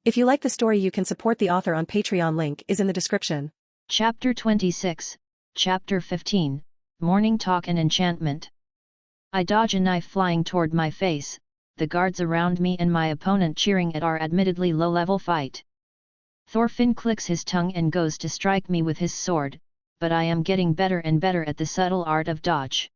If you like the story, you can support the author on Patreon. Link is in the description. Chapter 26, Chapter 15, Morning Talk and Enchantment. I dodge a knife flying toward my face, the guards around me and my opponent cheering at our admittedly low-level fight. Thorfinn clicks his tongue and goes to strike me with his sword, but I am getting better and better at the subtle art of dodge.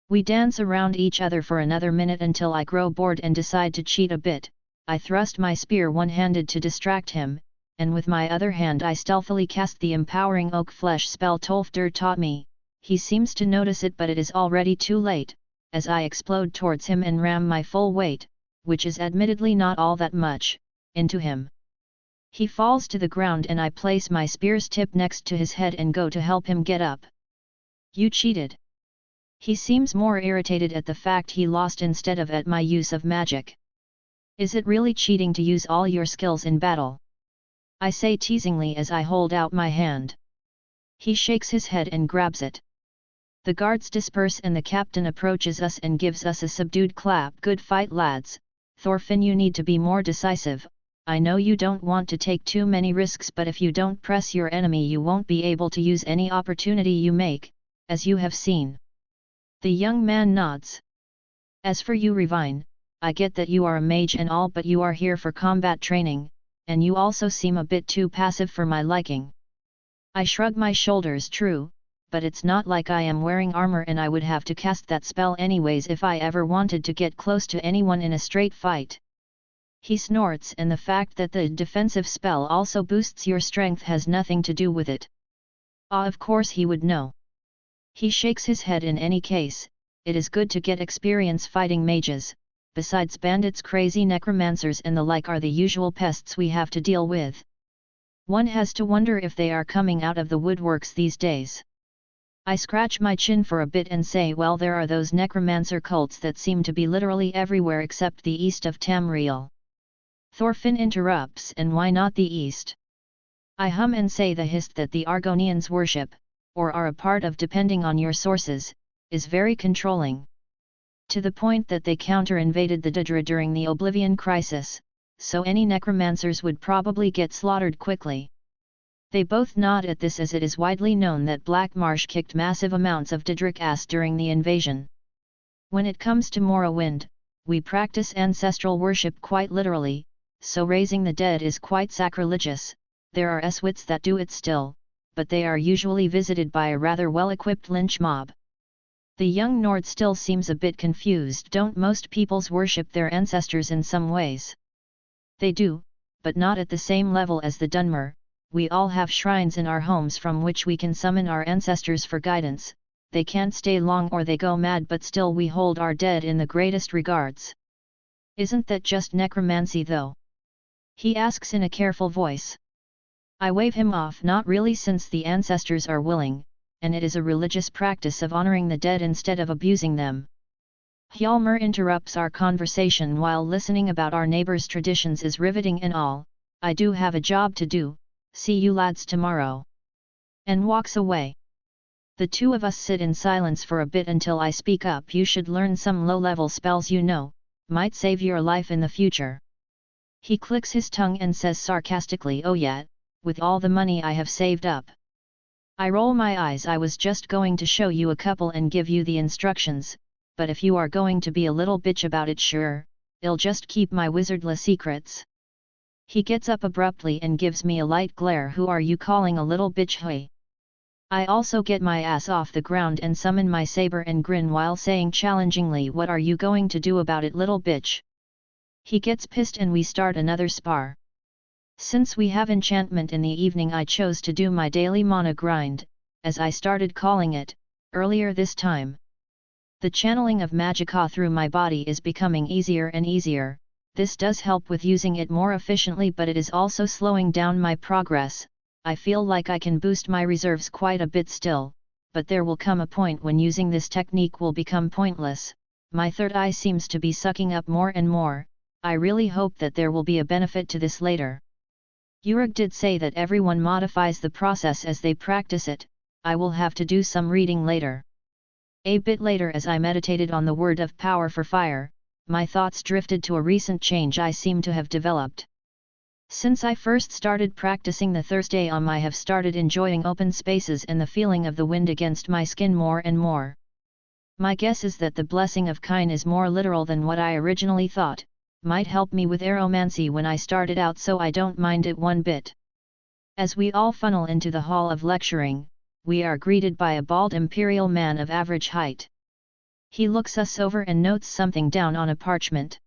We dance around each other for another minute until I grow bored and decide to cheat a bit. I thrust my spear one-handed to distract him, and with my other hand I stealthily cast the empowering oak flesh spell Tolfdir taught me. He seems to notice it, but it is already too late, as I explode towards him and ram my full weight, which is admittedly not all that much, into him. He falls to the ground and I place my spear's tip next to his head and go to help him get up. You cheated. He seems more irritated at the fact he lost instead of at my use of magic. Is it really cheating to use all your skills in battle? I say teasingly as I hold out my hand. He shakes his head and grabs it. The guards disperse and the captain approaches us and gives us a subdued clap. Good fight, lads. Thorfinn, you need to be more decisive. I know you don't want to take too many risks, but if you don't press your enemy you won't be able to use any opportunity you make, as you have seen. The young man nods. As for you, Revine, I get that you are a mage and all, but you are here for combat training, and you also seem a bit too passive for my liking. I shrug my shoulders. True, but it's not like I am wearing armor and I would have to cast that spell anyways if I ever wanted to get close to anyone in a straight fight. He snorts, and the fact that the defensive spell also boosts your strength has nothing to do with it. Ah, of course he would know. He shakes his head. In any case, it is good to get experience fighting mages. Besides, bandits, crazy necromancers and the like are the usual pests we have to deal with. One has to wonder if they are coming out of the woodworks these days. I scratch my chin for a bit and say, well, there are those necromancer cults that seem to be literally everywhere except the east of Tamriel. Thorfinn interrupts, and why not the east? I hum and say the hist that the Argonians worship, or are a part of depending on your sources, is very controlling. To the point that they counter-invaded the Daedra during the Oblivion Crisis, so any necromancers would probably get slaughtered quickly. They both nod at this, as it is widely known that Black Marsh kicked massive amounts of Daedric ass during the invasion. When it comes to Morrowind, we practice ancestral worship quite literally, so raising the dead is quite sacrilegious. There are Eswits that do it still, but they are usually visited by a rather well-equipped lynch mob. The young Nord still seems a bit confused. Don't most peoples worship their ancestors in some ways? They do, but not at the same level as the Dunmer. We all have shrines in our homes from which we can summon our ancestors for guidance. They can't stay long or they go mad, but still we hold our dead in the greatest regards. Isn't that just necromancy though? He asks in a careful voice. I wave him off. Not really, since the ancestors are willing, and it is a religious practice of honoring the dead instead of abusing them. Hjalmar interrupts our conversation while listening about our neighbors' traditions is riveting and all. I do have a job to do, see you lads tomorrow. And walks away. The two of us sit in silence for a bit until I speak up. You should learn some low-level spells, you know, might save your life in the future. He clicks his tongue and says sarcastically, oh yeah, with all the money I have saved up. I roll my eyes. I was just going to show you a couple and give you the instructions, but if you are going to be a little bitch about it, sure, I'll just keep my wizardly secrets. He gets up abruptly and gives me a light glare. Who are you calling a little bitch, hey? I also get my ass off the ground and summon my saber and grin while saying challengingly, what are you going to do about it, little bitch? He gets pissed and we start another spar. Since we have enchantment in the evening, I chose to do my daily mana grind, as I started calling it, earlier this time. The channeling of magicka through my body is becoming easier and easier. This does help with using it more efficiently, but it is also slowing down my progress. I feel like I can boost my reserves quite a bit still, but there will come a point when using this technique will become pointless. My third eye seems to be sucking up more and more. I really hope that there will be a benefit to this later. Urug did say that everyone modifies the process as they practice it. I will have to do some reading later. A bit later, as I meditated on the word of power for fire, my thoughts drifted to a recent change I seem to have developed. Since I first started practicing the Thursday I have started enjoying open spaces and the feeling of the wind against my skin more and more. My guess is that the blessing of Kine is more literal than what I originally thought, might help me with aeromancy when I started out, so I don't mind it one bit. As we all funnel into the hall of lecturing, we are greeted by a bald imperial man of average height. He looks us over and notes something down on a parchment.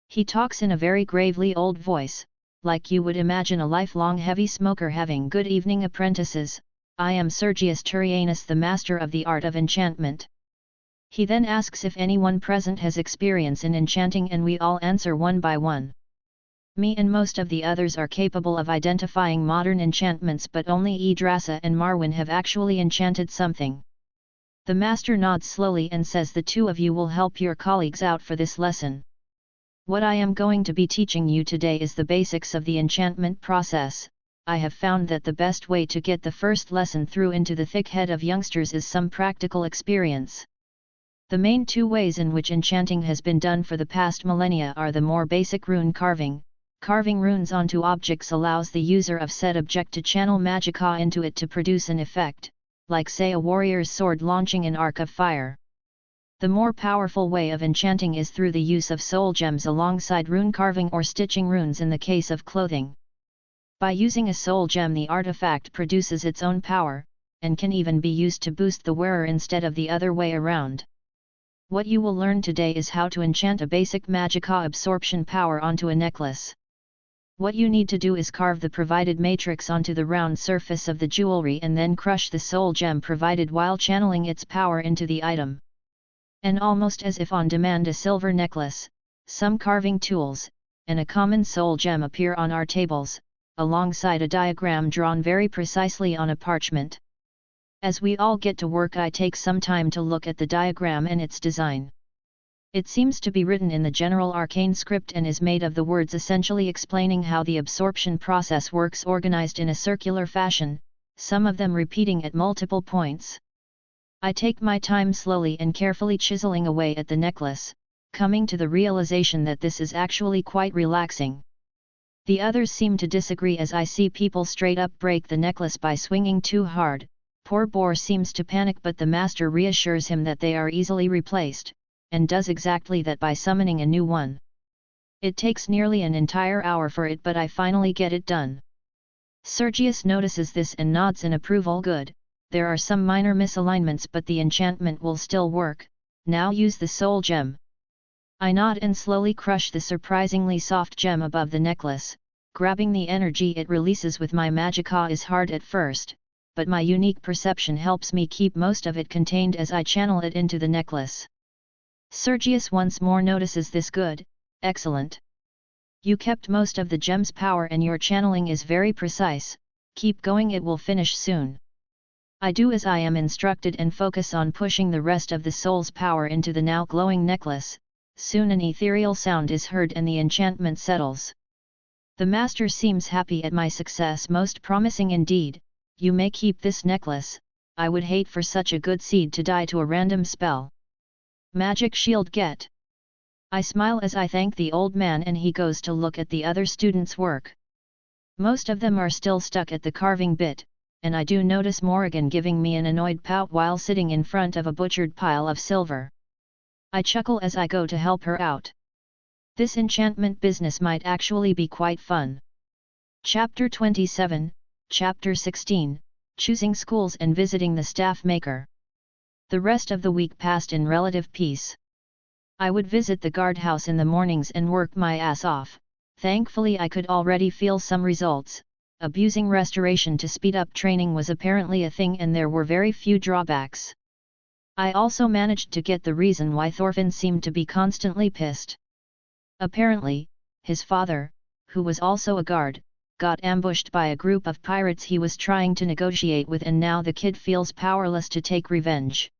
He talks in a very gravely old voice, like you would imagine a lifelong heavy smoker having "Good evening, apprentices, I am Sergius Turianus, the master of the art of enchantment." He then asks if anyone present has experience in enchanting, and we all answer one by one. Me and most of the others are capable of identifying modern enchantments, but only Yggdrasil and Marwyn have actually enchanted something. The master nods slowly and says the two of you will help your colleagues out for this lesson. What I am going to be teaching you today is the basics of the enchantment process. I have found that the best way to get the first lesson through into the thick head of youngsters is some practical experience. The main two ways in which enchanting has been done for the past millennia are the more basic rune carving. Carving runes onto objects allows the user of said object to channel magicka into it to produce an effect, like say a warrior's sword launching an arc of fire. The more powerful way of enchanting is through the use of soul gems alongside rune carving or stitching runes in the case of clothing. By using a soul gem, the artifact produces its own power, and can even be used to boost the wearer instead of the other way around. What you will learn today is how to enchant a basic magicka absorption power onto a necklace. What you need to do is carve the provided matrix onto the round surface of the jewelry and then crush the soul gem provided while channeling its power into the item. And almost as if on demand, a silver necklace, some carving tools, and a common soul gem appear on our tables, alongside a diagram drawn very precisely on a parchment. As we all get to work, I take some time to look at the diagram and its design. It seems to be written in the general arcane script and is made of the words essentially explaining how the absorption process works, organized in a circular fashion, some of them repeating at multiple points. I take my time slowly and carefully chiseling away at the necklace, coming to the realization that this is actually quite relaxing. The others seem to disagree as I see people straight up break the necklace by swinging too hard. Poor boar seems to panic, but the master reassures him that they are easily replaced, and does exactly that by summoning a new one. It takes nearly an entire hour for it, but I finally get it done. Sergius notices this and nods in approval. Good, there are some minor misalignments, but the enchantment will still work. Now use the soul gem. I nod and slowly crush the surprisingly soft gem above the necklace. Grabbing the energy it releases with my magicka is hard at first, but my unique perception helps me keep most of it contained as I channel it into the necklace. Sergius once more notices this. Good, excellent. You kept most of the gem's power and your channeling is very precise. Keep going, it will finish soon. I do as I am instructed and focus on pushing the rest of the soul's power into the now glowing necklace. Soon an ethereal sound is heard and the enchantment settles. The master seems happy at my success. Most promising indeed. You may keep this necklace. I would hate for such a good seed to die to a random spell. Magic shield get. I smile as I thank the old man and he goes to look at the other students' work. Most of them are still stuck at the carving bit, and I do notice Morrigan giving me an annoyed pout while sitting in front of a butchered pile of silver. I chuckle as I go to help her out. This enchantment business might actually be quite fun. Chapter 27, Chapter 16, Choosing Schools and Visiting the Staff Maker. The rest of the week passed in relative peace. I would visit the guardhouse in the mornings and work my ass off. Thankfully I could already feel some results. Abusing restoration to speed up training was apparently a thing and there were very few drawbacks. I also managed to get the reason why Thorfinn seemed to be constantly pissed. Apparently, his father, who was also a guard, got ambushed by a group of pirates he was trying to negotiate with, and now the kid feels powerless to take revenge.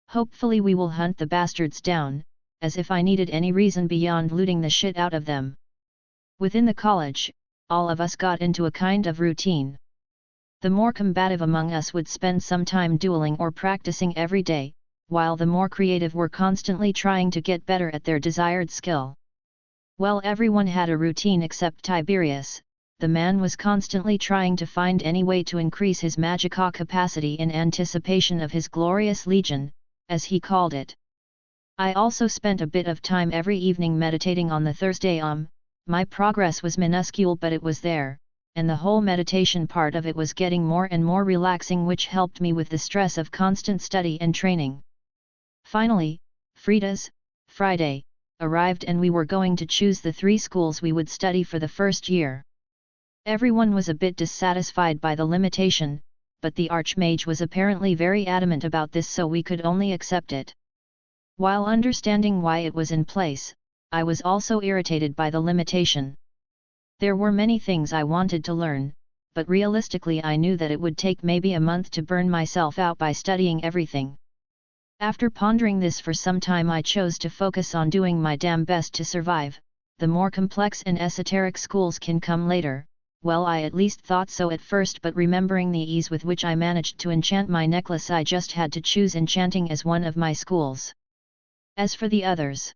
Hopefully we will hunt the bastards down, as if I needed any reason beyond looting the shit out of them. Within the college, all of us got into a kind of routine. The more combative among us would spend some time dueling or practicing every day, while the more creative were constantly trying to get better at their desired skill. Well, everyone had a routine except Tiberius. The man was constantly trying to find any way to increase his magica capacity in anticipation of his glorious legion, as he called it. I also spent a bit of time every evening meditating on the Thursday. My progress was minuscule, but it was there, and the whole meditation part of it was getting more and more relaxing, which helped me with the stress of constant study and training. Finally, Frida's Friday arrived, and we were going to choose the 3 schools we would study for the first year. Everyone was a bit dissatisfied by the limitation, but the Archmage was apparently very adamant about this, so we could only accept it. While understanding why it was in place, I was also irritated by the limitation. There were many things I wanted to learn, but realistically I knew that it would take maybe a month to burn myself out by studying everything. After pondering this for some time, I chose to focus on doing my damn best to survive. The more complex and esoteric schools can come later. Well, I at least thought so at first, but remembering the ease with which I managed to enchant my necklace, I just had to choose enchanting as one of my schools. As for the others,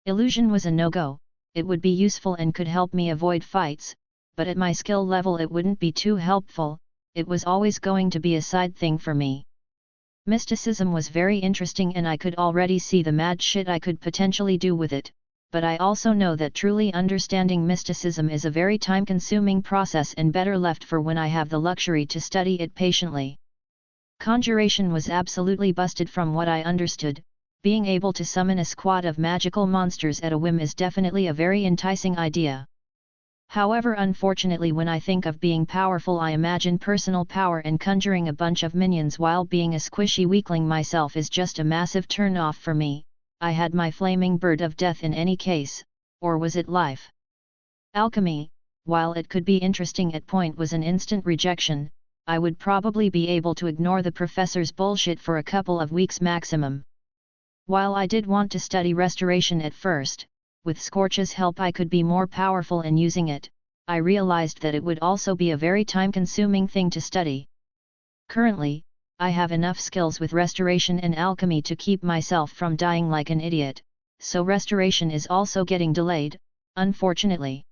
illusion was a no-go. It would be useful and could help me avoid fights, but at my skill level it wouldn't be too helpful. It was always going to be a side thing for me. Mysticism was very interesting, and I could already see the mad shit I could potentially do with it. But I also know that truly understanding mysticism is a very time-consuming process and better left for when I have the luxury to study it patiently. Conjuration was absolutely busted from what I understood. Being able to summon a squad of magical monsters at a whim is definitely a very enticing idea. However, unfortunately, when I think of being powerful, I imagine personal power, and conjuring a bunch of minions while being a squishy weakling myself is just a massive turn-off for me. I had my flaming bird of death in any case, or was it life? Alchemy, while it could be interesting at point, was an instant rejection. I would probably be able to ignore the professor's bullshit for a couple of weeks maximum. While I did want to study restoration at first, with Scorch's help I could be more powerful in using it. I realized that it would also be a very time-consuming thing to study. Currently, I have enough skills with restoration and alchemy to keep myself from dying like an idiot, so restoration is also getting delayed, unfortunately.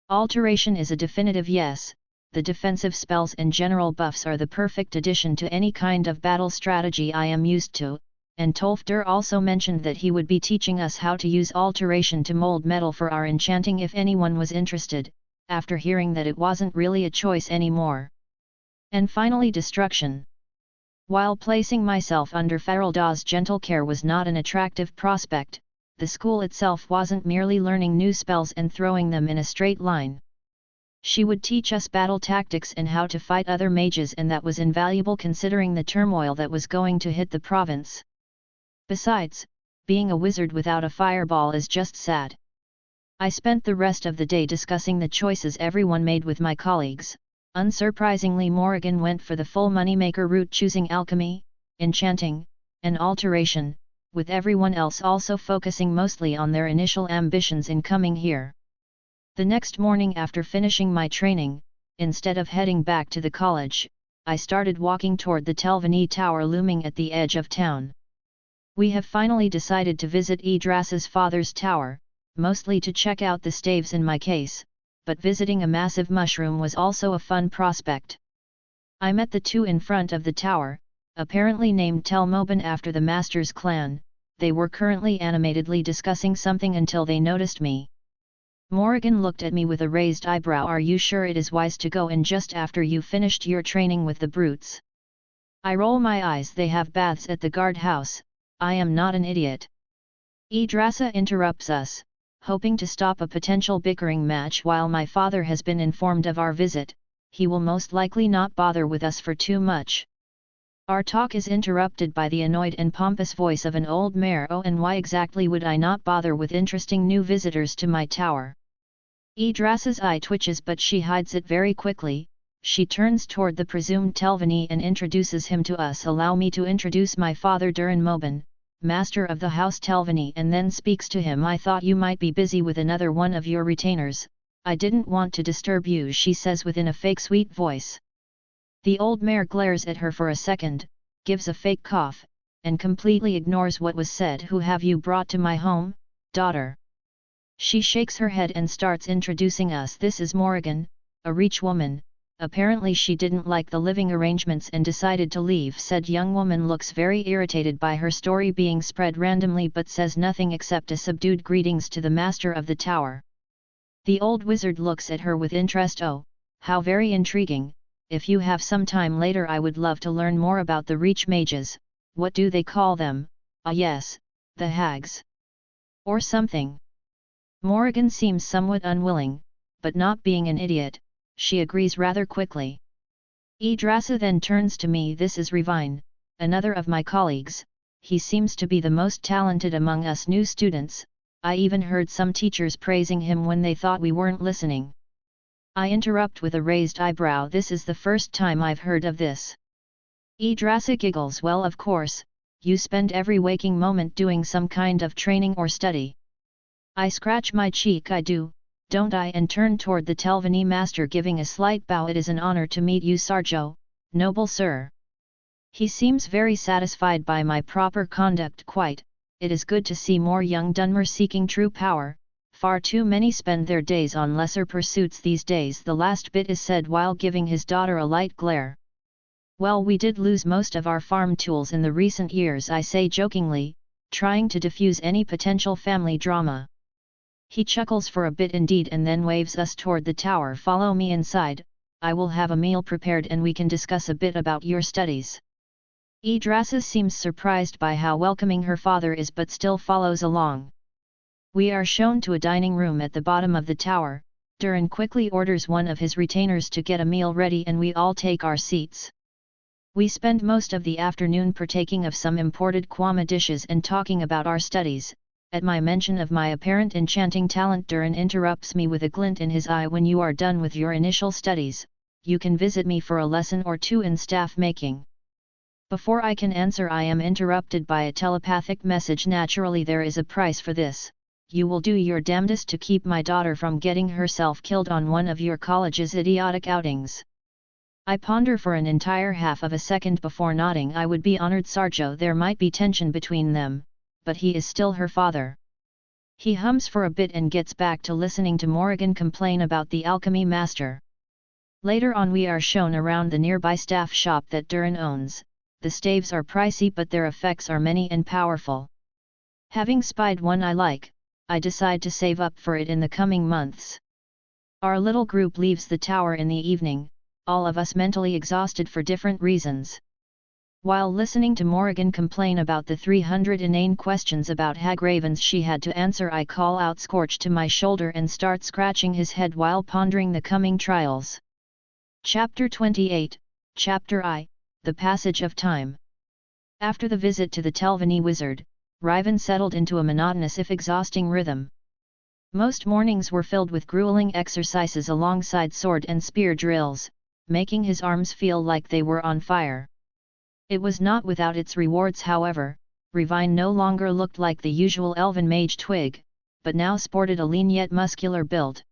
Alteration is a definitive yes. The defensive spells and general buffs are the perfect addition to any kind of battle strategy I am used to, and Tolfder also mentioned that he would be teaching us how to use alteration to mold metal for our enchanting if anyone was interested, after hearing that it wasn't really a choice anymore. And finally, destruction. While placing myself under Faraldaw's gentle care was not an attractive prospect, the school itself wasn't merely learning new spells and throwing them in a straight line. She would teach us battle tactics and how to fight other mages, and that was invaluable considering the turmoil that was going to hit the province. Besides, being a wizard without a fireball is just sad. I spent the rest of the day discussing the choices everyone made with my colleagues. Unsurprisingly, Morrigan went for the full moneymaker route, choosing alchemy, enchanting, and alteration, with everyone else also focusing mostly on their initial ambitions in coming here. The next morning after finishing my training, instead of heading back to the college, I started walking toward the Telvanni tower looming at the edge of town. We have finally decided to visit Yggdrasil's father's tower, mostly to check out the staves in my case, but visiting a massive mushroom was also a fun prospect. I met the two in front of the tower, apparently named Telmoban after the Master's clan. They were currently animatedly discussing something until they noticed me. Morrigan looked at me with a raised eyebrow. "Are you sure it is wise to go in just after you finished your training with the brutes?" I roll my eyes. "They have baths at the guardhouse. I am not an idiot." Yggdrasil interrupts us, hoping to stop a potential bickering match. "While my father has been informed of our visit, he will most likely not bother with us for too much." Our talk is interrupted by the annoyed and pompous voice of an old mare. "Oh, and why exactly would I not bother with interesting new visitors to my tower?" Yggdrasil's eye twitches, but she hides it very quickly. She turns toward the presumed Telvanni and introduces him to us. "Allow me to introduce my father, Duren Moban, master of the house Telvanni," and then speaks to him. "I thought you might be busy with another one of your retainers. I didn't want to disturb you," she says within a fake sweet voice. The old mare glares at her for a second, gives a fake cough, and completely ignores what was said. "Who have you brought to my home, daughter?" She shakes her head and starts introducing us. "This is Morrigan, a rich woman. Apparently she didn't like the living arrangements and decided to leave." Said young woman looks very irritated by her story being spread randomly but says nothing except a subdued greetings to the master of the tower. The old wizard looks at her with interest. "Oh, how very intriguing. If you have some time later I would love to learn more about the Reach mages. What do they call them? Ah yes, the hags. Or something." Morrigan seems somewhat unwilling, but not being an idiot, she agrees rather quickly. Yggdrasil then turns to me. "This is Revine, another of my colleagues. He seems to be the most talented among us new students. I even heard some teachers praising him when they thought we weren't listening." I interrupt with a raised eyebrow. "This is the first time I've heard of this." Yggdrasil giggles. "Well, of course, you spend every waking moment doing some kind of training or study." I scratch my cheek. "I do, don't I?" and turn toward the Telvanni master giving a slight bow. "It is an honor to meet you, Sarjo, noble sir." He seems very satisfied by my proper conduct. "Quite, it is good to see more young Dunmer seeking true power. Far too many spend their days on lesser pursuits these days." The last bit is said while giving his daughter a light glare. "Well, we did lose most of our farm tools in the recent years," I say jokingly, trying to diffuse any potential family drama. He chuckles for a bit indeed and then waves us toward the tower. "Follow me inside, I will have a meal prepared and we can discuss a bit about your studies." Yggdrasil seems surprised by how welcoming her father is but still follows along. We are shown to a dining room at the bottom of the tower. Duren quickly orders one of his retainers to get a meal ready and we all take our seats. We spend most of the afternoon partaking of some imported kwama dishes and talking about our studies. At my mention of my apparent enchanting talent, Duren interrupts me with a glint in his eye. "When you are done with your initial studies, you can visit me for a lesson or two in staff making." Before I can answer I am interrupted by a telepathic message. "Naturally there is a price for this. You will do your damnedest to keep my daughter from getting herself killed on one of your college's idiotic outings." I ponder for an entire half of a second before nodding. "I would be honored, Sarjo." There might be tension between them, but he is still her father. He hums for a bit and gets back to listening to Morrigan complain about the alchemy master. Later on we are shown around the nearby staff shop that Duren owns. The staves are pricey but their effects are many and powerful. Having spied one I like, I decide to save up for it in the coming months. Our little group leaves the tower in the evening, all of us mentally exhausted for different reasons. While listening to Morrigan complain about the 300 inane questions about hag ravens she had to answer, I call out Scorch to my shoulder and start scratching his head while pondering the coming trials. Chapter 28, Chapter I, The Passage of Time. After the visit to the Telvanni wizard, Riven settled into a monotonous if exhausting rhythm. Most mornings were filled with grueling exercises alongside sword and spear drills, making his arms feel like they were on fire. It was not without its rewards, however. Revine no longer looked like the usual elven mage twig, but now sported a lean yet muscular build.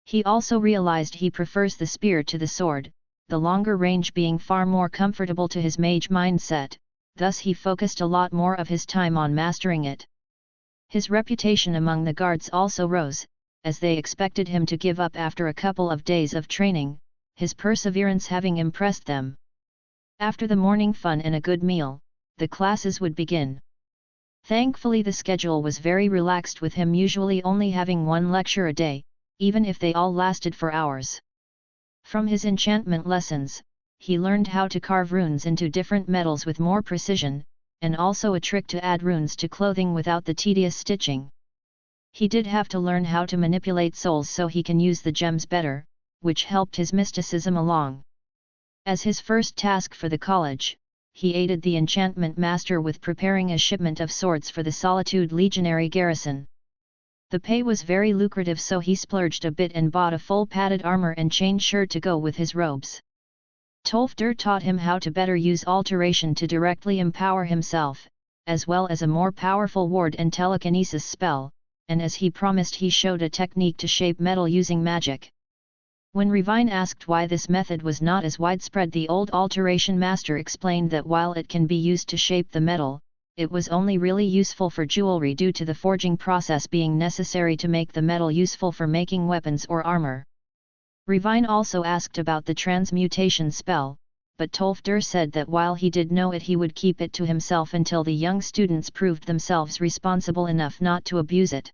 He also realized he prefers the spear to the sword, the longer range being far more comfortable to his mage mindset, thus he focused a lot more of his time on mastering it. His reputation among the guards also rose, as they expected him to give up after a couple of days of training, his perseverance having impressed them. After the morning fun and a good meal, the classes would begin. Thankfully the schedule was very relaxed, with him usually only having one lecture a day, even if they all lasted for hours. From his enchantment lessons, he learned how to carve runes into different metals with more precision, and also a trick to add runes to clothing without the tedious stitching. He did have to learn how to manipulate souls so he can use the gems better, which helped his mysticism along. As his first task for the college, he aided the enchantment master with preparing a shipment of swords for the Solitude Legionary garrison. The pay was very lucrative, so he splurged a bit and bought a full padded armor and chain shirt to go with his robes. Tolfdir taught him how to better use alteration to directly empower himself, as well as a more powerful ward and telekinesis spell, and as he promised he showed a technique to shape metal using magic. When Revine asked why this method was not as widespread, the old alteration master explained that while it can be used to shape the metal, it was only really useful for jewelry due to the forging process being necessary to make the metal useful for making weapons or armor. Revine also asked about the transmutation spell, but Tolfdir said that while he did know it, he would keep it to himself until the young students proved themselves responsible enough not to abuse it.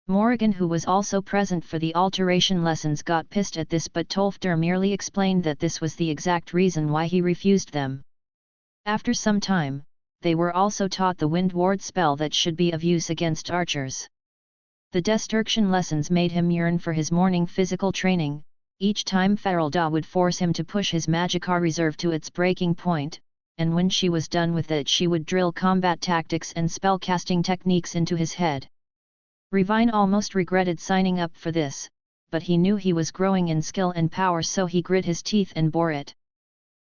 Morrigan, who was also present for the alteration lessons, got pissed at this, but Tolfdir merely explained that this was the exact reason why he refused them. After some time, they were also taught the Wind Ward spell that should be of use against archers. The destruction lessons made him yearn for his morning physical training. Each time Farelda would force him to push his Magicka reserve to its breaking point, and when she was done with it she would drill combat tactics and spell-casting techniques into his head. Revine almost regretted signing up for this, but he knew he was growing in skill and power, so he grit his teeth and bore it.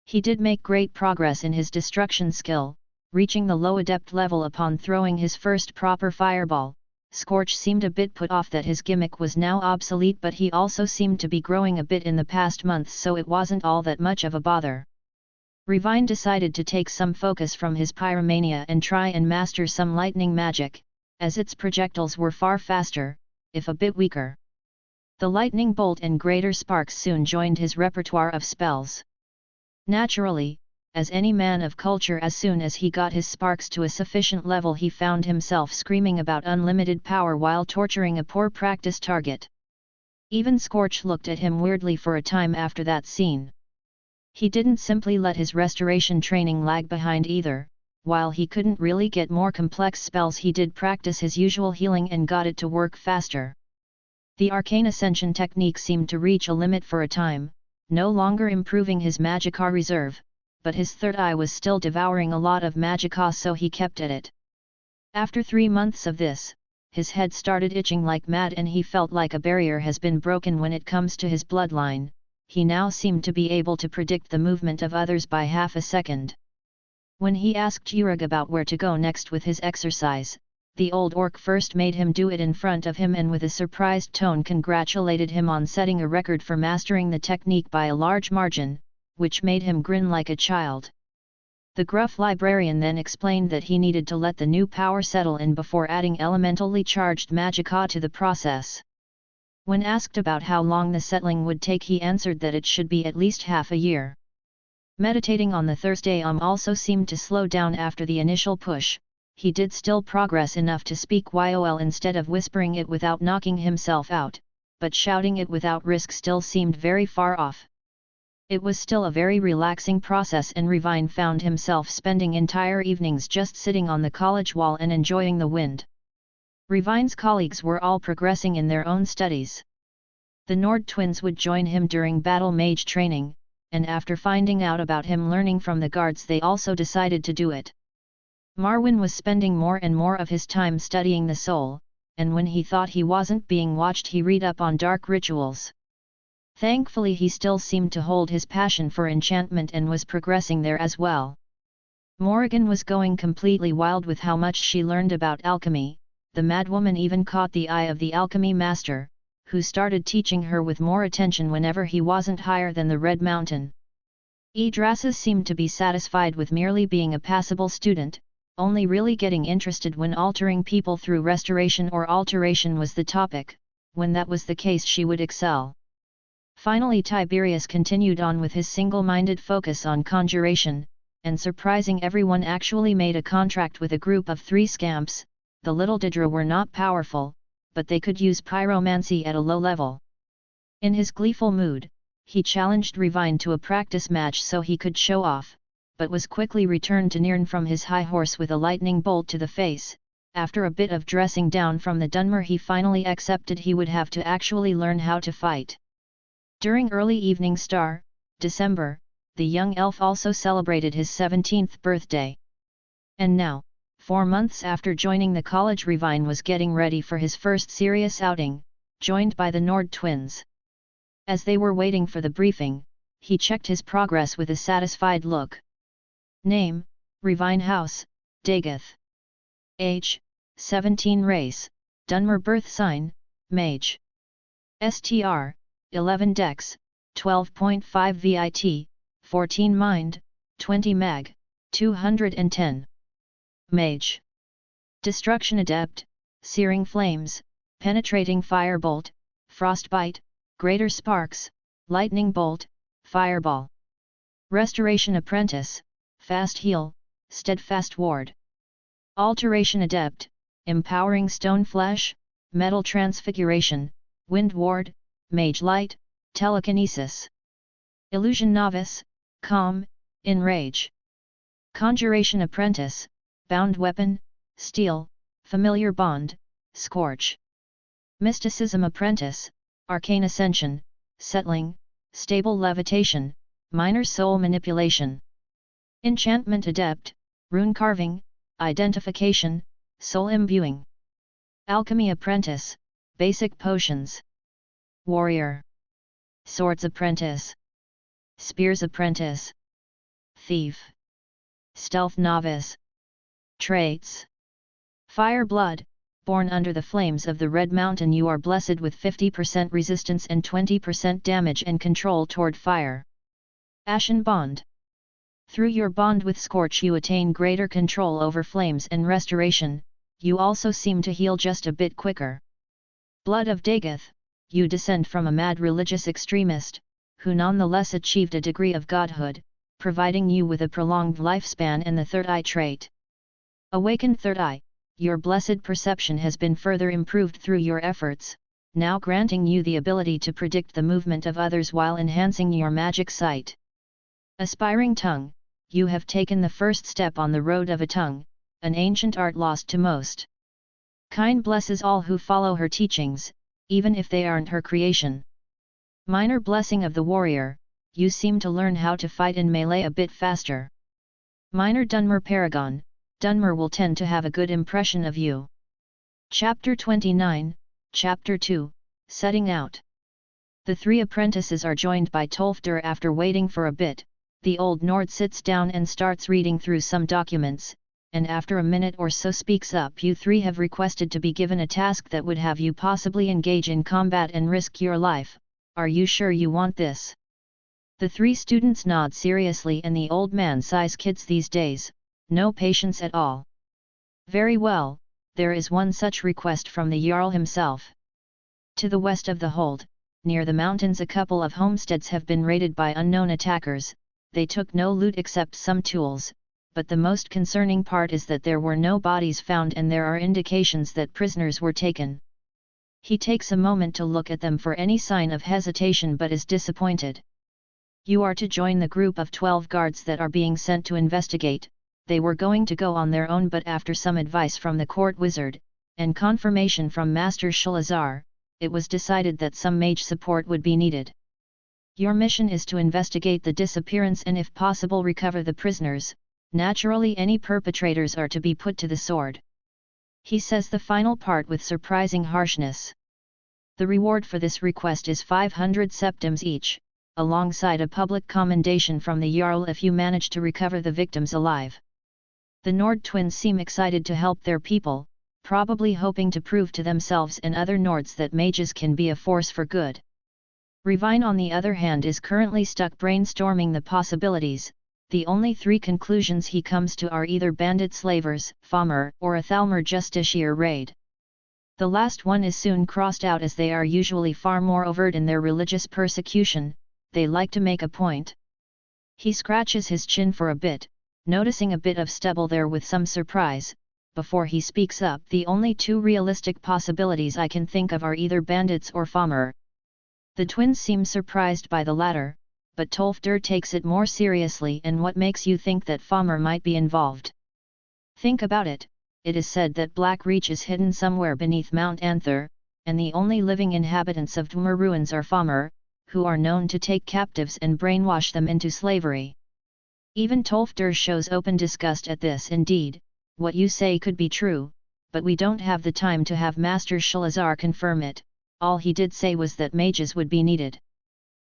He did make great progress in his destruction skill, reaching the low adept level upon throwing his first proper fireball. Scorch seemed a bit put off that his gimmick was now obsolete, but he also seemed to be growing a bit in the past months, so it wasn't all that much of a bother. Revine decided to take some focus from his pyromania and try and master some lightning magic, as its projectiles were far faster, if a bit weaker. The lightning bolt and greater sparks soon joined his repertoire of spells. Naturally, as any man of culture, as soon as he got his sparks to a sufficient level, he found himself screaming about unlimited power while torturing a poor practice target. Even Scorch looked at him weirdly for a time after that scene. He didn't simply let his restoration training lag behind either. While he couldn't really get more complex spells, he did practice his usual healing and got it to work faster. The Arcane Ascension technique seemed to reach a limit for a time, no longer improving his Magicka reserve, but his third eye was still devouring a lot of Magicka, so he kept at it. After 3 months of this, his head started itching like mad and he felt like a barrier has been broken when it comes to his bloodline. He now seemed to be able to predict the movement of others by half a second. When he asked Urug about where to go next with his exercise, the old orc first made him do it in front of him and with a surprised tone congratulated him on setting a record for mastering the technique by a large margin, which made him grin like a child. The gruff librarian then explained that he needed to let the new power settle in before adding elementally charged Magicka to the process. When asked about how long the settling would take, he answered that it should be at least half a year. Meditating on the Thursday also seemed to slow down after the initial push. He did still progress enough to speak YOL instead of whispering it without knocking himself out, but shouting it without risk still seemed very far off. It was still a very relaxing process, and Revine found himself spending entire evenings just sitting on the college wall and enjoying the wind. Revine's colleagues were all progressing in their own studies. The Nord twins would join him during battle mage training, and after finding out about him learning from the guards, they also decided to do it. Marwyn was spending more and more of his time studying the soul, and when he thought he wasn't being watched, he read up on dark rituals. Thankfully, he still seemed to hold his passion for enchantment and was progressing there as well. Morrigan was going completely wild with how much she learned about alchemy. The madwoman even caught the eye of the alchemy master, who started teaching her with more attention whenever he wasn't higher than the Red Mountain. Yggdrasil seemed to be satisfied with merely being a passable student, only really getting interested when altering people through restoration or alteration was the topic. When that was the case, she would excel. Finally, Tiberius continued on with his single-minded focus on conjuration, and surprising everyone, actually made a contract with a group of 3 scamps. The little Didra were not powerful, but they could use pyromancy at a low level. In his gleeful mood, he challenged Revine to a practice match so he could show off, but was quickly returned to Nirn from his high horse with a lightning bolt to the face. After a bit of dressing down from the Dunmer, he finally accepted he would have to actually learn how to fight. During early evening star, December, the young elf also celebrated his 17th birthday. And now, 4 months after joining the college, Revine was getting ready for his first serious outing, joined by the Nord twins. As they were waiting for the briefing, he checked his progress with a satisfied look. Name, Revine House, Dagoth. Age, 17. Race, Dunmer. Birth sign, Mage. STR, 11 dex, 12.5 vit, 14 mind, 20 mag, 210. Mage. Destruction Adept, Searing Flames, Penetrating Firebolt, Frostbite, Greater Sparks, Lightning Bolt, Fireball. Restoration Apprentice, Fast Heal, Steadfast Ward. Alteration Adept, Empowering Stone Flesh, Metal Transfiguration, Wind Ward, Mage Light, Telekinesis. Illusion Novice, Calm, Enrage. Conjuration Apprentice, Bound Weapon, Steel, Familiar Bond, Scorch. Mysticism Apprentice, Arcane Ascension, Settling, Stable Levitation, Minor Soul Manipulation. Enchantment Adept, Rune Carving, Identification, Soul Imbuing. Alchemy Apprentice, Basic Potions. Warrior. Swords Apprentice. Spears Apprentice. Thief. Stealth Novice. Traits. Fire Blood, born under the flames of the Red Mountain, you are blessed with 50% resistance and 20% damage and control toward fire. Ashen Bond. Through your bond with Scorch you attain greater control over flames and restoration, you also seem to heal just a bit quicker. Blood of Dagoth, you descend from a mad religious extremist, who nonetheless achieved a degree of godhood, providing you with a prolonged lifespan and the Third Eye trait. Awakened Third Eye, your blessed perception has been further improved through your efforts, now granting you the ability to predict the movement of others while enhancing your magic sight. Aspiring Tongue, you have taken the first step on the road of a tongue, an ancient art lost to most. Kind blesses all who follow her teachings, even if they aren't her creation. Minor Blessing of the Warrior, you seem to learn how to fight in melee a bit faster. Minor Dunmer Paragon, Dunmer will tend to have a good impression of you. Chapter 29, Chapter 2, Setting Out. The three apprentices are joined by Tolfdir after waiting for a bit. The old Nord sits down and starts reading through some documents, and after a minute or so speaks up. You three have requested to be given a task that would have you possibly engage in combat and risk your life. Are you sure you want this? The three students nod seriously, and the old man sighs. Kids these days, no patience at all. Very well, there is one such request from the Jarl himself. To the west of the hold, near the mountains, a couple of homesteads have been raided by unknown attackers. They took no loot except some tools, but the most concerning part is that there were no bodies found and there are indications that prisoners were taken. He takes a moment to look at them for any sign of hesitation but is disappointed. You are to join the group of 12 guards that are being sent to investigate. They were going to go on their own, but after some advice from the court wizard, and confirmation from Master Shalazar, it was decided that some mage support would be needed. Your mission is to investigate the disappearance and if possible recover the prisoners. Naturally any perpetrators are to be put to the sword. He says the final part with surprising harshness. The reward for this request is 500 septims each, alongside a public commendation from the Jarl if you manage to recover the victims alive. The Nord twins seem excited to help their people, probably hoping to prove to themselves and other Nords that mages can be a force for good. Revine on the other hand is currently stuck brainstorming the possibilities. The only three conclusions he comes to are either bandit slavers, Falmer, or a Thalmor justiciar raid. The last one is soon crossed out as they are usually far more overt in their religious persecution. They like to make a point. He scratches his chin for a bit, noticing a bit of stubble there with some surprise, before he speaks up. The only two realistic possibilities I can think of are either bandits or Falmer. The twins seem surprised by the latter, but Tolfdir takes it more seriously. And what makes you think that Falmer might be involved? Think about it. It is said that Black Reach is hidden somewhere beneath Mount Anther, and the only living inhabitants of Dwemer ruins are Falmer, who are known to take captives and brainwash them into slavery. Even Tolfdir shows open disgust at this. Indeed, what you say could be true, but we don't have the time to have Master Shalazar confirm it. All he did say was that mages would be needed.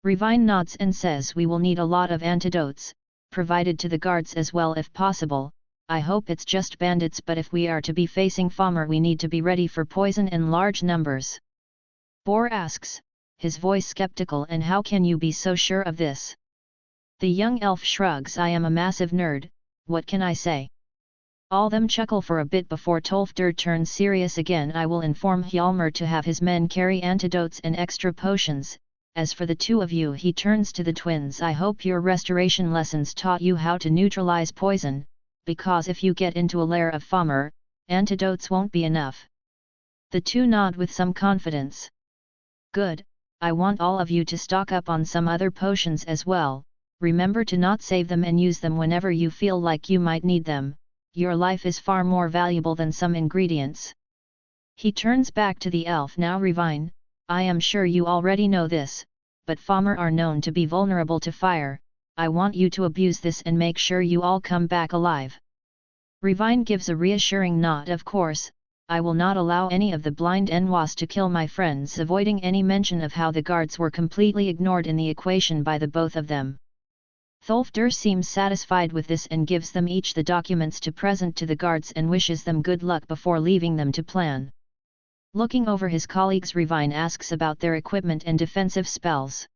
Revine nods and says we will need a lot of antidotes, provided to the guards as well if possible. I hope it's just bandits, but if we are to be facing Falmer we need to be ready for poison in large numbers. Boar asks, his voice skeptical. And how can you be so sure of this? The young elf shrugs. I am a massive nerd, what can I say? All them chuckle for a bit before Tolfdir turns serious again. I will inform Hjalmar to have his men carry antidotes and extra potions. As for the two of you, he turns to the twins, I hope your restoration lessons taught you how to neutralize poison, because if you get into a lair of Falmer, antidotes won't be enough. The two nod with some confidence. Good, I want all of you to stock up on some other potions as well. Remember to not save them and use them whenever you feel like you might need them. Your life is far more valuable than some ingredients. He turns back to the elf. Now Revine, I am sure you already know this, but Falmer are known to be vulnerable to fire. I want you to abuse this and make sure you all come back alive. Revine gives a reassuring nod. Of course, I will not allow any of the blind Enwas to kill my friends, avoiding any mention of how the guards were completely ignored in the equation by the both of them. Tholfdir seems satisfied with this and gives them each the documents to present to the guards and wishes them good luck before leaving them to plan. Looking over his colleagues, Revine asks about their equipment and defensive spells.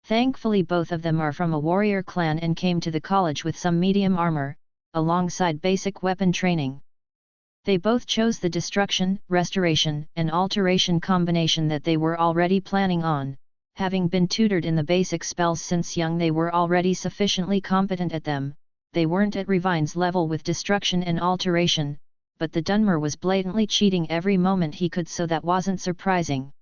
Thankfully both of them are from a warrior clan and came to the college with some medium armor, alongside basic weapon training. They both chose the destruction, restoration, and alteration combination that they were already planning on. Having been tutored in the basic spells since young, they were already sufficiently competent at them. They weren't at Revine's level with destruction and alteration, but the Dunmer was blatantly cheating every moment he could, so that wasn't surprising.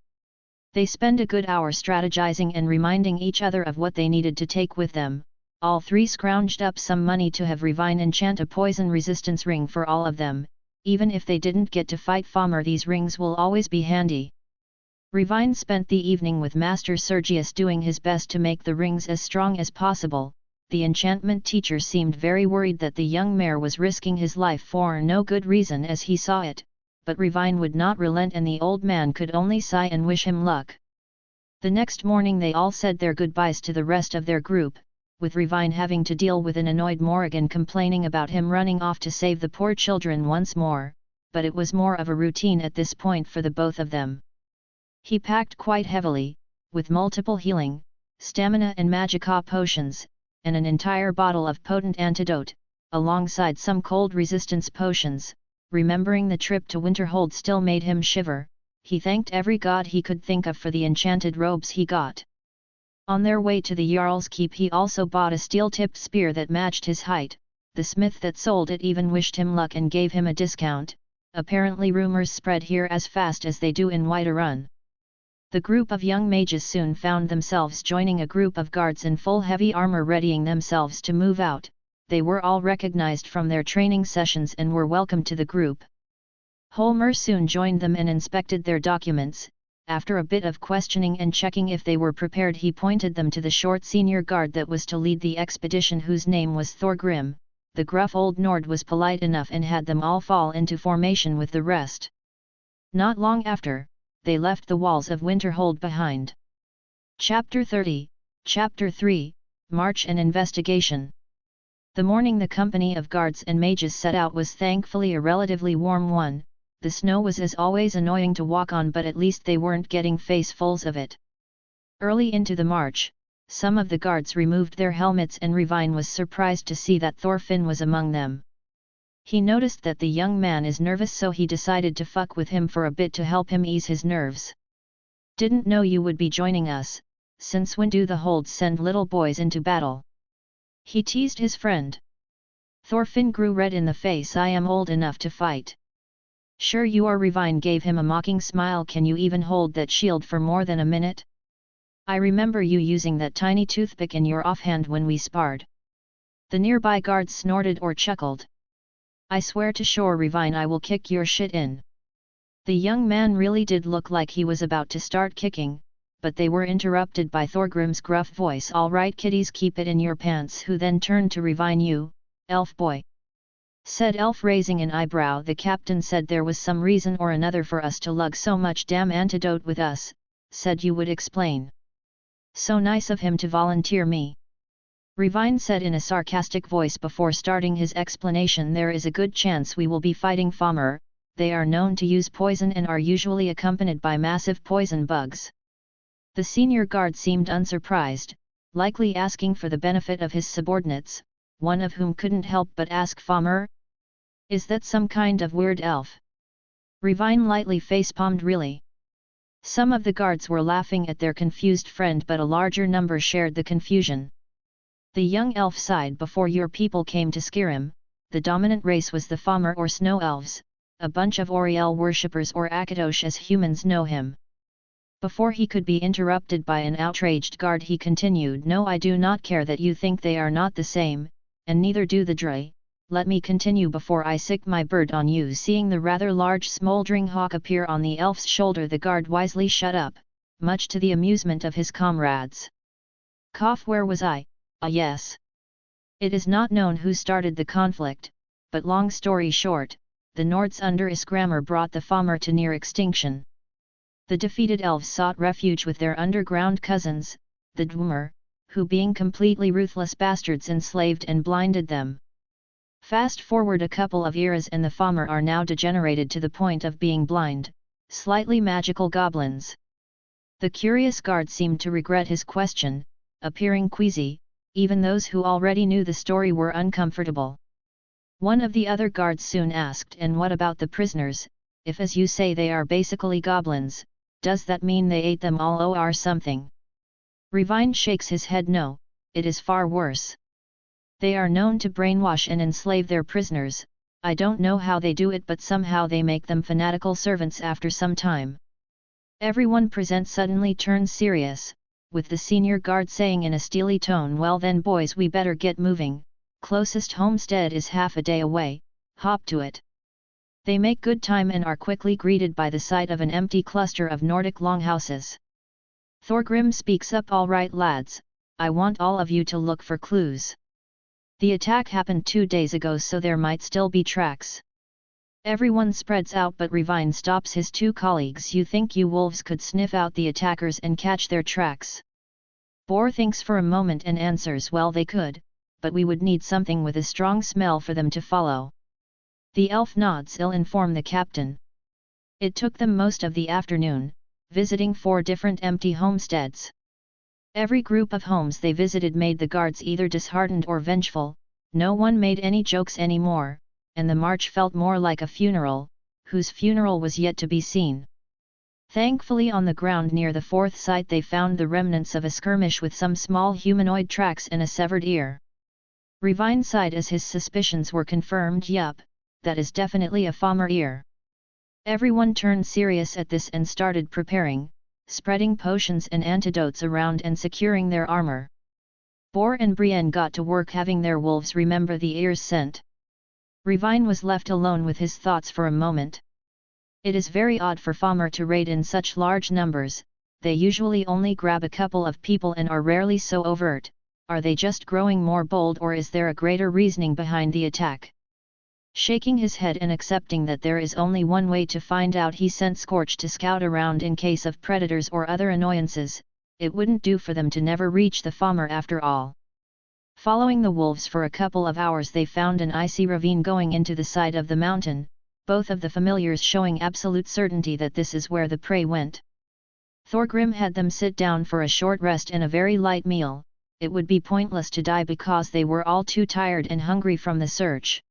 They spend a good hour strategizing and reminding each other of what they needed to take with them. All three scrounged up some money to have Revine enchant a poison resistance ring for all of them. Even if they didn't get to fight Falmer, these rings will always be handy. Revine spent the evening with Master Sergius doing his best to make the rings as strong as possible. The enchantment teacher seemed very worried that the young mayor was risking his life for no good reason as he saw it, but Revine would not relent and the old man could only sigh and wish him luck. The next morning they all said their goodbyes to the rest of their group, with Revine having to deal with an annoyed Morrigan complaining about him running off to save the poor children once more, but it was more of a routine at this point for the both of them. He packed quite heavily, with multiple healing, stamina and magicka potions, and an entire bottle of potent antidote, alongside some cold resistance potions. Remembering the trip to Winterhold still made him shiver. He thanked every god he could think of for the enchanted robes he got. On their way to the Jarl's Keep he also bought a steel-tipped spear that matched his height. The smith that sold it even wished him luck and gave him a discount. Apparently rumors spread here as fast as they do in Whiterun. The group of young mages soon found themselves joining a group of guards in full heavy armor readying themselves to move out. They were all recognized from their training sessions and were welcomed to the group. Hjalmar soon joined them and inspected their documents. After a bit of questioning and checking if they were prepared, he pointed them to the short senior guard that was to lead the expedition, whose name was Thorgrim. The gruff old Nord was polite enough and had them all fall into formation with the rest. Not long after, they left the walls of Winterhold behind. Chapter 30, Chapter 3, March and Investigation. The morning the company of guards and mages set out was thankfully a relatively warm one. The snow was as always annoying to walk on, but at least they weren't getting facefuls of it. Early into the march, some of the guards removed their helmets and Revine was surprised to see that Thorfinn was among them. He noticed that the young man is nervous, so he decided to fuck with him for a bit to help him ease his nerves. Didn't know you would be joining us. Since when do the holds send little boys into battle? He teased his friend. Thorfinn grew red in the face. I am old enough to fight. Sure you are. Revine gave him a mocking smile. Can you even hold that shield for more than a minute? I remember you using that tiny toothpick in your offhand when we sparred. The nearby guards snorted or chuckled. I swear to shore, Revine, I will kick your shit in. The young man really did look like he was about to start kicking, but they were interrupted by Thorgrim's gruff voice. All right kiddies, keep it in your pants. Who then turned to Revine. You, elf boy, said Elf, raising an eyebrow. The captain said there was some reason or another for us to lug so much damn antidote with us, said you would explain. So nice of him to volunteer me. Revine said in a sarcastic voice before starting his explanation. There is a good chance we will be fighting Falmer. They are known to use poison and are usually accompanied by massive poison bugs. The senior guard seemed unsurprised, likely asking for the benefit of his subordinates, one of whom couldn't help but ask Falmer, "Is that some kind of weird elf?" Revine lightly facepalmed. "Really?" Some of the guards were laughing at their confused friend, but a larger number shared the confusion. The young elf sighed. "Before your people came to Skyrim, the dominant race was the Falmer or Snow Elves, a bunch of Oriel worshippers, or Akatosh as humans know him." Before he could be interrupted by an outraged guard, he continued, "No, I do not care that you think they are not the same, and neither do the Dre. Let me continue before I sick my bird on you." Seeing the rather large smoldering hawk appear on the elf's shoulder, the guard wisely shut up, much to the amusement of his comrades. Cough. "Where was I? Ah yes. It is not known who started the conflict, but long story short, the Nords under Isgramor brought the Falmer to near extinction. The defeated elves sought refuge with their underground cousins, the Dwemer, who being completely ruthless bastards enslaved and blinded them. Fast forward a couple of eras and the Falmer are now degenerated to the point of being blind, slightly magical goblins." The curious guard seemed to regret his question, appearing queasy. Even those who already knew the story were uncomfortable. One of the other guards soon asked, "And what about the prisoners? If, as you say, they are basically goblins, does that mean they ate them all or something?" Revine shakes his head. "No, it is far worse. They are known to brainwash and enslave their prisoners. I don't know how they do it, but somehow they make them fanatical servants after some time." Everyone present suddenly turns serious, with the senior guard saying in a steely tone, "Well then boys, we better get moving, closest homestead is half a day away, hop to it." They make good time and are quickly greeted by the sight of an empty cluster of Nordic longhouses. Thorgrim speaks up, "All right lads, I want all of you to look for clues. The attack happened 2 days ago, so there might still be tracks." Everyone spreads out, but Revine stops his two colleagues. "You think you wolves could sniff out the attackers and catch their tracks?" Boar thinks for a moment and answers, "Well, they could, but we would need something with a strong smell for them to follow." The elf nods. "I'll inform the captain." It took them most of the afternoon, visiting 4 different empty homesteads. Every group of homes they visited made the guards either disheartened or vengeful. No one made any jokes anymore, and the march felt more like a funeral, whose funeral was yet to be seen. Thankfully, on the ground near the 4th site they found the remnants of a skirmish with some small humanoid tracks and a severed ear. Revine sighed as his suspicions were confirmed. "Yup, that is definitely a Falmer ear." Everyone turned serious at this and started preparing, spreading potions and antidotes around and securing their armor. Boar and Brienne got to work having their wolves remember the ear's scent. Revine was left alone with his thoughts for a moment. It is very odd for Falmer to raid in such large numbers. They usually only grab a couple of people and are rarely so overt. Are they just growing more bold, or is there a greater reasoning behind the attack? Shaking his head and accepting that there is only one way to find out, he sent Scorch to scout around in case of predators or other annoyances. It wouldn't do for them to never reach the Falmer after all. Following the wolves for a couple of hours, they found an icy ravine going into the side of the mountain, both of the familiars showing absolute certainty that this is where the prey went. Thorgrim had them sit down for a short rest and a very light meal. It would be pointless to die because they were all too tired and hungry from the search.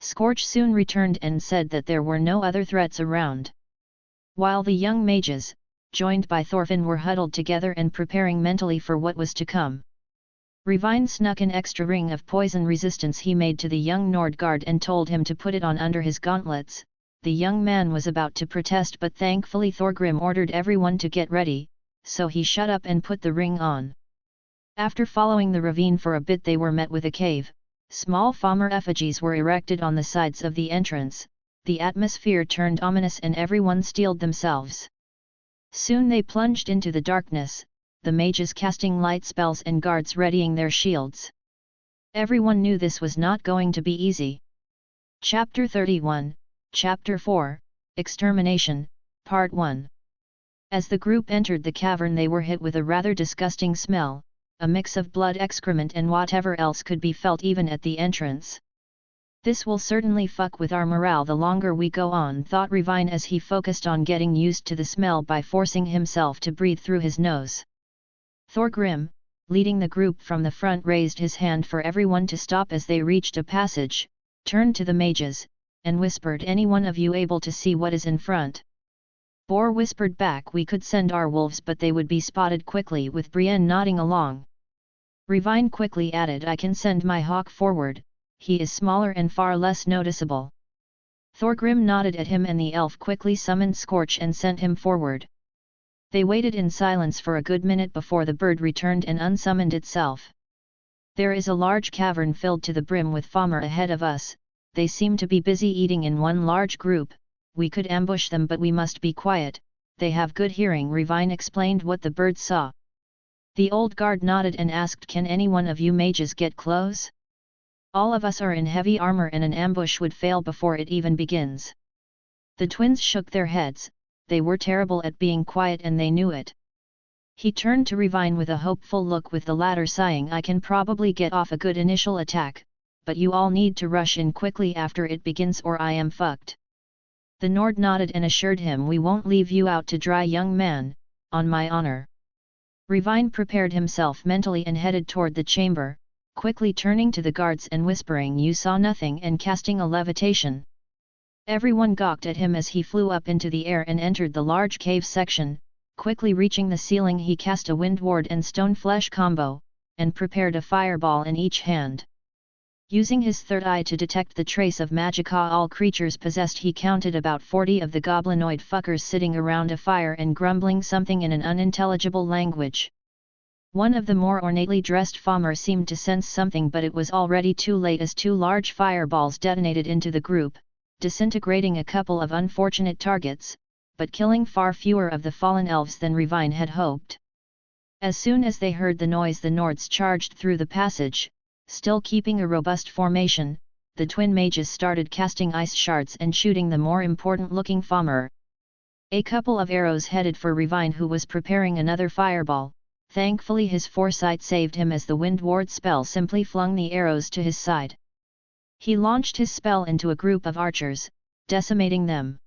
Scorch soon returned and said that there were no other threats around. While the young mages, joined by Thorfinn, were huddled together and preparing mentally for what was to come. Revine snuck an extra ring of poison resistance he made to the young Nord guard and told him to put it on under his gauntlets. The young man was about to protest, but thankfully Thorgrim ordered everyone to get ready, so he shut up and put the ring on. After following the ravine for a bit, they were met with a cave. Small Falmer effigies were erected on the sides of the entrance. The atmosphere turned ominous and everyone steeled themselves. Soon they plunged into the darkness, the mages casting light spells and guards readying their shields. Everyone knew this was not going to be easy. Chapter 31, Chapter 4, Extermination, Part 1. As the group entered the cavern, they were hit with a rather disgusting smell. A mix of blood, excrement and whatever else could be felt even at the entrance. This will certainly fuck with our morale the longer we go on, thought Revine as he focused on getting used to the smell by forcing himself to breathe through his nose. Thorgrim, leading the group from the front, raised his hand for everyone to stop as they reached a passage, turned to the mages, and whispered, "Any one of you able to see what is in front?" Bor whispered back, "We could send our wolves, but they would be spotted quickly," with Brienne nodding along. Revine quickly added, "I can send my hawk forward, he is smaller and far less noticeable." Thorgrim nodded at him and the elf quickly summoned Scorch and sent him forward. They waited in silence for a good minute before the bird returned and unsummoned itself. "There is a large cavern filled to the brim with Falmer ahead of us, they seem to be busy eating in one large group, we could ambush them but we must be quiet, they have good hearing." Revine explained what the bird saw. The old guard nodded and asked, "Can any one of you mages get close? All of us are in heavy armor and an ambush would fail before it even begins." The twins shook their heads, they were terrible at being quiet and they knew it. He turned to Revine with a hopeful look, with the latter sighing, "I can probably get off a good initial attack, but you all need to rush in quickly after it begins or I am fucked." The Nord nodded and assured him, "We won't leave you out to dry, young man, on my honor." Revine prepared himself mentally and headed toward the chamber, quickly turning to the guards and whispering, "You saw nothing," and casting a levitation. Everyone gawked at him as he flew up into the air and entered the large cave section. Quickly reaching the ceiling, he cast a wind ward and stone flesh combo, and prepared a fireball in each hand. Using his third eye to detect the trace of magicka all creatures possessed, he counted about 40 of the goblinoid fuckers sitting around a fire and grumbling something in an unintelligible language. One of the more ornately dressed Falmer seemed to sense something, but it was already too late as two large fireballs detonated into the group, disintegrating a couple of unfortunate targets, but killing far fewer of the fallen elves than Revine had hoped. As soon as they heard the noise, the Nords charged through the passage. Still keeping a robust formation, the twin mages started casting ice shards and shooting the more important-looking Falmer. A couple of arrows headed for Revine, who was preparing another fireball. Thankfully his foresight saved him as the wind ward spell simply flung the arrows to his side. He launched his spell into a group of archers, decimating them.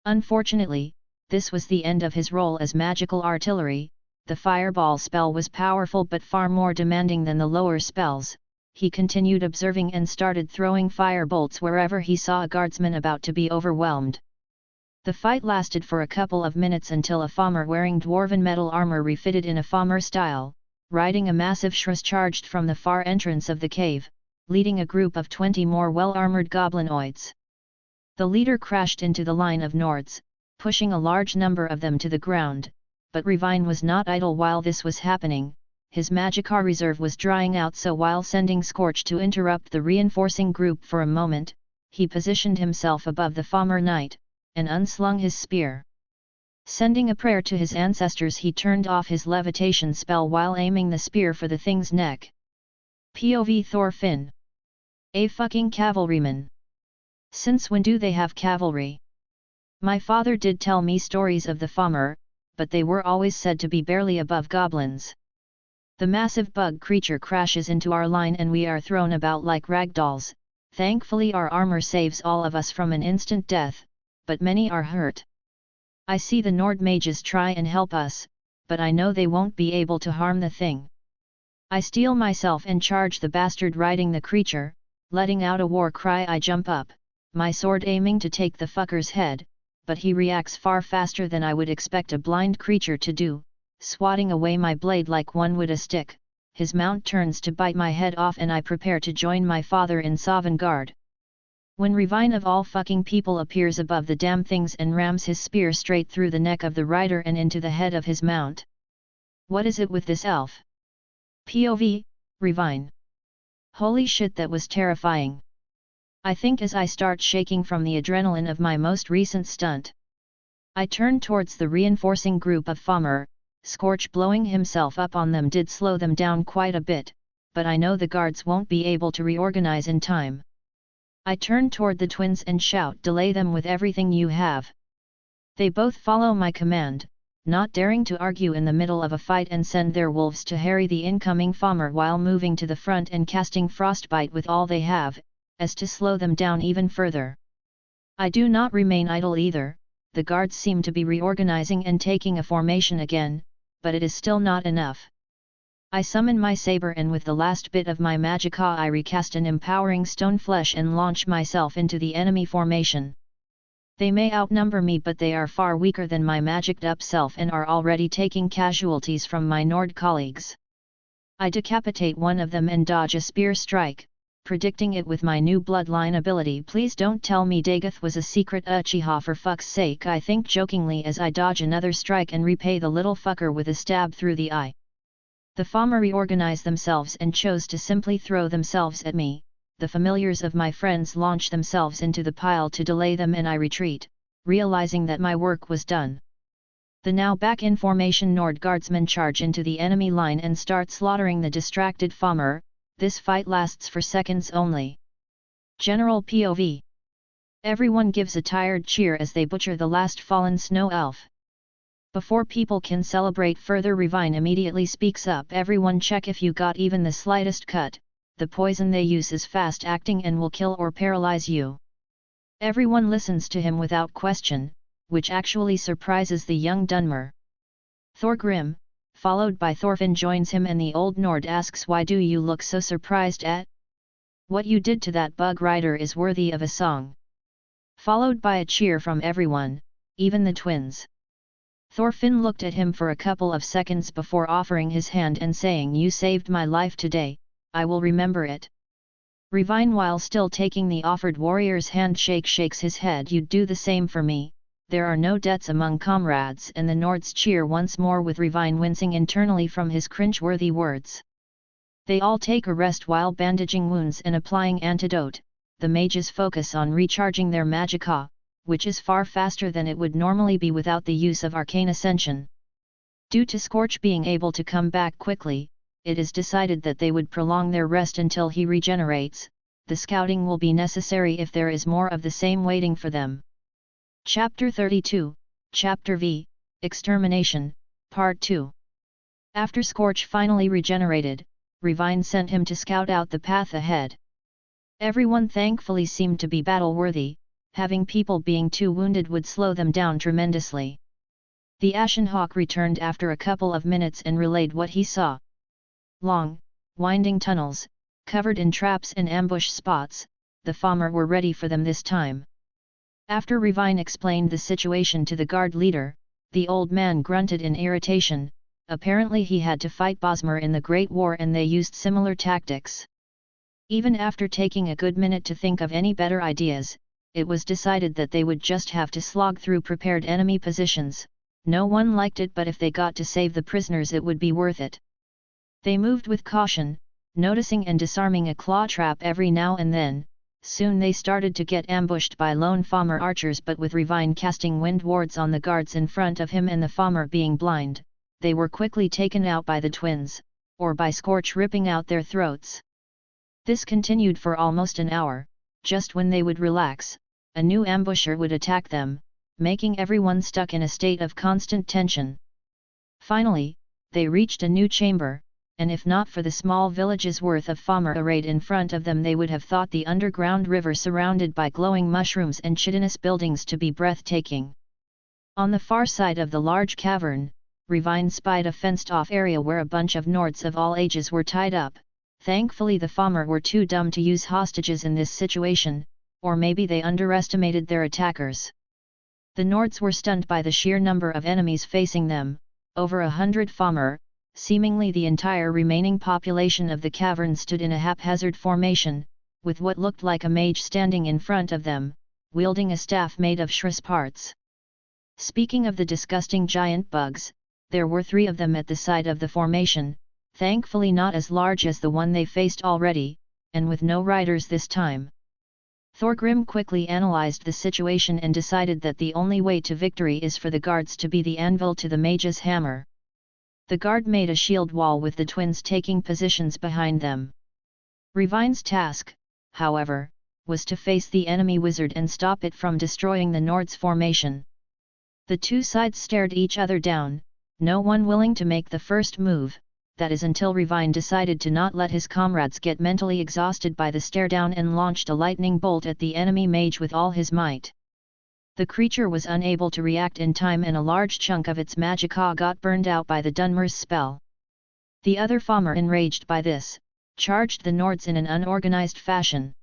Unfortunately, this was the end of his role as magical artillery. The fireball spell was powerful but far more demanding than the lower spells. He continued observing and started throwing firebolts wherever he saw a guardsman about to be overwhelmed. The fight lasted for a couple of minutes until a Falmer wearing Dwarven metal armor refitted in a Falmer style, riding a massive shrews, charged from the far entrance of the cave, leading a group of 20 more well-armored goblinoids. The leader crashed into the line of Nords, pushing a large number of them to the ground. But Revine was not idle while this was happening. His magicka reserve was drying out, so while sending Scorch to interrupt the reinforcing group for a moment, he positioned himself above the Falmer knight, and unslung his spear. Sending a prayer to his ancestors, he turned off his levitation spell while aiming the spear for the thing's neck. POV Thorfinn. A fucking cavalryman. Since when do they have cavalry? My father did tell me stories of the Falmer, but they were always said to be barely above goblins. The massive bug creature crashes into our line and we are thrown about like ragdolls. Thankfully our armor saves all of us from an instant death, but many are hurt. I see the Nord mages try and help us, but I know they won't be able to harm the thing. I steel myself and charge the bastard riding the creature, letting out a war cry. I jump up, my sword aiming to take the fucker's head, but he reacts far faster than I would expect a blind creature to do, swatting away my blade like one would a stick. His mount turns to bite my head off and I prepare to join my father in Sovngarde. When Revine of all fucking people appears above the damn things and rams his spear straight through the neck of the rider and into the head of his mount. What is it with this elf? POV, Revine. Holy shit, that was terrifying. I think as I start shaking from the adrenaline of my most recent stunt. I turned towards the reinforcing group of Falmer. Scorch blowing himself up on them did slow them down quite a bit, but I know the guards won't be able to reorganize in time. I turn toward the twins and shout, "Delay them with everything you have." They both follow my command, not daring to argue in the middle of a fight, and send their wolves to harry the incoming Falmer while moving to the front and casting frostbite with all they have. as to slow them down even further. I do not remain idle either. The guards seem to be reorganizing and taking a formation again, but it is still not enough. I summon my saber and with the last bit of my magicka I recast an empowering stone flesh and launch myself into the enemy formation. They may outnumber me but they are far weaker than my magicked up self and are already taking casualties from my Nord colleagues. I decapitate one of them and dodge a spear strike, predicting it with my new bloodline ability. Please don't tell me Dagoth was a secret Uchiha for fuck's sake, I think jokingly as I dodge another strike and repay the little fucker with a stab through the eye. The Falmer reorganized themselves and chose to simply throw themselves at me. The familiars of my friends launch themselves into the pile to delay them and I retreat, realizing that my work was done. The now back in formation Nord guardsmen charge into the enemy line and start slaughtering the distracted Falmer. This fight lasts for seconds only. General POV. Everyone gives a tired cheer as they butcher the last fallen snow elf. Before people can celebrate further, Revine immediately speaks up. Everyone check if you got even the slightest cut. The poison they use is fast acting and will kill or paralyze you. Everyone listens to him without question, which actually surprises the young Dunmer. Thorgrim, followed by Thorfinn, joins him and the old Nord asks, why do you look so surprised at? What you did to that bug rider is worthy of a song. Followed by a cheer from everyone, even the twins. Thorfinn looked at him for a couple of seconds before offering his hand and saying, you saved my life today, I will remember it. Revine, while still taking the offered warrior's handshake, shakes his head. You'd do the same for me. There are no debts among comrades, and the Nords cheer once more with Revine wincing internally from his cringe-worthy words. They all take a rest while bandaging wounds and applying antidote. The mages focus on recharging their magicka, which is far faster than it would normally be without the use of arcane ascension. Due to Scorch being able to come back quickly, it is decided that they would prolong their rest until he regenerates. The scouting will be necessary if there is more of the same waiting for them. Chapter 32, Chapter V, Extermination, Part 2. After Scorch finally regenerated, Revine sent him to scout out the path ahead. Everyone thankfully seemed to be battle-worthy. Having people being too wounded would slow them down tremendously. The Ashen Hawk returned after a couple of minutes and relayed what he saw. Long, winding tunnels, covered in traps and ambush spots. The Falmer were ready for them this time. After Revine explained the situation to the guard leader, the old man grunted in irritation. Apparently he had to fight Bosmer in the Great War and they used similar tactics. Even after taking a good minute to think of any better ideas, it was decided that they would just have to slog through prepared enemy positions. No one liked it, but if they got to save the prisoners it would be worth it. They moved with caution, noticing and disarming a claw trap every now and then. Soon they started to get ambushed by lone Falmer archers, but with Revine casting wind wards on the guards in front of him and the Falmer being blind, they were quickly taken out by the twins, or by Scorch ripping out their throats. This continued for almost an hour. Just when they would relax, a new ambusher would attack them, making everyone stuck in a state of constant tension. Finally, they reached a new chamber, and if not for the small village's worth of Falmer arrayed in front of them, they would have thought the underground river surrounded by glowing mushrooms and chitinous buildings to be breathtaking. On the far side of the large cavern, Revine spied a fenced-off area where a bunch of Nords of all ages were tied up. Thankfully the Falmer were too dumb to use hostages in this situation, or maybe they underestimated their attackers. The Nords were stunned by the sheer number of enemies facing them, over 100 Falmer. Seemingly the entire remaining population of the cavern stood in a haphazard formation, with what looked like a mage standing in front of them, wielding a staff made of shriss parts. Speaking of the disgusting giant bugs, there were 3 of them at the side of the formation, thankfully not as large as the one they faced already, and with no riders this time. Thorgrim quickly analyzed the situation and decided that the only way to victory is for the guards to be the anvil to the mage's hammer. The guard made a shield wall with the twins taking positions behind them. Revine's task, however, was to face the enemy wizard and stop it from destroying the Nord's formation. The two sides stared each other down, no one willing to make the first move. that is until Revine decided to not let his comrades get mentally exhausted by the stare down and launched a lightning bolt at the enemy mage with all his might. The creature was unable to react in time and a large chunk of its magicka got burned out by the Dunmer's spell. The other Falmer, enraged by this, charged the Nords in an unorganized fashion.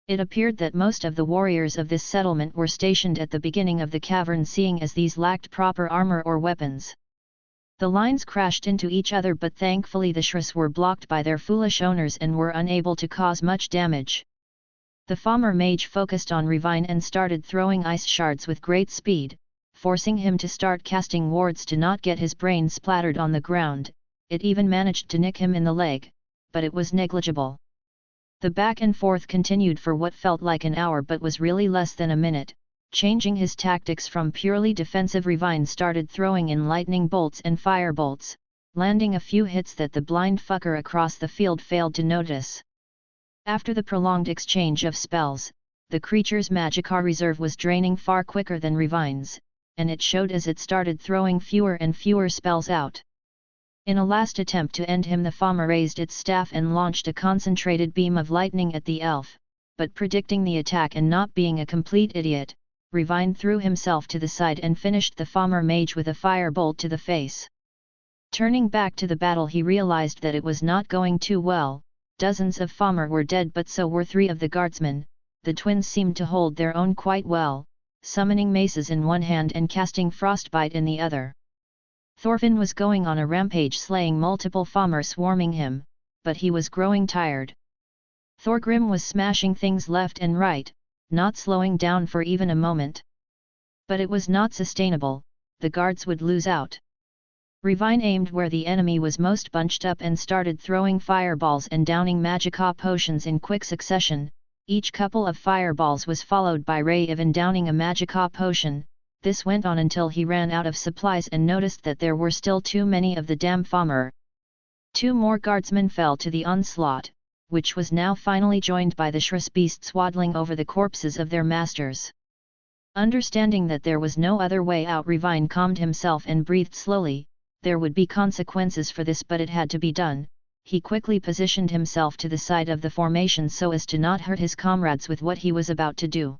It appeared that most of the warriors of this settlement were stationed at the beginning of the cavern, seeing as these lacked proper armor or weapons. The lines crashed into each other, but thankfully the Shris were blocked by their foolish owners and were unable to cause much damage. The Falmer mage focused on Revine and started throwing ice shards with great speed, forcing him to start casting wards to not get his brain splattered on the ground. It even managed to nick him in the leg, but it was negligible. The back and forth continued for what felt like an hour but was really less than a minute. Changing his tactics from purely defensive, Revine started throwing in lightning bolts and fire bolts, landing a few hits that the blind fucker across the field failed to notice. After the prolonged exchange of spells, the creature's magicka reserve was draining far quicker than Revine's, and it showed as it started throwing fewer and fewer spells out. In a last attempt to end him, the Falmer raised its staff and launched a concentrated beam of lightning at the elf, but predicting the attack and not being a complete idiot, Revine threw himself to the side and finished the Falmer mage with a firebolt to the face. Turning back to the battle, he realized that it was not going too well. Dozens of Falmer were dead, but so were 3 of the guardsmen. The twins seemed to hold their own quite well, summoning maces in one hand and casting frostbite in the other. Thorfinn was going on a rampage, slaying multiple Falmer swarming him, but he was growing tired. Thorgrim was smashing things left and right, not slowing down for even a moment. But it was not sustainable, the guards would lose out. Revine aimed where the enemy was most bunched up and started throwing fireballs and downing magicka potions in quick succession. Each couple of fireballs was followed by Ray-Even downing a magicka potion. This went on until he ran out of supplies and noticed that there were still too many of the damn Falmer. 2 more guardsmen fell to the onslaught, which was now finally joined by the Shris beasts waddling over the corpses of their masters. Understanding that there was no other way out, Revine calmed himself and breathed slowly. There would be consequences for this, but it had to be done. He quickly positioned himself to the side of the formation so as to not hurt his comrades with what he was about to do.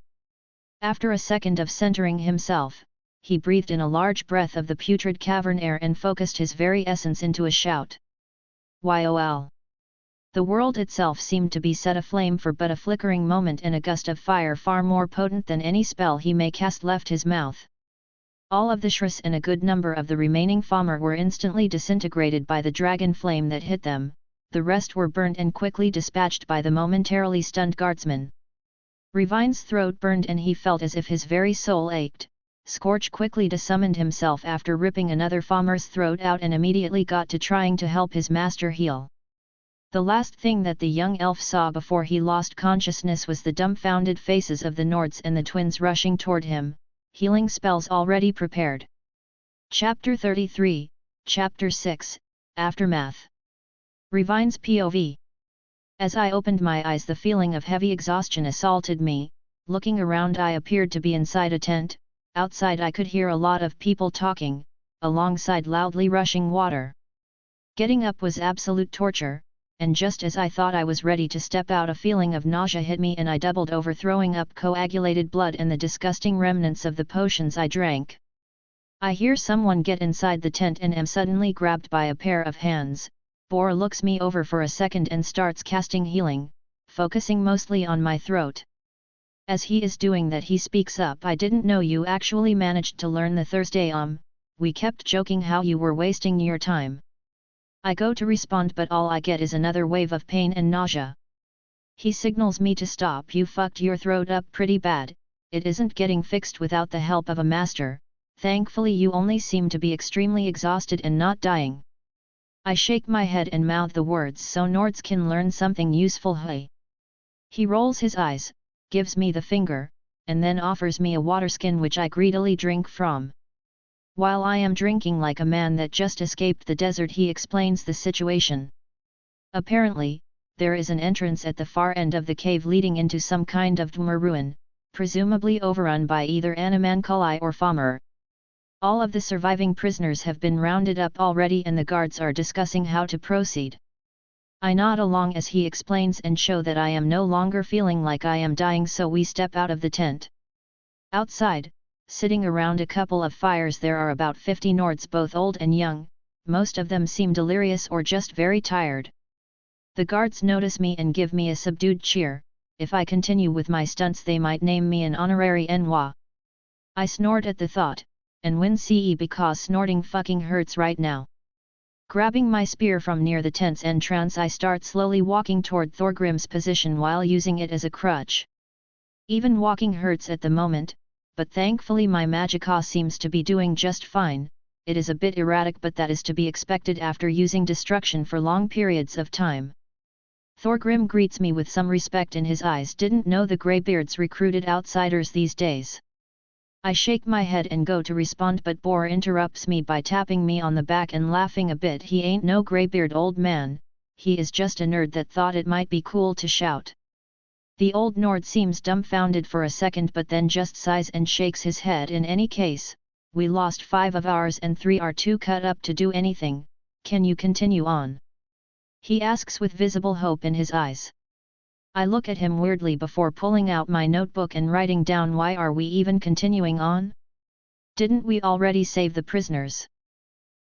After a second of centering himself, he breathed in a large breath of the putrid cavern air and focused his very essence into a shout. YOL! The world itself seemed to be set aflame for but a flickering moment, and a gust of fire far more potent than any spell he may cast left his mouth. All of the Shris and a good number of the remaining Falmer were instantly disintegrated by the dragon flame that hit them. The rest were burned and quickly dispatched by the momentarily stunned guardsmen. Revine's throat burned and he felt as if his very soul ached. Scorch quickly desummoned himself after ripping another Falmer's throat out and immediately got to trying to help his master heal. The last thing that the young elf saw before he lost consciousness was the dumbfounded faces of the Nords and the twins rushing toward him, healing spells already prepared. Chapter 33, Chapter 6, Aftermath. Revine's POV. As I opened my eyes, the feeling of heavy exhaustion assaulted me. Looking around, I appeared to be inside a tent. Outside I could hear a lot of people talking, alongside loudly rushing water. Getting up was absolute torture, and just as I thought I was ready to step out, a feeling of nausea hit me and I doubled over, throwing up coagulated blood and the disgusting remnants of the potions I drank. I hear someone get inside the tent and am suddenly grabbed by a pair of hands. Bor looks me over for a second and starts casting healing, focusing mostly on my throat. As he is doing that, he speaks up. I didn't know you actually managed to learn the Thursday we kept joking how you were wasting your time. I go to respond, but all I get is another wave of pain and nausea. He signals me to stop. You fucked your throat up pretty bad. It isn't getting fixed without the help of a master. Thankfully you only seem to be extremely exhausted and not dying. I shake my head and mouth the words so Nords can learn something useful. Hey. He rolls his eyes, gives me the finger, and then offers me a water skin which I greedily drink from. While I am drinking like a man that just escaped the desert, he explains the situation. Apparently, there is an entrance at the far end of the cave leading into some kind of Dwemer ruin, presumably overrun by either Animanculi or Falmer. All of the surviving prisoners have been rounded up already and the guards are discussing how to proceed. I nod along as he explains and show that I am no longer feeling like I am dying, so we step out of the tent. Outside, sitting around a couple of fires, there are about 50 Nords, both old and young. Most of them seem delirious or just very tired. The guards notice me and give me a subdued cheer. If I continue with my stunts they might name me an honorary Enwa. I snort at the thought, and win CE because snorting fucking hurts right now. Grabbing my spear from near the tent's entrance, I start slowly walking toward Thorgrim's position while using it as a crutch. Even walking hurts at the moment, but thankfully my magicka seems to be doing just fine. It is a bit erratic, but that is to be expected after using destruction for long periods of time. Thorgrim greets me with some respect in his eyes. Didn't know the greybeards recruited outsiders these days. I shake my head and go to respond, but Bor interrupts me by tapping me on the back and laughing a bit. He ain't no greybeard, old man, he is just a nerd that thought it might be cool to shout. The old Nord seems dumbfounded for a second but then just sighs and shakes his head. In any case, we lost 5 of ours and 3 are too cut up to do anything. Can you continue on? He asks with visible hope in his eyes. I look at him weirdly before pulling out my notebook and writing down, why are we even continuing on? Didn't we already save the prisoners?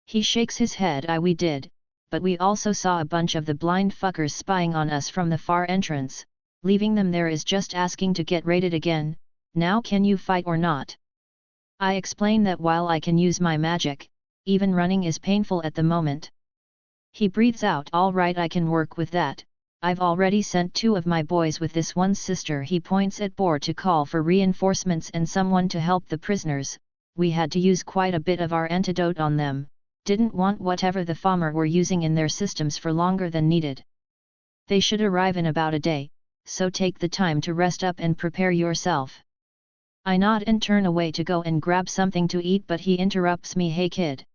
He shakes his head. We did, but we also saw a bunch of the blind fuckers spying on us from the far entrance. Leaving them there is just asking to get raided again. Now can you fight or not? I explain that while I can use my magic, even running is painful at the moment. He breathes out. All right, I can work with that. I've already sent 2 of my boys with this one's sister. He points at Bor to call for reinforcements and someone to help the prisoners. We had to use quite a bit of our antidote on them. Didn't want whatever the Falmer were using in their systems for longer than needed. They should arrive in about a day, so take the time to rest up and prepare yourself. I nod and turn away to go and grab something to eat, but he interrupts me. Hey kid.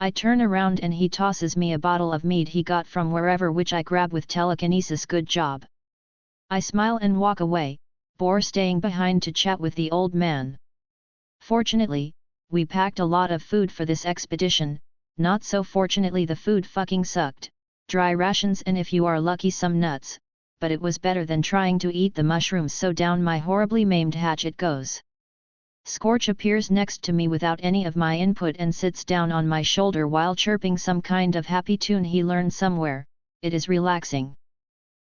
I turn around and he tosses me a bottle of mead he got from wherever, which I grab with telekinesis. Good job. I smile and walk away, Bor staying behind to chat with the old man. Fortunately, we packed a lot of food for this expedition. Not so fortunately, the food fucking sucked. Dry rations and if you are lucky some nuts, but it was better than trying to eat the mushrooms, so down my horribly maimed hatch it goes. Scorch appears next to me without any of my input and sits down on my shoulder while chirping some kind of happy tune he learned somewhere. It is relaxing.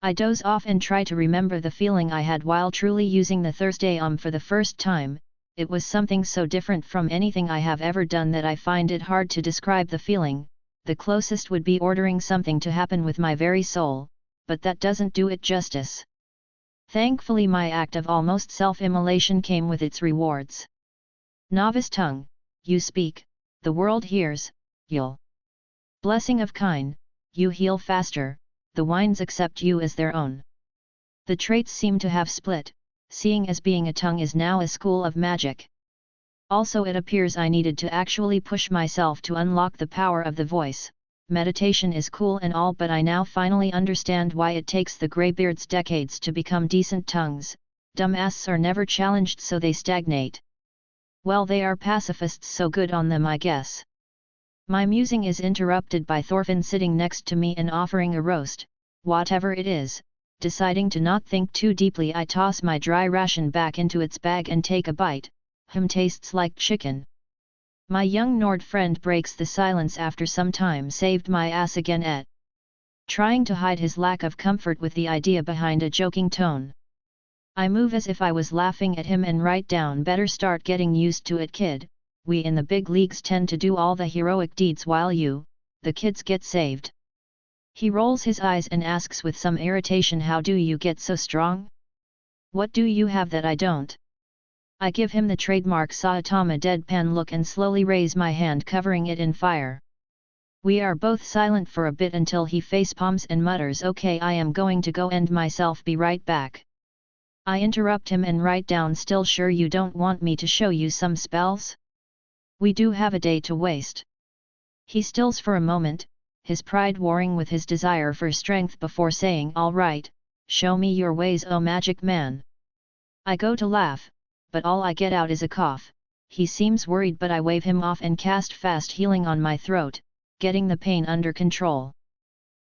I doze off and try to remember the feeling I had while truly using the Thursday for the first time. It was something so different from anything I have ever done that I find it hard to describe the feeling. The closest would be ordering something to happen with my very soul, but that doesn't do it justice. Thankfully my act of almost self-immolation came with its rewards. Novice tongue, you speak, the world hears, you'll. Blessing of kine, you heal faster, the wines accept you as their own. The traits seem to have split, seeing as being a tongue is now a school of magic. Also it appears I needed to actually push myself to unlock the power of the voice. Meditation is cool and all, but I now finally understand why it takes the greybeards decades to become decent tongues. Dumbasses are never challenged, so they stagnate. Well, they are pacifists, so good on them, I guess. My musing is interrupted by Thorfinn sitting next to me and offering a roast, whatever it is. Deciding to not think too deeply, I toss my dry ration back into its bag and take a bite. Tastes like chicken. My young Nord friend breaks the silence after some time. Saved my ass again, trying to hide his lack of comfort with the idea behind a joking tone. I move as if I was laughing at him and write down, better start getting used to it, kid. We in the big leagues tend to do all the heroic deeds while you, the kids, get saved. He rolls his eyes and asks with some irritation, how do you get so strong? What do you have that I don't? I give him the trademark Saitama deadpan look and slowly raise my hand, covering it in fire. We are both silent for a bit until he facepalms and mutters, okay, I am going to go end myself, be right back. I interrupt him and write down, still sure you don't want me to show you some spells? We do have a day to waste. He stills for a moment, his pride warring with his desire for strength, before saying, all right, show me your ways, oh magic man. I go to laugh, but all I get out is a cough. he seems worried, but I wave him off and cast fast healing on my throat, getting the pain under control.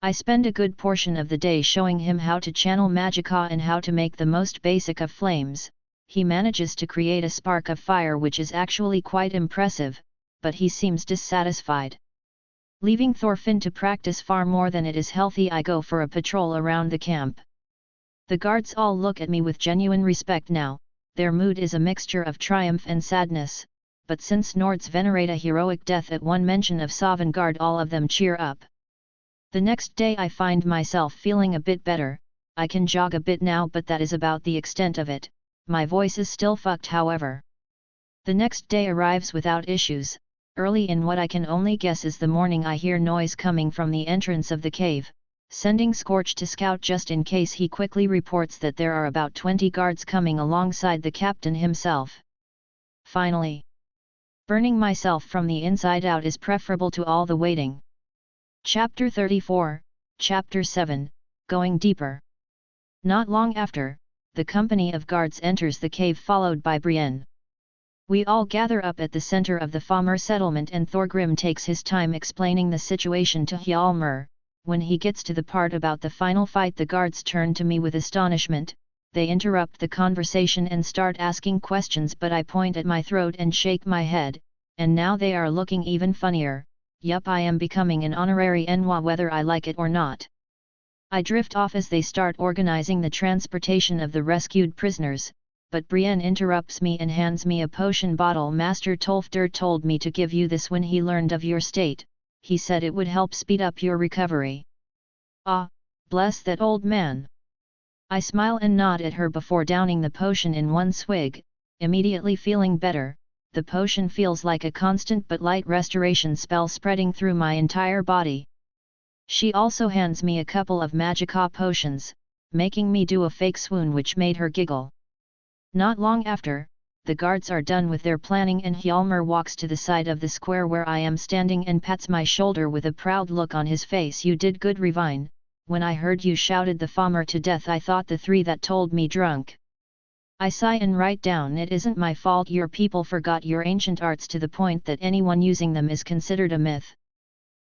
I spend a good portion of the day showing him how to channel magicka and how to make the most basic of flames. He manages to create a spark of fire which is actually quite impressive, but he seems dissatisfied. Leaving Thorfinn to practice far more than it is healthy, I go for a patrol around the camp. The guards all look at me with genuine respect now. Their mood is a mixture of triumph and sadness, but since Nords venerate a heroic death at one mention of Sovngarde, all of them cheer up. The next day I find myself feeling a bit better. I can jog a bit now, but that is about the extent of it. My voice is still fucked, however. The next day arrives without issues. Early in what I can only guess is the morning, I hear noise coming from the entrance of the cave. Sending Scorch to scout just in case, he quickly reports that there are about 20 guards coming alongside the captain himself. Finally, burning myself from the inside out is preferable to all the waiting. Chapter 34, Chapter 7, Going Deeper. Not long after, the company of guards enters the cave, followed by Brienne. We all gather up at the center of the Falmer settlement, and Thorgrim takes his time explaining the situation to Hjalmar. When he gets to the part about the final fight, the guards turn to me with astonishment. They interrupt the conversation and start asking questions, but I point at my throat and shake my head, and now they are looking even funnier. Yup, I am becoming an honorary Enwa whether I like it or not. I drift off as they start organizing the transportation of the rescued prisoners, but Brienne interrupts me and hands me a potion bottle. Master Tolfdir told me to give you this when he learned of your state. He said it would help speed up your recovery. Ah, bless that old man. I smile and nod at her before downing the potion in one swig, immediately feeling better. The potion feels like a constant but light restoration spell spreading through my entire body. She also hands me a couple of magicka potions, making me do a fake swoon which made her giggle. Not long after, the guards are done with their planning and Hjalmar walks to the side of the square where I am standing and pats my shoulder with a proud look on his face. You did good, Revine. When I heard you shouted the Falmer to death, I thought the three that told me drunk. I sigh and write down, it isn't my fault your people forgot your ancient arts to the point that anyone using them is considered a myth.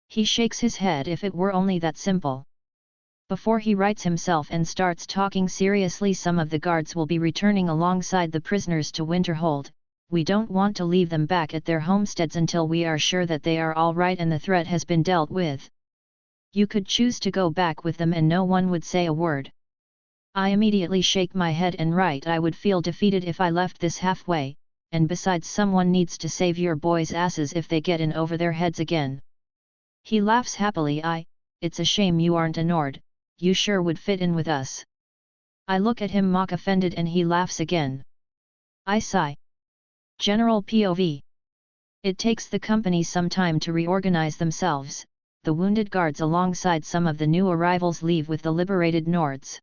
He shakes his head. If it were only that simple. Before he rights himself and starts talking seriously, some of the guards will be returning alongside the prisoners to Winterhold. We don't want to leave them back at their homesteads until we are sure that they are all right and the threat has been dealt with. You could choose to go back with them and no one would say a word. I immediately shake my head and write, I would feel defeated if I left this halfway, and besides, someone needs to save your boys' asses if they get in over their heads again. He laughs happily. It's a shame you aren't a Nord. You sure would fit in with us. I look at him mock offended and he laughs again. I sigh. General POV. It takes the company some time to reorganize themselves. The wounded guards alongside some of the new arrivals leave with the liberated Nords.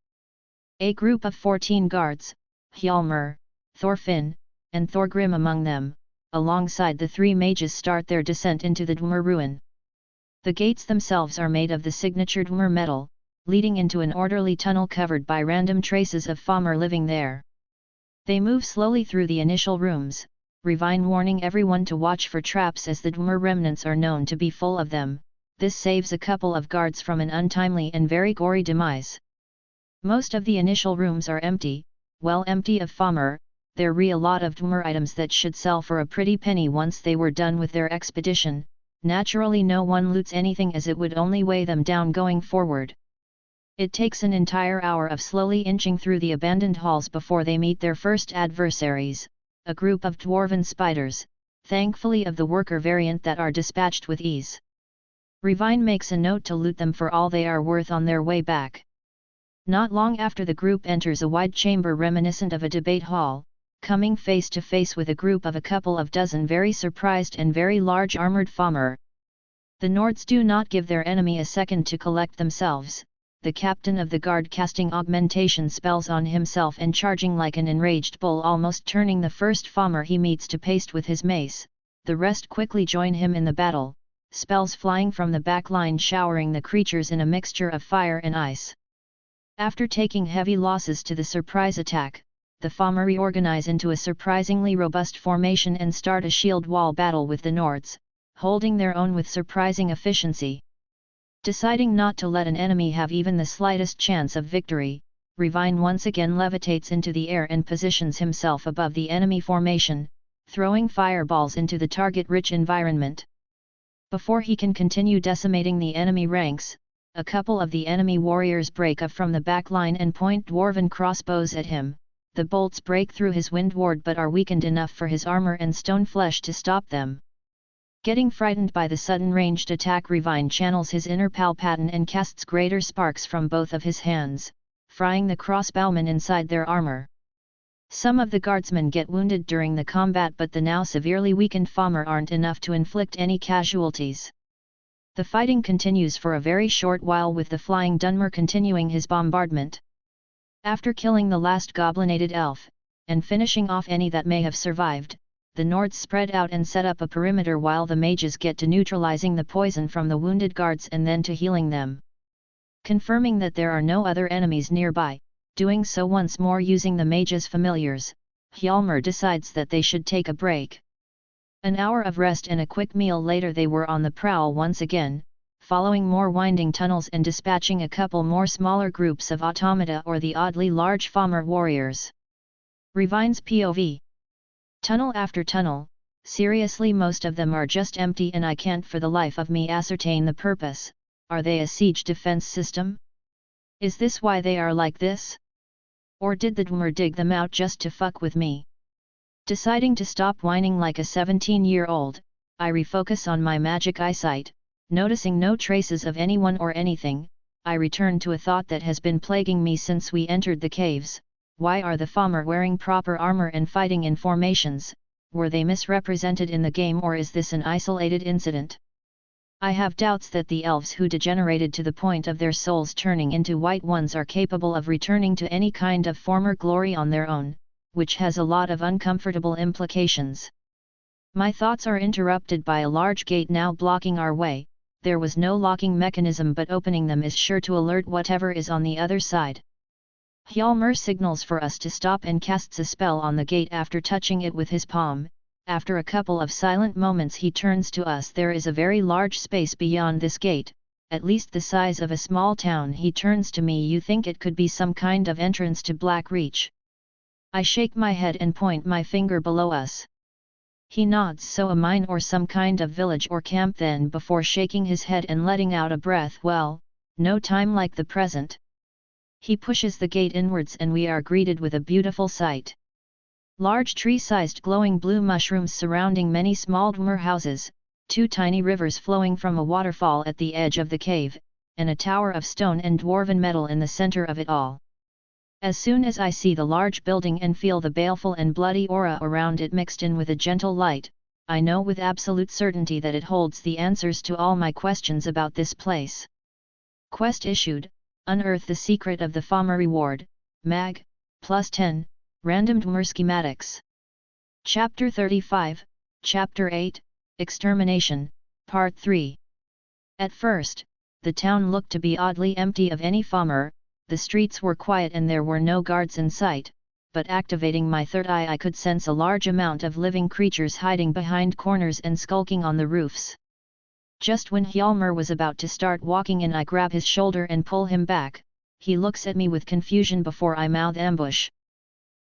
A group of 14 guards, Hjalmar, Thorfinn, and Thorgrim among them, alongside the three mages, start their descent into the Dwemer ruin. The gates themselves are made of the signature Dwemer metal, leading into an orderly tunnel covered by random traces of Falmer living there. They move slowly through the initial rooms, Revine warning everyone to watch for traps as the Dwemer remnants are known to be full of them. This saves a couple of guards from an untimely and very gory demise. Most of the initial rooms are empty, well empty of Falmer. There are a lot of Dwemer items that should sell for a pretty penny once they were done with their expedition. Naturally no one loots anything as it would only weigh them down going forward. It takes an entire hour of slowly inching through the abandoned halls before they meet their first adversaries, a group of Dwarven spiders, thankfully of the worker variant, that are dispatched with ease. Revine makes a note to loot them for all they are worth on their way back. Not long after, the group enters a wide chamber reminiscent of a debate hall, coming face to face with a group of a couple of dozen very surprised and very large armored Falmer. The Nords do not give their enemy a second to collect themselves, the captain of the guard casting augmentation spells on himself and charging like an enraged bull, almost turning the first Falmer he meets to paste with his mace. The rest quickly join him in the battle, spells flying from the back line showering the creatures in a mixture of fire and ice. After taking heavy losses to the surprise attack, the Falmer reorganize into a surprisingly robust formation and start a shield wall battle with the Nords, holding their own with surprising efficiency. Deciding not to let an enemy have even the slightest chance of victory, Revine once again levitates into the air and positions himself above the enemy formation, throwing fireballs into the target-rich environment. Before he can continue decimating the enemy ranks, a couple of the enemy warriors break up from the back line and point Dwarven crossbows at him. The bolts break through his wind ward but are weakened enough for his armor and stone flesh to stop them. Getting frightened by the sudden ranged attack, Revine channels his inner Palpatine and casts greater sparks from both of his hands, frying the crossbowmen inside their armor. Some of the guardsmen get wounded during the combat, but the now severely weakened Falmer aren't enough to inflict any casualties. The fighting continues for a very short while, with the flying Dunmer continuing his bombardment. After killing the last goblinated elf, and finishing off any that may have survived, the Nords spread out and set up a perimeter while the mages get to neutralizing the poison from the wounded guards and then to healing them. Confirming that there are no other enemies nearby, doing so once more using the mages' familiars, Falmer decides that they should take a break. An hour of rest and a quick meal later, they were on the prowl once again, following more winding tunnels and dispatching a couple more smaller groups of automata or the oddly large Falmer warriors. Revine's POV. Tunnel after tunnel, seriously most of them are just empty and I can't for the life of me ascertain the purpose. Are they a siege defense system? Is this why they are like this? Or did the Dwemer dig them out just to fuck with me? Deciding to stop whining like a 17-year-old, I refocus on my magic eyesight, noticing no traces of anyone or anything. I return to a thought that has been plaguing me since we entered the caves. Why are the Falmer wearing proper armor and fighting in formations? Were they misrepresented in the game, or is this an isolated incident? I have doubts that the elves who degenerated to the point of their souls turning into white ones are capable of returning to any kind of former glory on their own, which has a lot of uncomfortable implications. My thoughts are interrupted by a large gate now blocking our way. There was no locking mechanism, but opening them is sure to alert whatever is on the other side. Falmer signals for us to stop and casts a spell on the gate after touching it with his palm. After a couple of silent moments he turns to us. There is a very large space beyond this gate, at least the size of a small town. He turns to me. You think it could be some kind of entrance to Black Reach? I shake my head and point my finger below us. He nods. So a mine or some kind of village or camp. Then, before shaking his head and letting out a breath, well, no time like the present. He pushes the gate inwards and we are greeted with a beautiful sight. Large tree-sized glowing blue mushrooms surrounding many small Dwemer houses, 2 tiny rivers flowing from a waterfall at the edge of the cave, and a tower of stone and dwarven metal in the center of it all. As soon as I see the large building and feel the baleful and bloody aura around it mixed in with a gentle light, I know with absolute certainty that it holds the answers to all my questions about this place. Quest issued: Unearth the secret of the Falmer reward, Mag, +10, Random Dwemer schematics. Chapter 35, Chapter 8, Extermination, Part 3. At first, the town looked to be oddly empty of any Falmer. The streets were quiet and there were no guards in sight, but activating my third eye I could sense a large amount of living creatures hiding behind corners and skulking on the roofs. Just when Falmer was about to start walking in, I grab his shoulder and pull him back. He looks at me with confusion before I mouth ambush.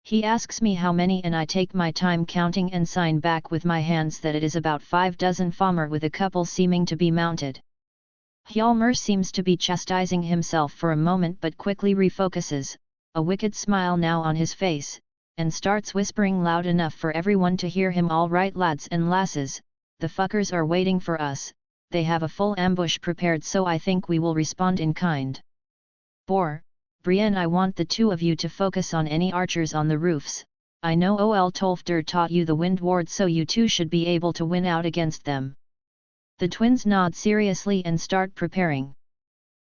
He asks me how many and I take my time counting and sign back with my hands that it is about 5 dozen Falmer, with a couple seeming to be mounted. Falmer seems to be chastising himself for a moment but quickly refocuses, a wicked smile now on his face, and starts whispering loud enough for everyone to hear him. All right lads and lasses, the fuckers are waiting for us. They have a full ambush prepared, so I think we will respond in kind. Brienne, I want the 2 of you to focus on any archers on the roofs. I know Ol Tolfdir taught you the wind ward, so you 2 should be able to win out against them. The twins nod seriously and start preparing.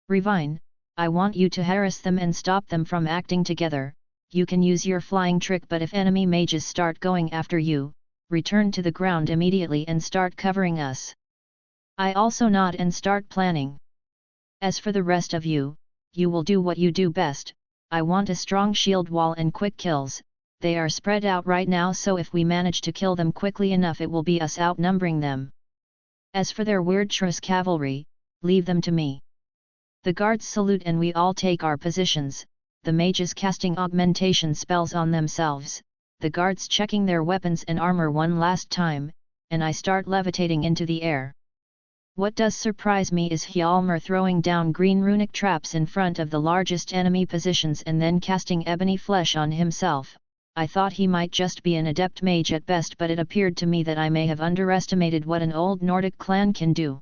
Revine, I want you to harass them and stop them from acting together. You can use your flying trick, but if enemy mages start going after you, return to the ground immediately and start covering us. I also nod and start planning. As for the rest of you, you will do what you do best. I want a strong shield wall and quick kills. They are spread out right now, so if we manage to kill them quickly enough it will be us outnumbering them. As for their weird Truss cavalry, leave them to me. The guards salute and we all take our positions, the mages casting augmentation spells on themselves, the guards checking their weapons and armor one last time, and I start levitating into the air. What does surprise me is Falmer throwing down green runic traps in front of the largest enemy positions and then casting ebony flesh on himself. I thought he might just be an adept mage at best, but it appeared to me that I may have underestimated what an old Nordic clan can do.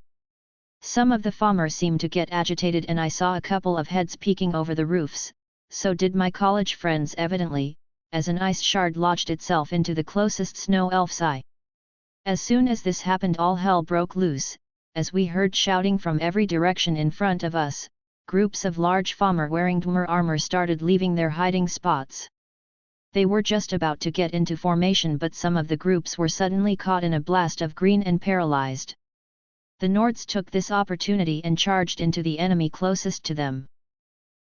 Some of the Falmer seemed to get agitated and I saw a couple of heads peeking over the roofs, so did my college friends evidently, as an ice shard lodged itself into the closest snow elf's eye. As soon as this happened all hell broke loose, as we heard shouting from every direction in front of us. Groups of large Falmer wearing Dwemer armor started leaving their hiding spots. They were just about to get into formation, but some of the groups were suddenly caught in a blast of green and paralyzed. The Nords took this opportunity and charged into the enemy closest to them.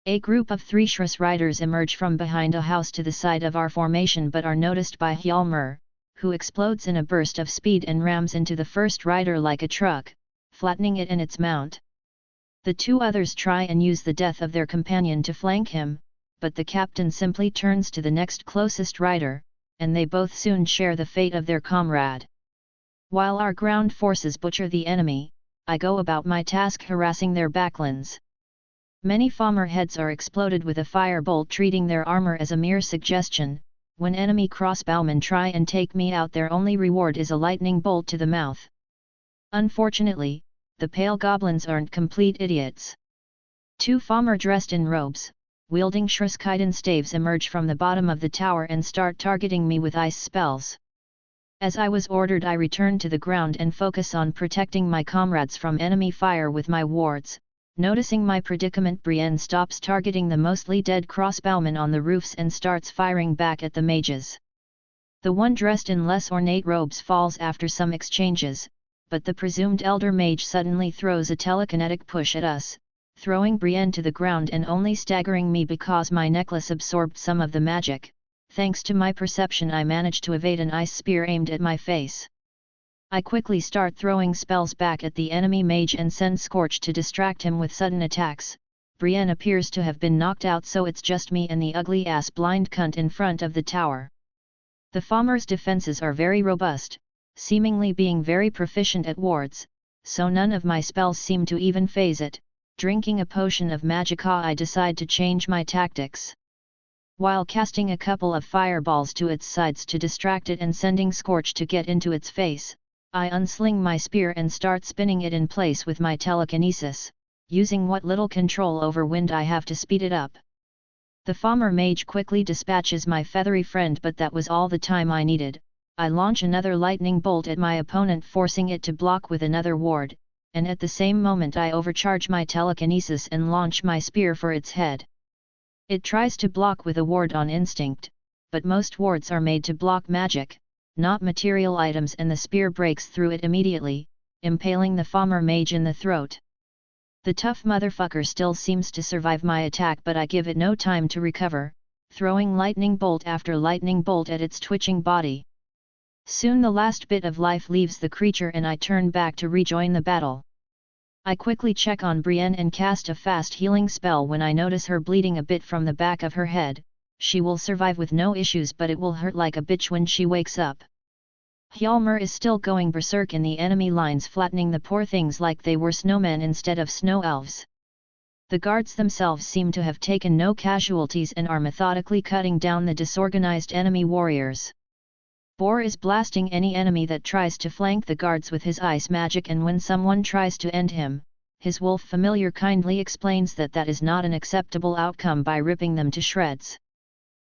A group of 3 Shriss riders emerge from behind a house to the side of our formation but are noticed by Falmer, who explodes in a burst of speed and rams into the first rider like a truck, flattening it and its mount. The 2 others try and use the death of their companion to flank him, but the captain simply turns to the next closest rider, and they both soon share the fate of their comrade. While our ground forces butcher the enemy, I go about my task harassing their backlands. Many Falmer heads are exploded with a firebolt, treating their armor as a mere suggestion. When enemy crossbowmen try and take me out, their only reward is a lightning bolt to the mouth. Unfortunately, the pale goblins aren't complete idiots. 2 Falmer dressed in robes, wielding Shriskiden staves emerge from the bottom of the tower and start targeting me with ice spells. As I was ordered, I return to the ground and focus on protecting my comrades from enemy fire with my wards. Noticing my predicament, Brienne stops targeting the mostly dead crossbowmen on the roofs and starts firing back at the mages. The one dressed in less ornate robes falls after some exchanges, but the presumed elder mage suddenly throws a telekinetic push at us, throwing Brienne to the ground and only staggering me because my necklace absorbed some of the magic. Thanks to my perception, I managed to evade an ice spear aimed at my face. I quickly start throwing spells back at the enemy mage and send Scorch to distract him with sudden attacks. Brienne appears to have been knocked out, so it's just me and the ugly-ass blind cunt in front of the tower. The Falmer's defenses are very robust, seemingly being very proficient at wards, so none of my spells seem to even phase it. Drinking a potion of magicka, I decide to change my tactics. While casting a couple of fireballs to its sides to distract it and sending Scorch to get into its face, I unsling my spear and start spinning it in place with my telekinesis, using what little control over wind I have to speed it up. The Falmer mage quickly dispatches my feathery friend, but that was all the time I needed. I launch another lightning bolt at my opponent, forcing it to block with another ward, and at the same moment I overcharge my telekinesis and launch my spear for its head. It tries to block with a ward on instinct, but most wards are made to block magic, not material items, and the spear breaks through it immediately, impaling the Falmer mage in the throat. The tough motherfucker still seems to survive my attack, but I give it no time to recover, throwing lightning bolt after lightning bolt at its twitching body. Soon the last bit of life leaves the creature and I turn back to rejoin the battle. I quickly check on Brienne and cast a fast healing spell. When I notice her bleeding a bit from the back of her head, she will survive with no issues, but it will hurt like a bitch when she wakes up. Falmer is still going berserk in the enemy lines, flattening the poor things like they were snowmen instead of snow elves. The guards themselves seem to have taken no casualties and are methodically cutting down the disorganized enemy warriors. Bor is blasting any enemy that tries to flank the guards with his ice magic, and when someone tries to end him, his wolf familiar kindly explains that that is not an acceptable outcome by ripping them to shreds.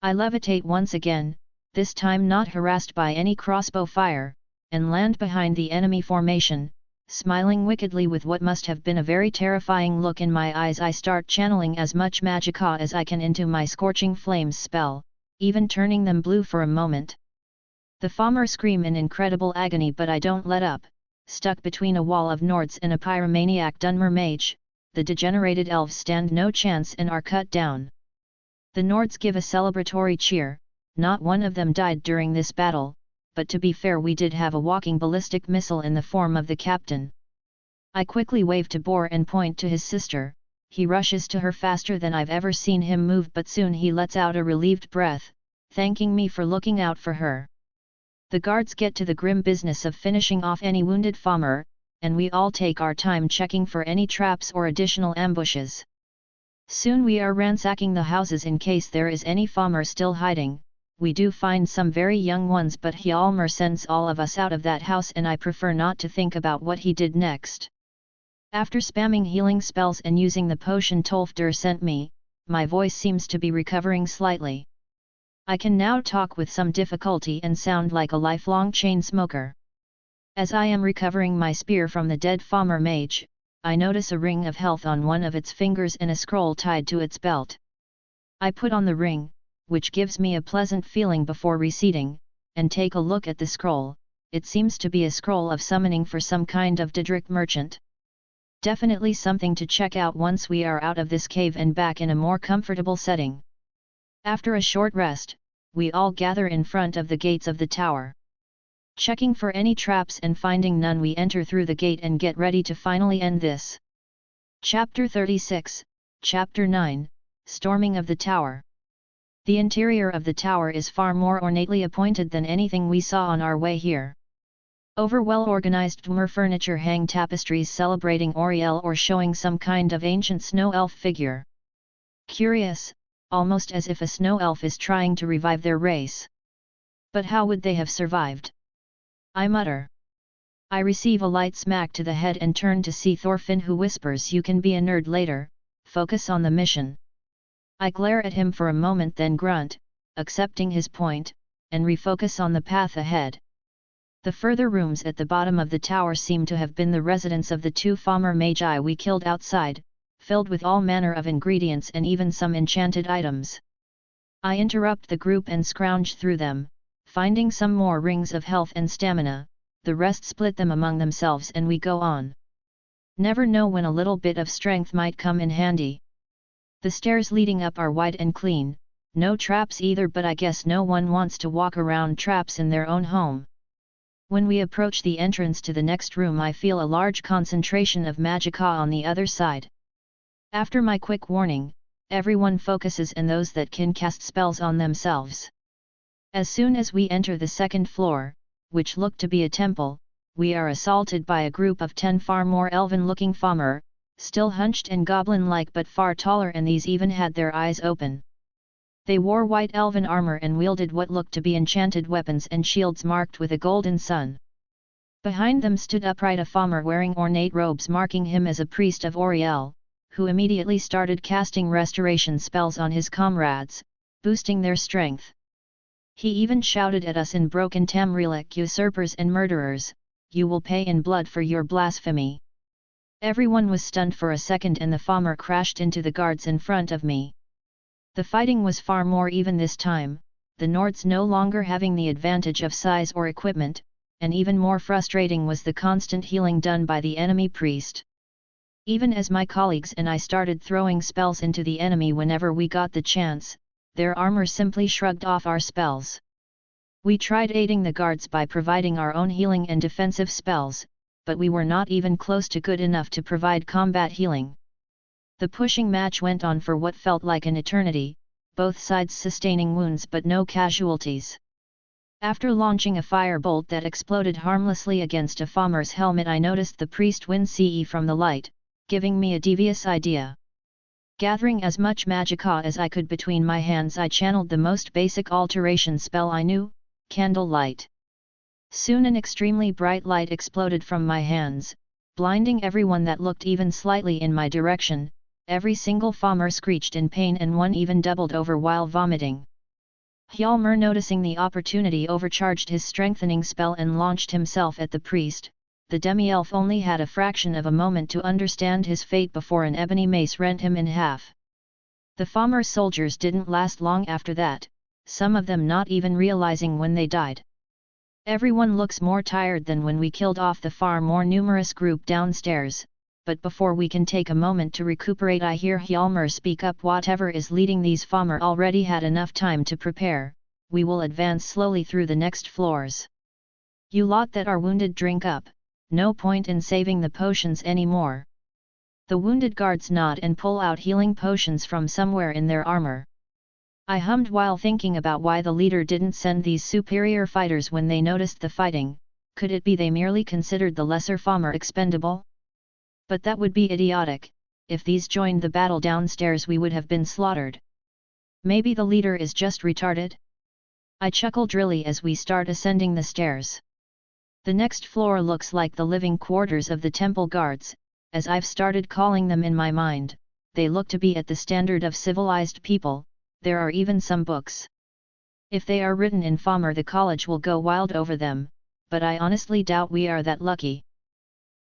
I levitate once again, this time not harassed by any crossbow fire, and land behind the enemy formation, smiling wickedly with what must have been a very terrifying look in my eyes. I start channeling as much magicka as I can into my Scorching Flames spell, even turning them blue for a moment. The Falmer scream in incredible agony, but I don't let up. Stuck between a wall of Nords and a pyromaniac Dunmer mage, the degenerated elves stand no chance and are cut down. The Nords give a celebratory cheer, not one of them died during this battle, but to be fair we did have a walking ballistic missile in the form of the captain. I quickly wave to Boar and point to his sister. He rushes to her faster than I've ever seen him move, but soon he lets out a relieved breath, thanking me for looking out for her. The guards get to the grim business of finishing off any wounded Falmer, and we all take our time checking for any traps or additional ambushes. Soon we are ransacking the houses in case there is any Falmer still hiding. We do find some very young ones, but Falmer sends all of us out of that house and I prefer not to think about what he did next. After spamming healing spells and using the potion Tolfder sent me, my voice seems to be recovering slightly. I can now talk with some difficulty and sound like a lifelong chain smoker. As I am recovering my spear from the dead Falmer mage, I notice a ring of health on one of its fingers and a scroll tied to its belt. I put on the ring, which gives me a pleasant feeling before receding, and take a look at the scroll. It seems to be a scroll of summoning for some kind of Daedric merchant. Definitely something to check out once we are out of this cave and back in a more comfortable setting. After a short rest, we all gather in front of the gates of the tower. Checking for any traps and finding none, we enter through the gate and get ready to finally end this. Chapter 36, Chapter 9, Storming of the Tower. The interior of the tower is far more ornately appointed than anything we saw on our way here. Over well-organized Dwarven furniture hang tapestries celebrating Oriel or showing some kind of ancient snow elf figure. Curious, almost as if a snow elf is trying to revive their race. But how would they have survived? I mutter. I receive a light smack to the head and turn to see Thorfinn, who whispers, "You can be a nerd later, focus on the mission." I glare at him for a moment, then grunt, accepting his point, and refocus on the path ahead. The further rooms at the bottom of the tower seem to have been the residence of the two Falmer magi we killed outside, filled with all manner of ingredients and even some enchanted items. I interrupt the group and scrounge through them, finding some more rings of health and stamina. The rest split them among themselves and we go on. Never know when a little bit of strength might come in handy. The stairs leading up are wide and clean, no traps either, but I guess no one wants to walk around traps in their own home. When we approach the entrance to the next room, I feel a large concentration of magicka on the other side. After my quick warning, everyone focuses, and those that can cast spells on themselves. As soon as we enter the second floor, which looked to be a temple, we are assaulted by a group of 10 far more elven-looking Falmer, still hunched and goblin-like but far taller, and these even had their eyes open. They wore white elven armor and wielded what looked to be enchanted weapons and shields marked with a golden sun. Behind them stood upright a Falmer wearing ornate robes marking him as a priest of Oriel, who immediately started casting restoration spells on his comrades, boosting their strength. He even shouted at us in broken Tamrielic, "Usurpers and murderers, you will pay in blood for your blasphemy." Everyone was stunned for a second and the Falmer crashed into the guards in front of me. The fighting was far more even this time, the Nords no longer having the advantage of size or equipment, and even more frustrating was the constant healing done by the enemy priest. Even as my colleagues and I started throwing spells into the enemy whenever we got the chance, their armor simply shrugged off our spells. We tried aiding the guards by providing our own healing and defensive spells, but we were not even close to good enough to provide combat healing. The pushing match went on for what felt like an eternity, both sides sustaining wounds but no casualties. After launching a firebolt that exploded harmlessly against a Falmer's helmet, I noticed the priest win CE from the light, giving me a devious idea. Gathering as much magicka as I could between my hands, I channeled the most basic alteration spell I knew, Candle Light. Soon an extremely bright light exploded from my hands, blinding everyone that looked even slightly in my direction. Every single Falmer screeched in pain and one even doubled over while vomiting. Falmer, noticing the opportunity, overcharged his strengthening spell and launched himself at the priest. The demi-elf only had a fraction of a moment to understand his fate before an ebony mace rent him in half. The Falmer soldiers didn't last long after that, some of them not even realizing when they died. Everyone looks more tired than when we killed off the far more numerous group downstairs. But before we can take a moment to recuperate, I hear Falmer speak up. Whatever is leading these Falmer already had enough time to prepare, we will advance slowly through the next floors. You lot that are wounded drink up, no point in saving the potions anymore. The wounded guards nod and pull out healing potions from somewhere in their armor. I hummed while thinking about why the leader didn't send these superior fighters when they noticed the fighting. Could it be they merely considered the lesser Falmer expendable? But that would be idiotic. If these joined the battle downstairs we would have been slaughtered. Maybe the leader is just retarded? I chuckle drily as we start ascending the stairs. The next floor looks like the living quarters of the temple guards, as I've started calling them in my mind. They look to be at the standard of civilized people. There are even some books. If they are written in Falmer the college will go wild over them, but I honestly doubt we are that lucky.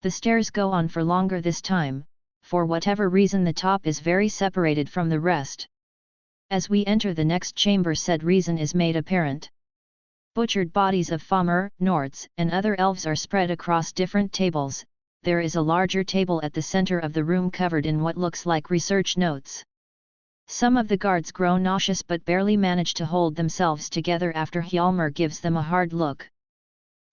The stairs go on for longer this time, for whatever reason the top is very separated from the rest. As we enter the next chamber said reason is made apparent. Butchered bodies of Falmer, Nords, and other elves are spread across different tables. There is a larger table at the center of the room covered in what looks like research notes. Some of the guards grow nauseous but barely manage to hold themselves together after Hjalmar gives them a hard look.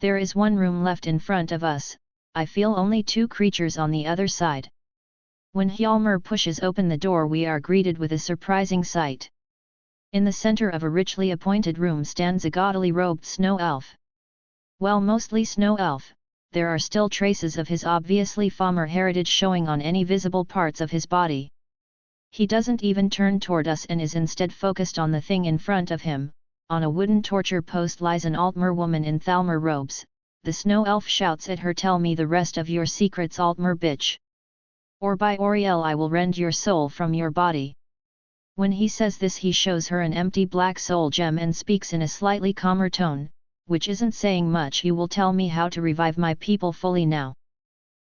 There is one room left in front of us. I feel only two creatures on the other side. When Hjalmar pushes open the door we are greeted with a surprising sight. In the center of a richly appointed room stands a gaudily robed snow elf. Well, mostly snow elf, there are still traces of his obviously Falmer heritage showing on any visible parts of his body. He doesn't even turn toward us and is instead focused on the thing in front of him. On a wooden torture post lies an Altmer woman in Thalmer robes. The snow elf shouts at her, "Tell me the rest of your secrets, Altmer bitch. Or by Oriel I will rend your soul from your body." When he says this he shows her an empty black soul gem and speaks in a slightly calmer tone, which isn't saying much. "You will tell me how to revive my people fully now."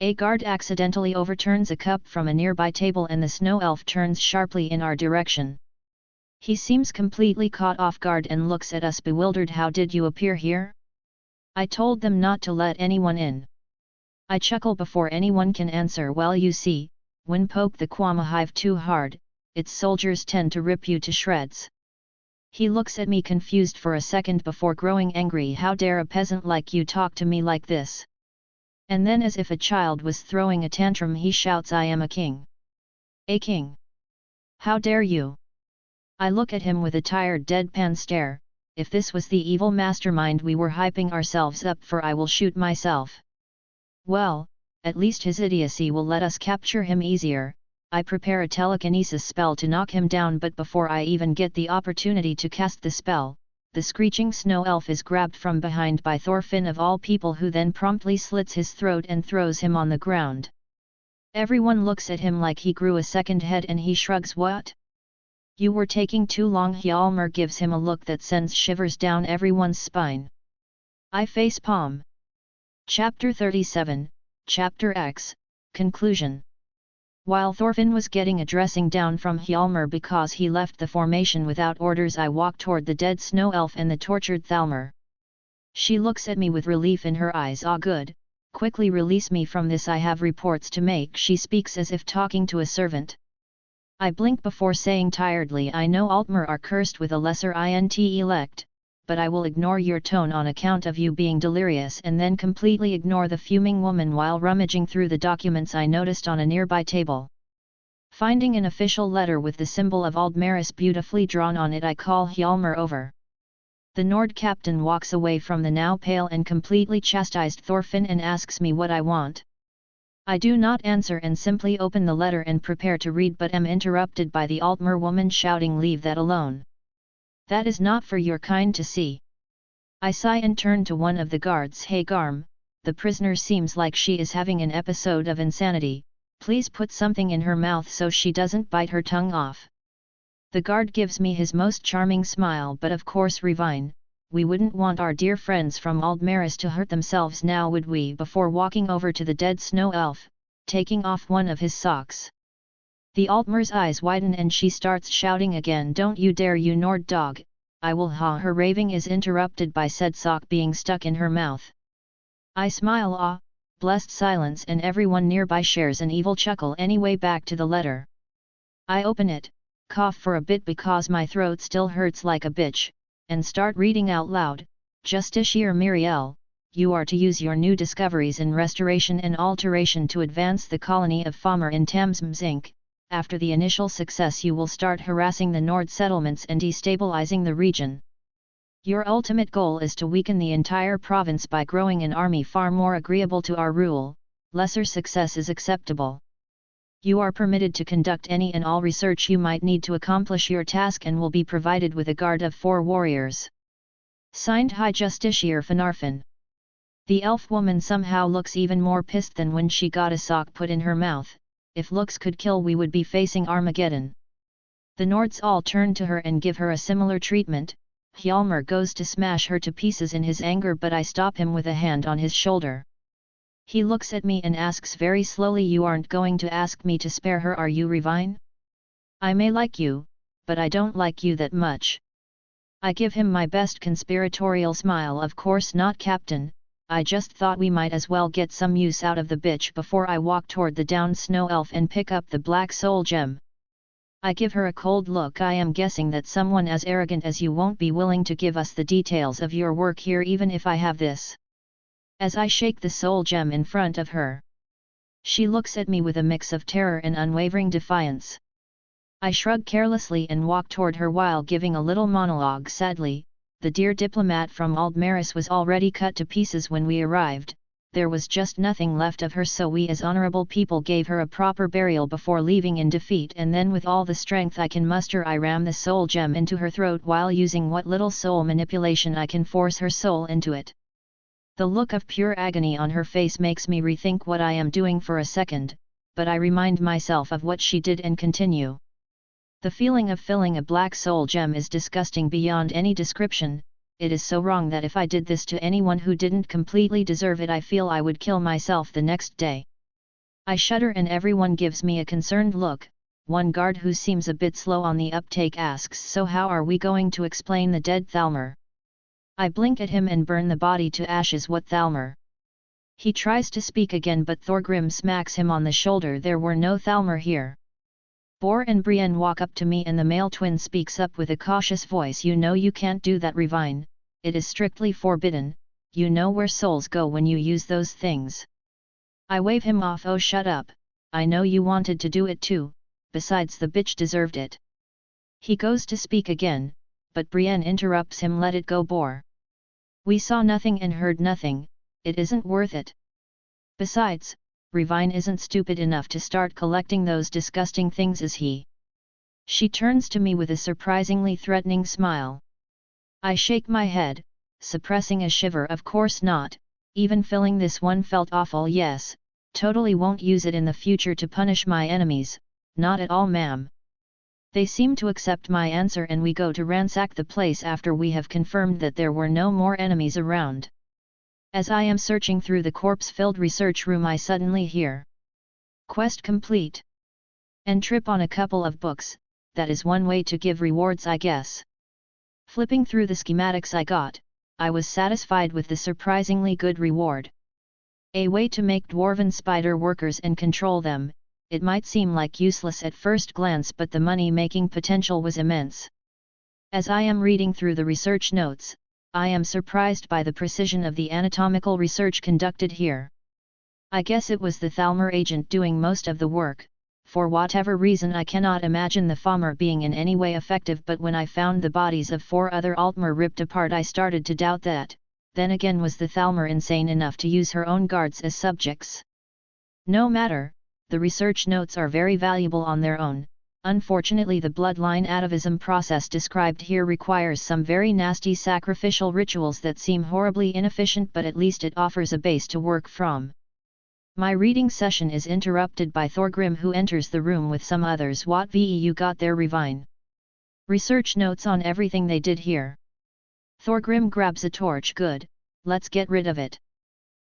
A guard accidentally overturns a cup from a nearby table and the snow elf turns sharply in our direction. He seems completely caught off guard and looks at us bewildered. "How did you appear here? I told them not to let anyone in." I chuckle before anyone can answer. "Well, you see, when poke the Kwama hive too hard, its soldiers tend to rip you to shreds." He looks at me confused for a second before growing angry. "How dare a peasant like you talk to me like this?" And then as if a child was throwing a tantrum he shouts, "I am a king. A king. How dare you?" I look at him with a tired deadpan stare. If this was the evil mastermind we were hyping ourselves up for, I will shoot myself. Well, at least his idiocy will let us capture him easier. I prepare a telekinesis spell to knock him down, but before I even get the opportunity to cast the spell, the screeching snow elf is grabbed from behind by Thorfinn of all people, who then promptly slits his throat and throws him on the ground. Everyone looks at him like he grew a second head and he shrugs. "What? You were taking too long." Hjalmar gives him a look that sends shivers down everyone's spine. I face palm. Chapter 37, Chapter X, Conclusion. While Thorfinn was getting a dressing down from Hjalmar because he left the formation without orders, I walked toward the dead snow elf and the tortured Thalmer. She looks at me with relief in her eyes. "Ah, good, quickly release me from this, I have reports to make." She speaks as if talking to a servant. I blink before saying tiredly, "I know Altmer are cursed with a lesser int elect, but I will ignore your tone on account of you being delirious," and then completely ignore the fuming woman while rummaging through the documents I noticed on a nearby table. Finding an official letter with the symbol of Aldmeris beautifully drawn on it, I call Hjalmar over. The Nord captain walks away from the now pale and completely chastised Thorfinn and asks me what I want. I do not answer and simply open the letter and prepare to read, but am interrupted by the Altmer woman shouting, "Leave that alone. That is not for your kind to see." I sigh and turn to one of the guards. "Hey Garm, the prisoner seems like she is having an episode of insanity. Please put something in her mouth so she doesn't bite her tongue off." The guard gives me his most charming smile, but of course Revine, we wouldn't want our dear friends from Aldmeris to hurt themselves now, would we? Before walking over to the dead snow elf, taking off one of his socks. The Altmer's eyes widen and she starts shouting again, "Don't you dare, you Nord dog, I will ha." Her raving is interrupted by said sock being stuck in her mouth. I smile, "Ah, blessed silence," and everyone nearby shares an evil chuckle. Anyway, back to the letter. I open it, cough for a bit because my throat still hurts like a bitch, and start reading out loud. Justiciar Miriel, you are to use your new discoveries in restoration and alteration to advance the colony of Falmer in Tamriel. After the initial success you will start harassing the Nord settlements and destabilizing the region. Your ultimate goal is to weaken the entire province by growing an army far more agreeable to our rule. Lesser success is acceptable. You are permitted to conduct any and all research you might need to accomplish your task and will be provided with a guard of 4 warriors. Signed, High Justiciar Finarfin. The elf woman somehow looks even more pissed than when she got a sock put in her mouth. If looks could kill, we would be facing Armageddon. The Nords all turn to her and give her a similar treatment. Falmer goes to smash her to pieces in his anger, but I stop him with a hand on his shoulder. He looks at me and asks very slowly, you aren't going to ask me to spare her, are you, Revine? I may like you, but I don't like you that much. I give him my best conspiratorial smile. Of course not, Captain, I just thought we might as well get some use out of the bitch before I walk toward the downed snow elf and pick up the black soul gem. I give her a cold look. I am guessing that someone as arrogant as you won't be willing to give us the details of your work here even if I have this. As I shake the soul gem in front of her, she looks at me with a mix of terror and unwavering defiance. I shrug carelessly and walk toward her while giving a little monologue. Sadly, the dear diplomat from Aldmaris was already cut to pieces when we arrived. There was just nothing left of her, so we as honorable people gave her a proper burial before leaving in defeat, and then with all the strength I can muster I ram the soul gem into her throat while using what little soul manipulation I can force her soul into it. The look of pure agony on her face makes me rethink what I am doing for a second, but I remind myself of what she did and continue. The feeling of filling a black soul gem is disgusting beyond any description. It is so wrong that if I did this to anyone who didn't completely deserve it, I feel I would kill myself the next day. I shudder and everyone gives me a concerned look. One guard who seems a bit slow on the uptake asks, so how are we going to explain the dead Falmer? I blink at him and burn the body to ashes. What Falmer? He tries to speak again, but Thorgrim smacks him on the shoulder. There were no Falmer here. Bor and Brienne walk up to me and the male twin speaks up with a cautious voice. You know you can't do that, Revine. It is strictly forbidden. You know where souls go when you use those things. I wave him off. Oh, shut up. I know you wanted to do it too, besides the bitch deserved it. He goes to speak again, but Brienne interrupts him. Let it go, Bor. We saw nothing and heard nothing, it isn't worth it. Besides, Revine isn't stupid enough to start collecting those disgusting things, is he? She turns to me with a surprisingly threatening smile. I shake my head, suppressing a shiver. Of course not, even filling this one felt awful. Yes, totally won't use it in the future to punish my enemies, not at all, ma'am. They seem to accept my answer and we go to ransack the place after we have confirmed that there were no more enemies around. As I am searching through the corpse-filled research room, I suddenly hear, "Quest complete." And trip on a couple of books. That is one way to give rewards, I guess. Flipping through the schematics I was satisfied with the surprisingly good reward. A way to make Dwarven spider workers and control them. It might seem like useless at first glance, but the money-making potential was immense. As I am reading through the research notes, I am surprised by the precision of the anatomical research conducted here. I guess it was the Falmer agent doing most of the work. For whatever reason I cannot imagine the Falmer being in any way effective, but when I found the bodies of 4 other Altmer ripped apart I started to doubt that. Then again, was the Falmer insane enough to use her own guards as subjects? No matter, the research notes are very valuable on their own. Unfortunately, the bloodline atavism process described here requires some very nasty sacrificial rituals that seem horribly inefficient, but at least it offers a base to work from. My reading session is interrupted by Thorgrim, who enters the room with some others. What you got there, Revine? Research notes on everything they did here. Thorgrim grabs a torch. Good, let's get rid of it.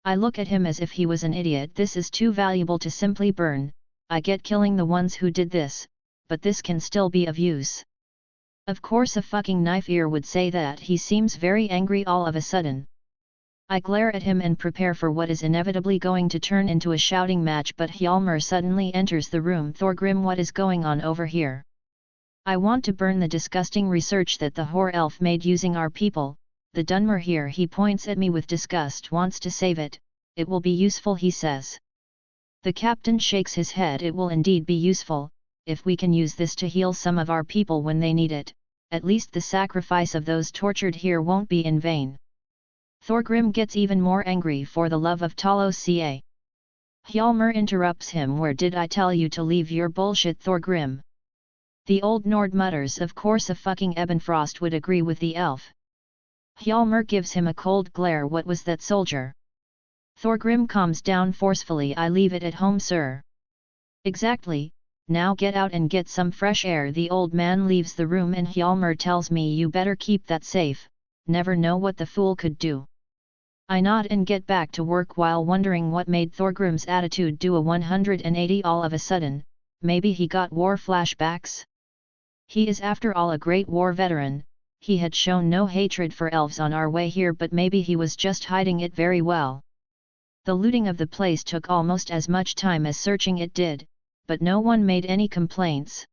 I look at him as if he was an idiot. This is too valuable to simply burn. I get killing the ones who did this, but this can still be of use. Of course a fucking knife ear would say that. He seems very angry all of a sudden. I glare at him and prepare for what is inevitably going to turn into a shouting match, but Falmer suddenly enters the room. Thorgrim, what is going on over here? I want to burn the disgusting research that the whore elf made using our people. The Dunmer here, he points at me with disgust, wants to save it. It will be useful, he says. The captain shakes his head. It will indeed be useful, if we can use this to heal some of our people when they need it. At least the sacrifice of those tortured here won't be in vain. Thorgrim gets even more angry. For the love of Taloca. Hjalmar interrupts him. Where did I tell you to leave your bullshit, Thorgrim? The old Nord mutters. Of course a fucking Ebenfrost would agree with the elf. Hjalmar gives him a cold glare. What was that, soldier? Thorgrim calms down forcefully. I leave it at home, sir. Exactly, now get out and get some fresh air. The old man leaves the room and Hjalmar tells me, you better keep that safe, never know what the fool could do. I nod and get back to work while wondering what made Thorgrim's attitude do a 180 all of a sudden. Maybe he got war flashbacks? He is after all a great war veteran. He had shown no hatred for elves on our way here, but maybe he was just hiding it very well. The looting of the place took almost as much time as searching it did, but no one made any complaints.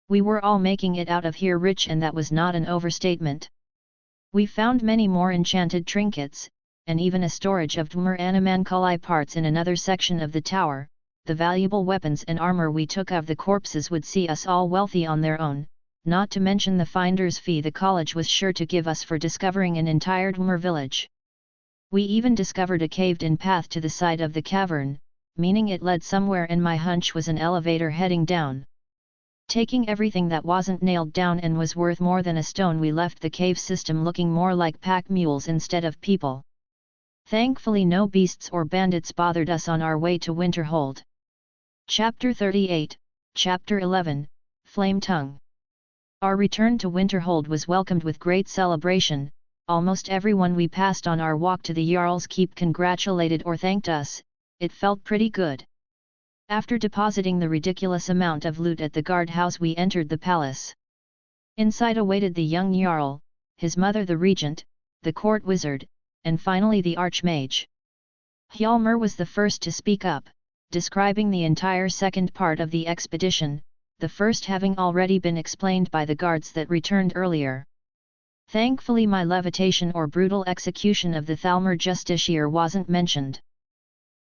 We were all making it out of here rich, and that was not an overstatement. We found many more enchanted trinkets, and even a storage of Dwemer animanculi parts in another section of the tower. The valuable weapons and armor we took of the corpses would see us all wealthy on their own, not to mention the finder's fee the college was sure to give us for discovering an entire Dwemer village. We even discovered a caved-in path to the side of the cavern, meaning it led somewhere, and my hunch was an elevator heading down. Taking everything that wasn't nailed down and was worth more than a stone, we left the cave system looking more like pack mules instead of people. Thankfully no beasts or bandits bothered us on our way to Winterhold. Chapter 38, Chapter 11, Flame Tongue. Our return to Winterhold was welcomed with great celebration. Almost everyone we passed on our walk to the Jarl's Keep congratulated or thanked us. It felt pretty good. After depositing the ridiculous amount of loot at the guardhouse, we entered the palace. Inside awaited the young Jarl, his mother the regent, the court wizard, and finally the archmage. Hjalmar was the first to speak up, describing the entire second part of the expedition, the first having already been explained by the guards that returned earlier. Thankfully my levitation or brutal execution of the Falmer justiciar wasn't mentioned.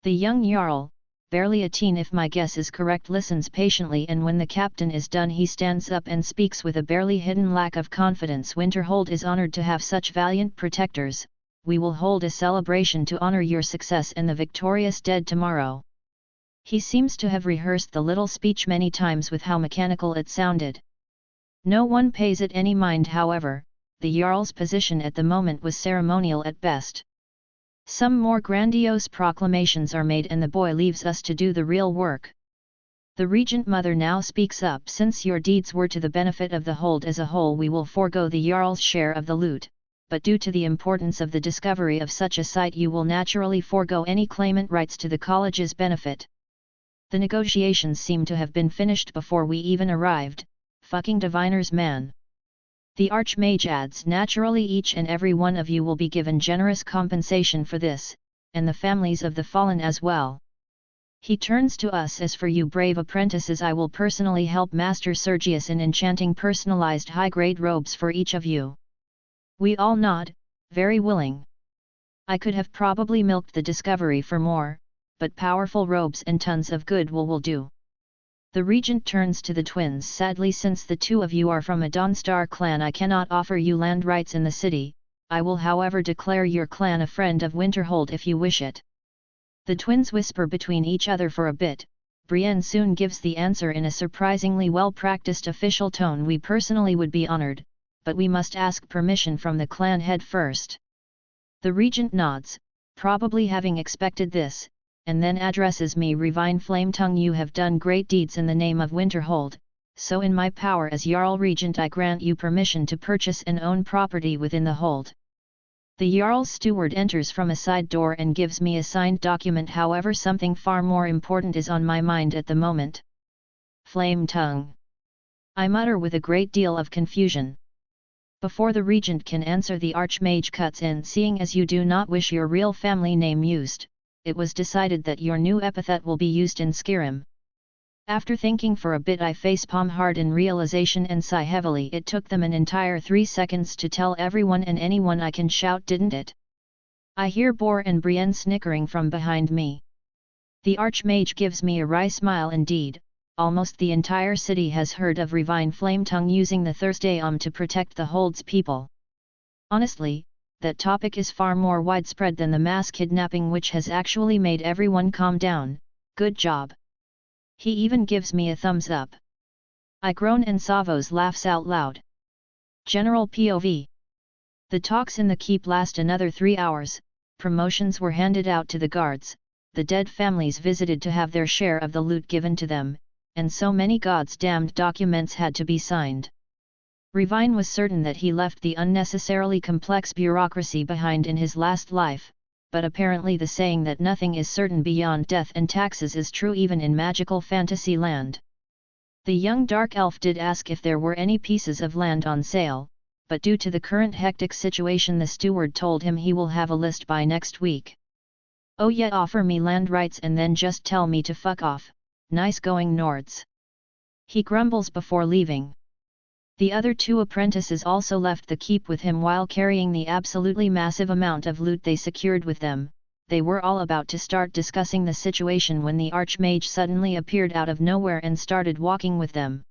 The young Jarl, barely a teen if my guess is correct, listens patiently, and when the captain is done he stands up and speaks with a barely hidden lack of confidence. Winterhold is honored to have such valiant protectors. We will hold a celebration to honor your success and the victorious dead tomorrow. He seems to have rehearsed the little speech many times with how mechanical it sounded. No one pays it any mind, however. The Jarl's position at the moment was ceremonial at best. Some more grandiose proclamations are made and the boy leaves us to do the real work. The regent mother now speaks up. Since your deeds were to the benefit of the hold as a whole, we will forego the Jarl's share of the loot, but due to the importance of the discovery of such a site you will naturally forego any claimant rights to the college's benefit. The negotiations seem to have been finished before we even arrived. Fucking diviners, man. The Archmage adds, naturally each and every one of you will be given generous compensation for this, and the families of the fallen as well. He turns to us. As for you brave apprentices, I will personally help Master Sergius in enchanting personalized high-grade robes for each of you. We all nod, very willing. I could have probably milked the discovery for more, but powerful robes and tons of goodwill will do. The regent turns to the twins. Sadly, since the two of you are from a Dawnstar clan, I cannot offer you land rights in the city. I will however declare your clan a friend of Winterhold if you wish it. The twins whisper between each other for a bit. Brienne soon gives the answer in a surprisingly well-practiced official tone. We personally would be honored, but we must ask permission from the clan head first. The regent nods, probably having expected this, and then addresses me. Revine Flametongue, you have done great deeds in the name of Winterhold, so in my power as Jarl Regent I grant you permission to purchase and own property within the hold. The Jarl's steward enters from a side door and gives me a signed document. However, something far more important is on my mind at the moment. Flametongue, I mutter with a great deal of confusion. Before the regent can answer, the Archmage cuts in. Seeing as you do not wish your real family name used, it was decided that your new epithet will be used in Skyrim. After thinking for a bit, I facepalm hard in realization and sigh heavily. It took them an entire 3 seconds to tell everyone and anyone I can shout, didn't it? I hear Bor and Brienne snickering from behind me. The Archmage gives me a wry smile. Indeed, almost the entire city has heard of Revine Flametongue using the Thursday to protect the Hold's people. Honestly, that topic is far more widespread than the mass kidnapping, which has actually made everyone calm down. Good job. He even gives me a thumbs up. I groan and Savos laughs out loud. General POV. The talks in the keep last another 3 hours, promotions were handed out to the guards, the dead families visited to have their share of the loot given to them, and so many God's damned documents had to be signed. Revine was certain that he left the unnecessarily complex bureaucracy behind in his last life, but apparently the saying that nothing is certain beyond death and taxes is true even in magical fantasy land. The young dark elf did ask if there were any pieces of land on sale, but due to the current hectic situation the steward told him he will have a list by next week. Oh yeah, offer me land rights and then just tell me to fuck off, nice going Nords. He grumbles before leaving. The other 2 apprentices also left the keep with him while carrying the absolutely massive amount of loot they secured with them. They were all about to start discussing the situation when the Archmage suddenly appeared out of nowhere and started walking with them.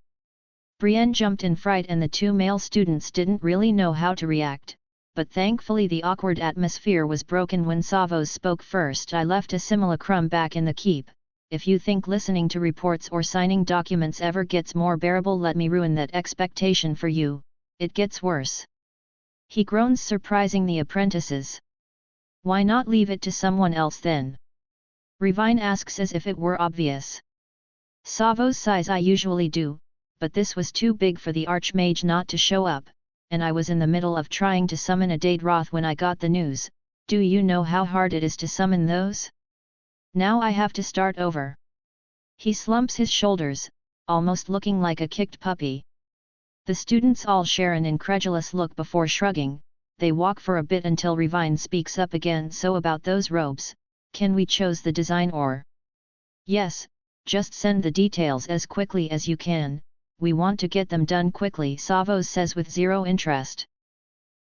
Brienne jumped in fright and the 2 male students didn't really know how to react, but thankfully the awkward atmosphere was broken when Savos spoke first. I left a simulacrum back in the keep. If you think listening to reports or signing documents ever gets more bearable, let me ruin that expectation for you. It gets worse. He groans, surprising the apprentices. Why not leave it to someone else then? Revine asks as if it were obvious. Savos sighs. I usually do, but this was too big for the Archmage not to show up, and I was in the middle of trying to summon a Daedroth when I got the news. Do you know how hard it is to summon those? Now I have to start over. He slumps his shoulders, almost looking like a kicked puppy. The students all share an incredulous look before shrugging. They walk for a bit until Revine speaks up again. So about those robes, can we choose the design or? Yes, just send the details as quickly as you can, we want to get them done quickly, Savos says with zero interest.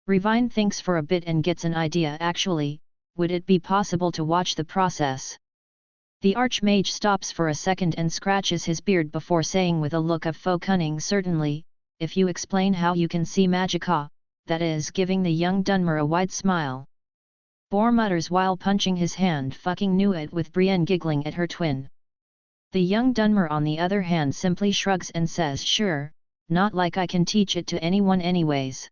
Revine thinks for a bit and gets an idea. Actually, would it be possible to watch the process? The Archmage stops for a second and scratches his beard before saying with a look of faux cunning, certainly, if you explain how you can see magica, that is, giving the young Dunmer a wide smile. Bor mutters while punching his hand. Fucking knew it, with Brienne giggling at her twin. The young Dunmer on the other hand simply shrugs and says sure, not like I can teach it to anyone anyways.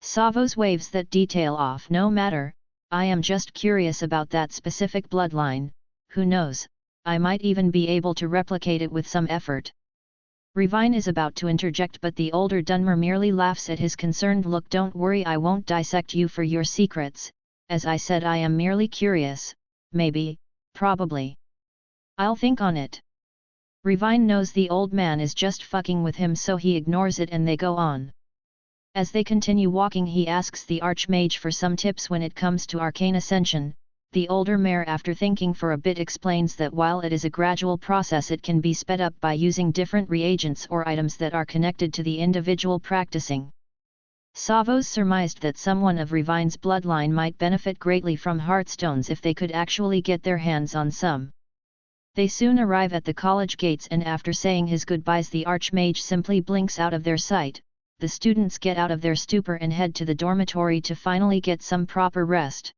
Savos waves that detail off. No matter, I am just curious about that specific bloodline. Who knows, I might even be able to replicate it with some effort. Revine is about to interject, but the older Dunmer merely laughs at his concerned look. Don't worry, I won't dissect you for your secrets. As I said, I am merely curious. Maybe, probably. I'll think on it. Revine knows the old man is just fucking with him, so he ignores it and they go on. As they continue walking, he asks the Archmage for some tips when it comes to arcane ascension. The older mare, after thinking for a bit, explains that while it is a gradual process, it can be sped up by using different reagents or items that are connected to the individual practicing. Savos surmised that someone of Revine's bloodline might benefit greatly from heartstones if they could actually get their hands on some. They soon arrive at the college gates, and after saying his goodbyes, the Archmage simply blinks out of their sight. The students get out of their stupor and head to the dormitory to finally get some proper rest.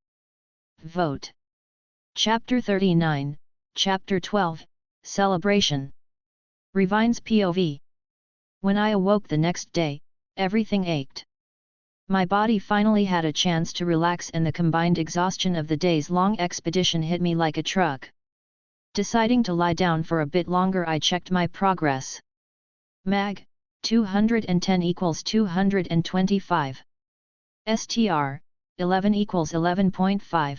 Vote. Chapter 39, Chapter 12, Celebration. Revine's POV. When I awoke the next day, everything ached. My body finally had a chance to relax, and the combined exhaustion of the days-long expedition hit me like a truck. Deciding to lie down for a bit longer, I checked my progress. Mag, 210 equals 225. STR, 11 equals 11.5.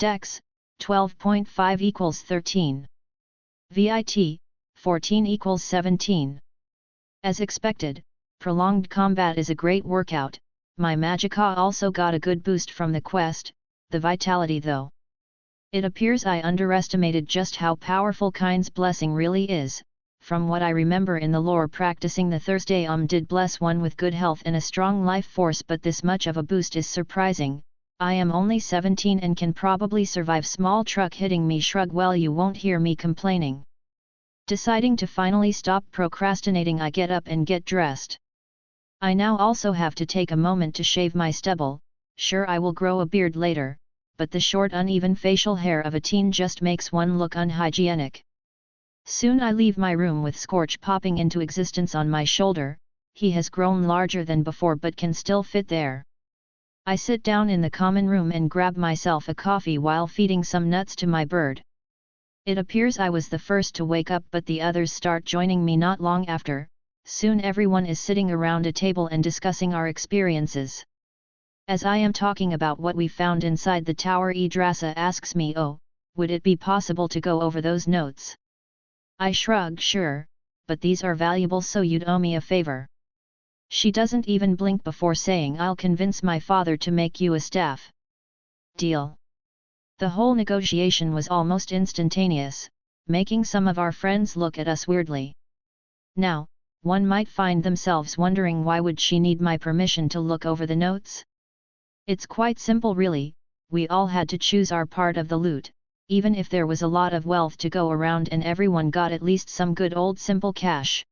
Dex, 12.5 equals 13. VIT, 14 equals 17. As expected, prolonged combat is a great workout. My magicka also got a good boost from the quest, the vitality though. It appears I underestimated just how powerful Kind's blessing really is. From what I remember in the lore, practicing the Thursday did bless one with good health and a strong life force, but this much of a boost is surprising. I am only 17 and can probably survive small truck hitting me. Shrug. Well, you won't hear me complaining. Deciding to finally stop procrastinating, I get up and get dressed. I now also have to take a moment to shave my stubble. Sure, I will grow a beard later, but the short uneven facial hair of a teen just makes one look unhygienic. Soon I leave my room with Scorch popping into existence on my shoulder. He has grown larger than before but can still fit there. I sit down in the common room and grab myself a coffee while feeding some nuts to my bird. It appears I was the first to wake up, but the others start joining me not long after. Soon everyone is sitting around a table and discussing our experiences. As I am talking about what we found inside the tower, Yggdrasil asks me, "Oh, would it be possible to go over those notes?" I shrug. Sure, but these are valuable, so you'd owe me a favor. She doesn't even blink before saying, "I'll convince my father to make you a staff." Deal. The whole negotiation was almost instantaneous, making some of our friends look at us weirdly. Now, one might find themselves wondering, why would she need my permission to look over the notes? It's quite simple really. We all had to choose our part of the loot. Even if there was a lot of wealth to go around and everyone got at least some good old simple cash.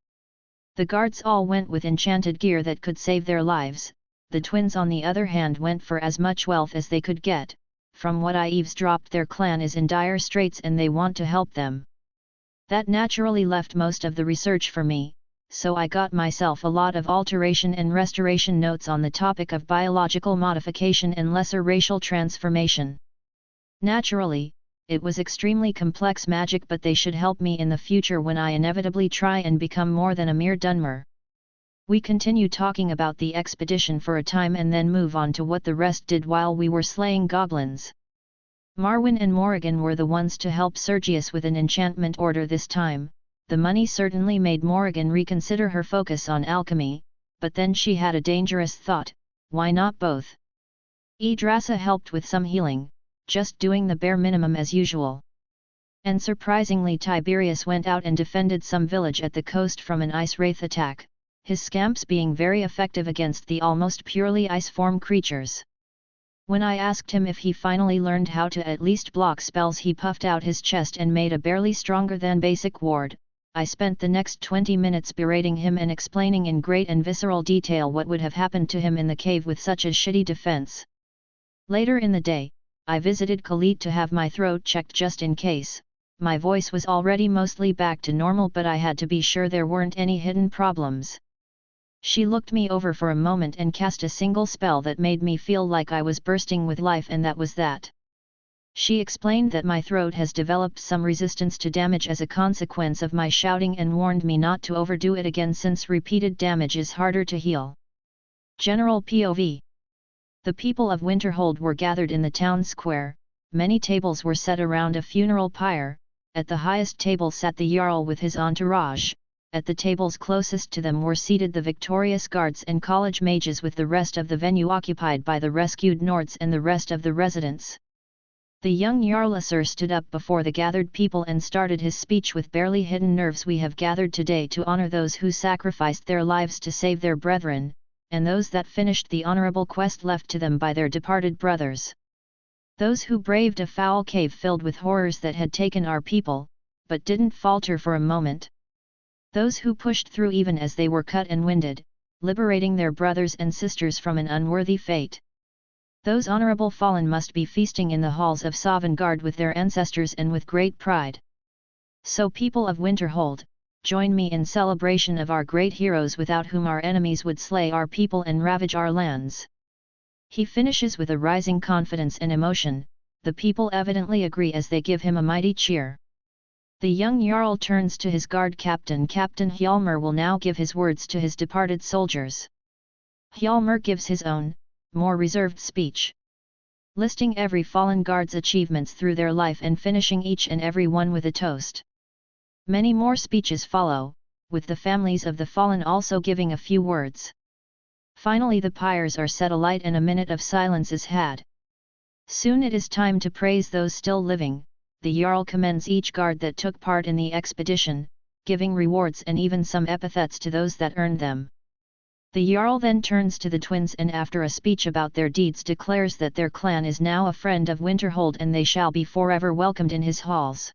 The guards all went with enchanted gear that could save their lives. The twins on the other hand went for as much wealth as they could get. From what I eavesdropped, their clan is in dire straits and they want to help them. That naturally left most of the research for me, so I got myself a lot of alteration and restoration notes on the topic of biological modification and lesser racial transformation. Naturally, it was extremely complex magic, but they should help me in the future when I inevitably try and become more than a mere Dunmer. We continue talking about the expedition for a time and then move on to what the rest did while we were slaying goblins. Marwyn and Morrigan were the ones to help Sergius with an enchantment order this time. The money certainly made Morrigan reconsider her focus on alchemy, but then she had a dangerous thought: why not both? Yggdrasil helped with some healing, just doing the bare minimum as usual. And surprisingly, Tiberius went out and defended some village at the coast from an ice wraith attack, his scamps being very effective against the almost purely ice form creatures. When I asked him if he finally learned how to at least block spells, he puffed out his chest and made a barely stronger than basic ward. I spent the next 20 minutes berating him and explaining in great and visceral detail what would have happened to him in the cave with such a shitty defense. Later in the day, I visited Khalid to have my throat checked just in case. My voice was already mostly back to normal, but I had to be sure there weren't any hidden problems. She looked me over for a moment and cast a single spell that made me feel like I was bursting with life, and that was that. She explained that my throat has developed some resistance to damage as a consequence of my shouting and warned me not to overdo it again since repeated damage is harder to heal. General POV. The people of Winterhold were gathered in the town square. Many tables were set around a funeral pyre. At the highest table sat the Jarl with his entourage. At the tables closest to them were seated the victorious guards and college mages, with the rest of the venue occupied by the rescued Nords and the rest of the residents. The young Jarlasur stood up before the gathered people and started his speech with barely hidden nerves. "We have gathered today to honor those who sacrificed their lives to save their brethren, and those that finished the honorable quest left to them by their departed brothers. Those who braved a foul cave filled with horrors that had taken our people, but didn't falter for a moment. Those who pushed through even as they were cut and winded, liberating their brothers and sisters from an unworthy fate. Those honorable fallen must be feasting in the halls of Sovngarde with their ancestors and with great pride. So people of Winterhold, join me in celebration of our great heroes without whom our enemies would slay our people and ravage our lands." He finishes with a rising confidence and emotion. The people evidently agree as they give him a mighty cheer. The young Jarl turns to his guard captain. Captain Hjalmar will now give his words to his departed soldiers. Hjalmar gives his own, more reserved speech, listing every fallen guard's achievements through their life and finishing each and every one with a toast. Many more speeches follow, with the families of the fallen also giving a few words. Finally the pyres are set alight and a minute of silence is had. Soon it is time to praise those still living. The Jarl commends each guard that took part in the expedition, giving rewards and even some epithets to those that earned them. The Jarl then turns to the twins and after a speech about their deeds declares that their clan is now a friend of Winterhold and they shall be forever welcomed in his halls.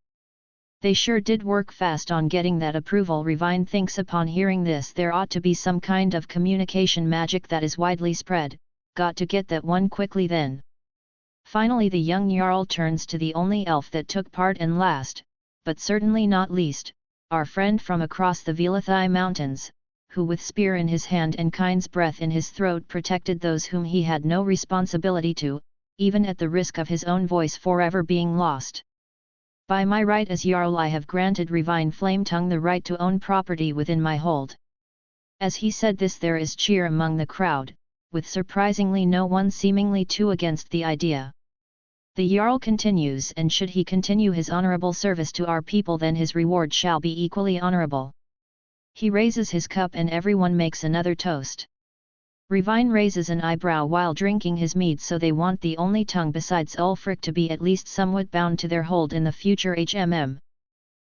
They sure did work fast on getting that approval. Revine thinks upon hearing this there ought to be some kind of communication magic that is widely spread, got to get that one quickly then. Finally the young Jarl turns to the only elf that took part and last, but certainly not least, our friend from across the Velathai mountains, who with spear in his hand and kind's breath in his throat protected those whom he had no responsibility to, even at the risk of his own voice forever being lost. By my right as Jarl I have granted Revine Flametongue the right to own property within my hold. As he said this there is cheer among the crowd, with surprisingly no one seemingly too against the idea. The Jarl continues, and should he continue his honourable service to our people then his reward shall be equally honourable. He raises his cup and everyone makes another toast. Revine raises an eyebrow while drinking his mead, so they want the only tongue besides Ulfric to be at least somewhat bound to their hold in the future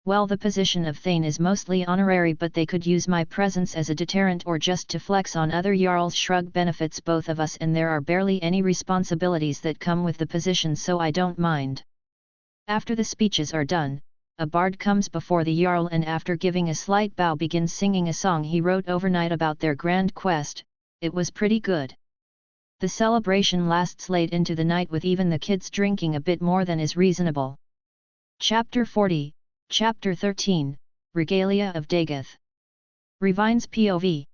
Well, the position of Thane is mostly honorary, but they could use my presence as a deterrent or just to flex on other Jarls. Shrug benefits both of us and there are barely any responsibilities that come with the position, so I don't mind. After the speeches are done, a bard comes before the Jarl and after giving a slight bow begins singing a song he wrote overnight about their grand quest. It was pretty good. The celebration lasts late into the night with even the kids drinking a bit more than is reasonable. Chapter 40, Chapter 13, Regalia of Dagoth. Revine's POV.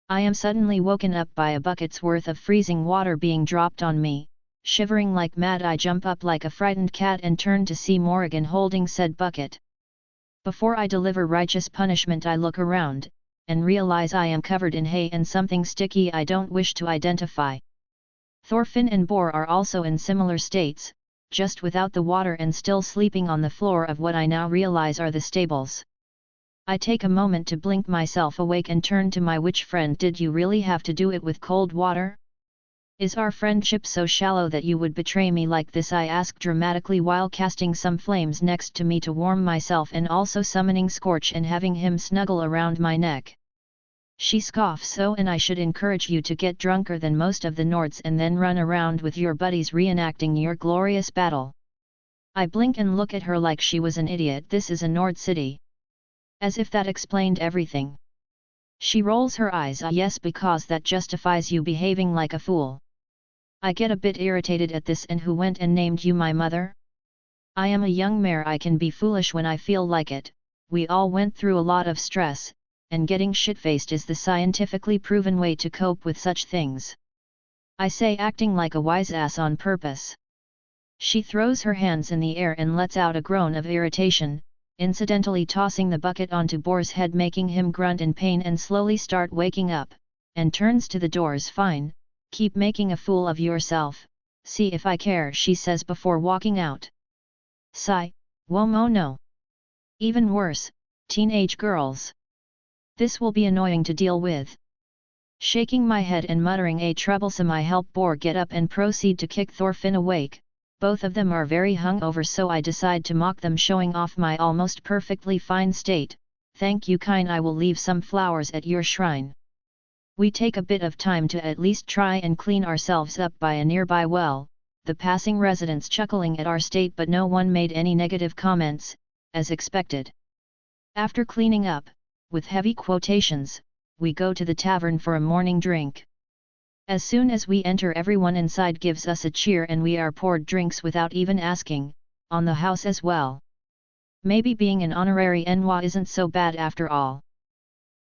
I am suddenly woken up by a bucket's worth of freezing water being dropped on me. Shivering like mad I jump up like a frightened cat and turn to see Morrigan holding said bucket. Before I deliver righteous punishment I look around, and realize I am covered in hay and something sticky I don't wish to identify. Thorfinn and Bor are also in similar states, just without the water and still sleeping on the floor of what I now realize are the stables. I take a moment to blink myself awake and turn to my witch friend. Did you really have to do it with cold water? Is our friendship so shallow that you would betray me like this? I ask dramatically while casting some flames next to me to warm myself and also summoning Scorch and having him snuggle around my neck. She scoffs. So, and I should encourage you to get drunker than most of the Nords and then run around with your buddies reenacting your glorious battle. I blink and look at her like she was an idiot. This is a Nord city. As if that explained everything. She rolls her eyes. Yes, because that justifies you behaving like a fool. I get a bit irritated at this. And who went and named you my mother? I am a young mare. I can be foolish when I feel like it. We all went through a lot of stress, and getting shit-faced is the scientifically proven way to cope with such things. I say, acting like a wise ass on purpose. She throws her hands in the air and lets out a groan of irritation, incidentally tossing the bucket onto Bor's head, making him grunt in pain and slowly start waking up, and turns to the doors. Fine, keep making a fool of yourself, see if I care, she says before walking out. Sigh, Womo no. Even worse, teenage girls. This will be annoying to deal with. Shaking my head and muttering a troublesome, I help Bor get up and proceed to kick Thorfinn awake. Both of them are very hungover, so I decide to mock them, showing off my almost perfectly fine state. Thank you, kind. I will leave some flowers at your shrine. We take a bit of time to at least try and clean ourselves up by a nearby well, the passing residents chuckling at our state, but no one made any negative comments, as expected. After cleaning up, with heavy quotations, we go to the tavern for a morning drink. As soon as we enter, everyone inside gives us a cheer and we are poured drinks without even asking, on the house as well. Maybe being an honorary Enwa isn't so bad after all.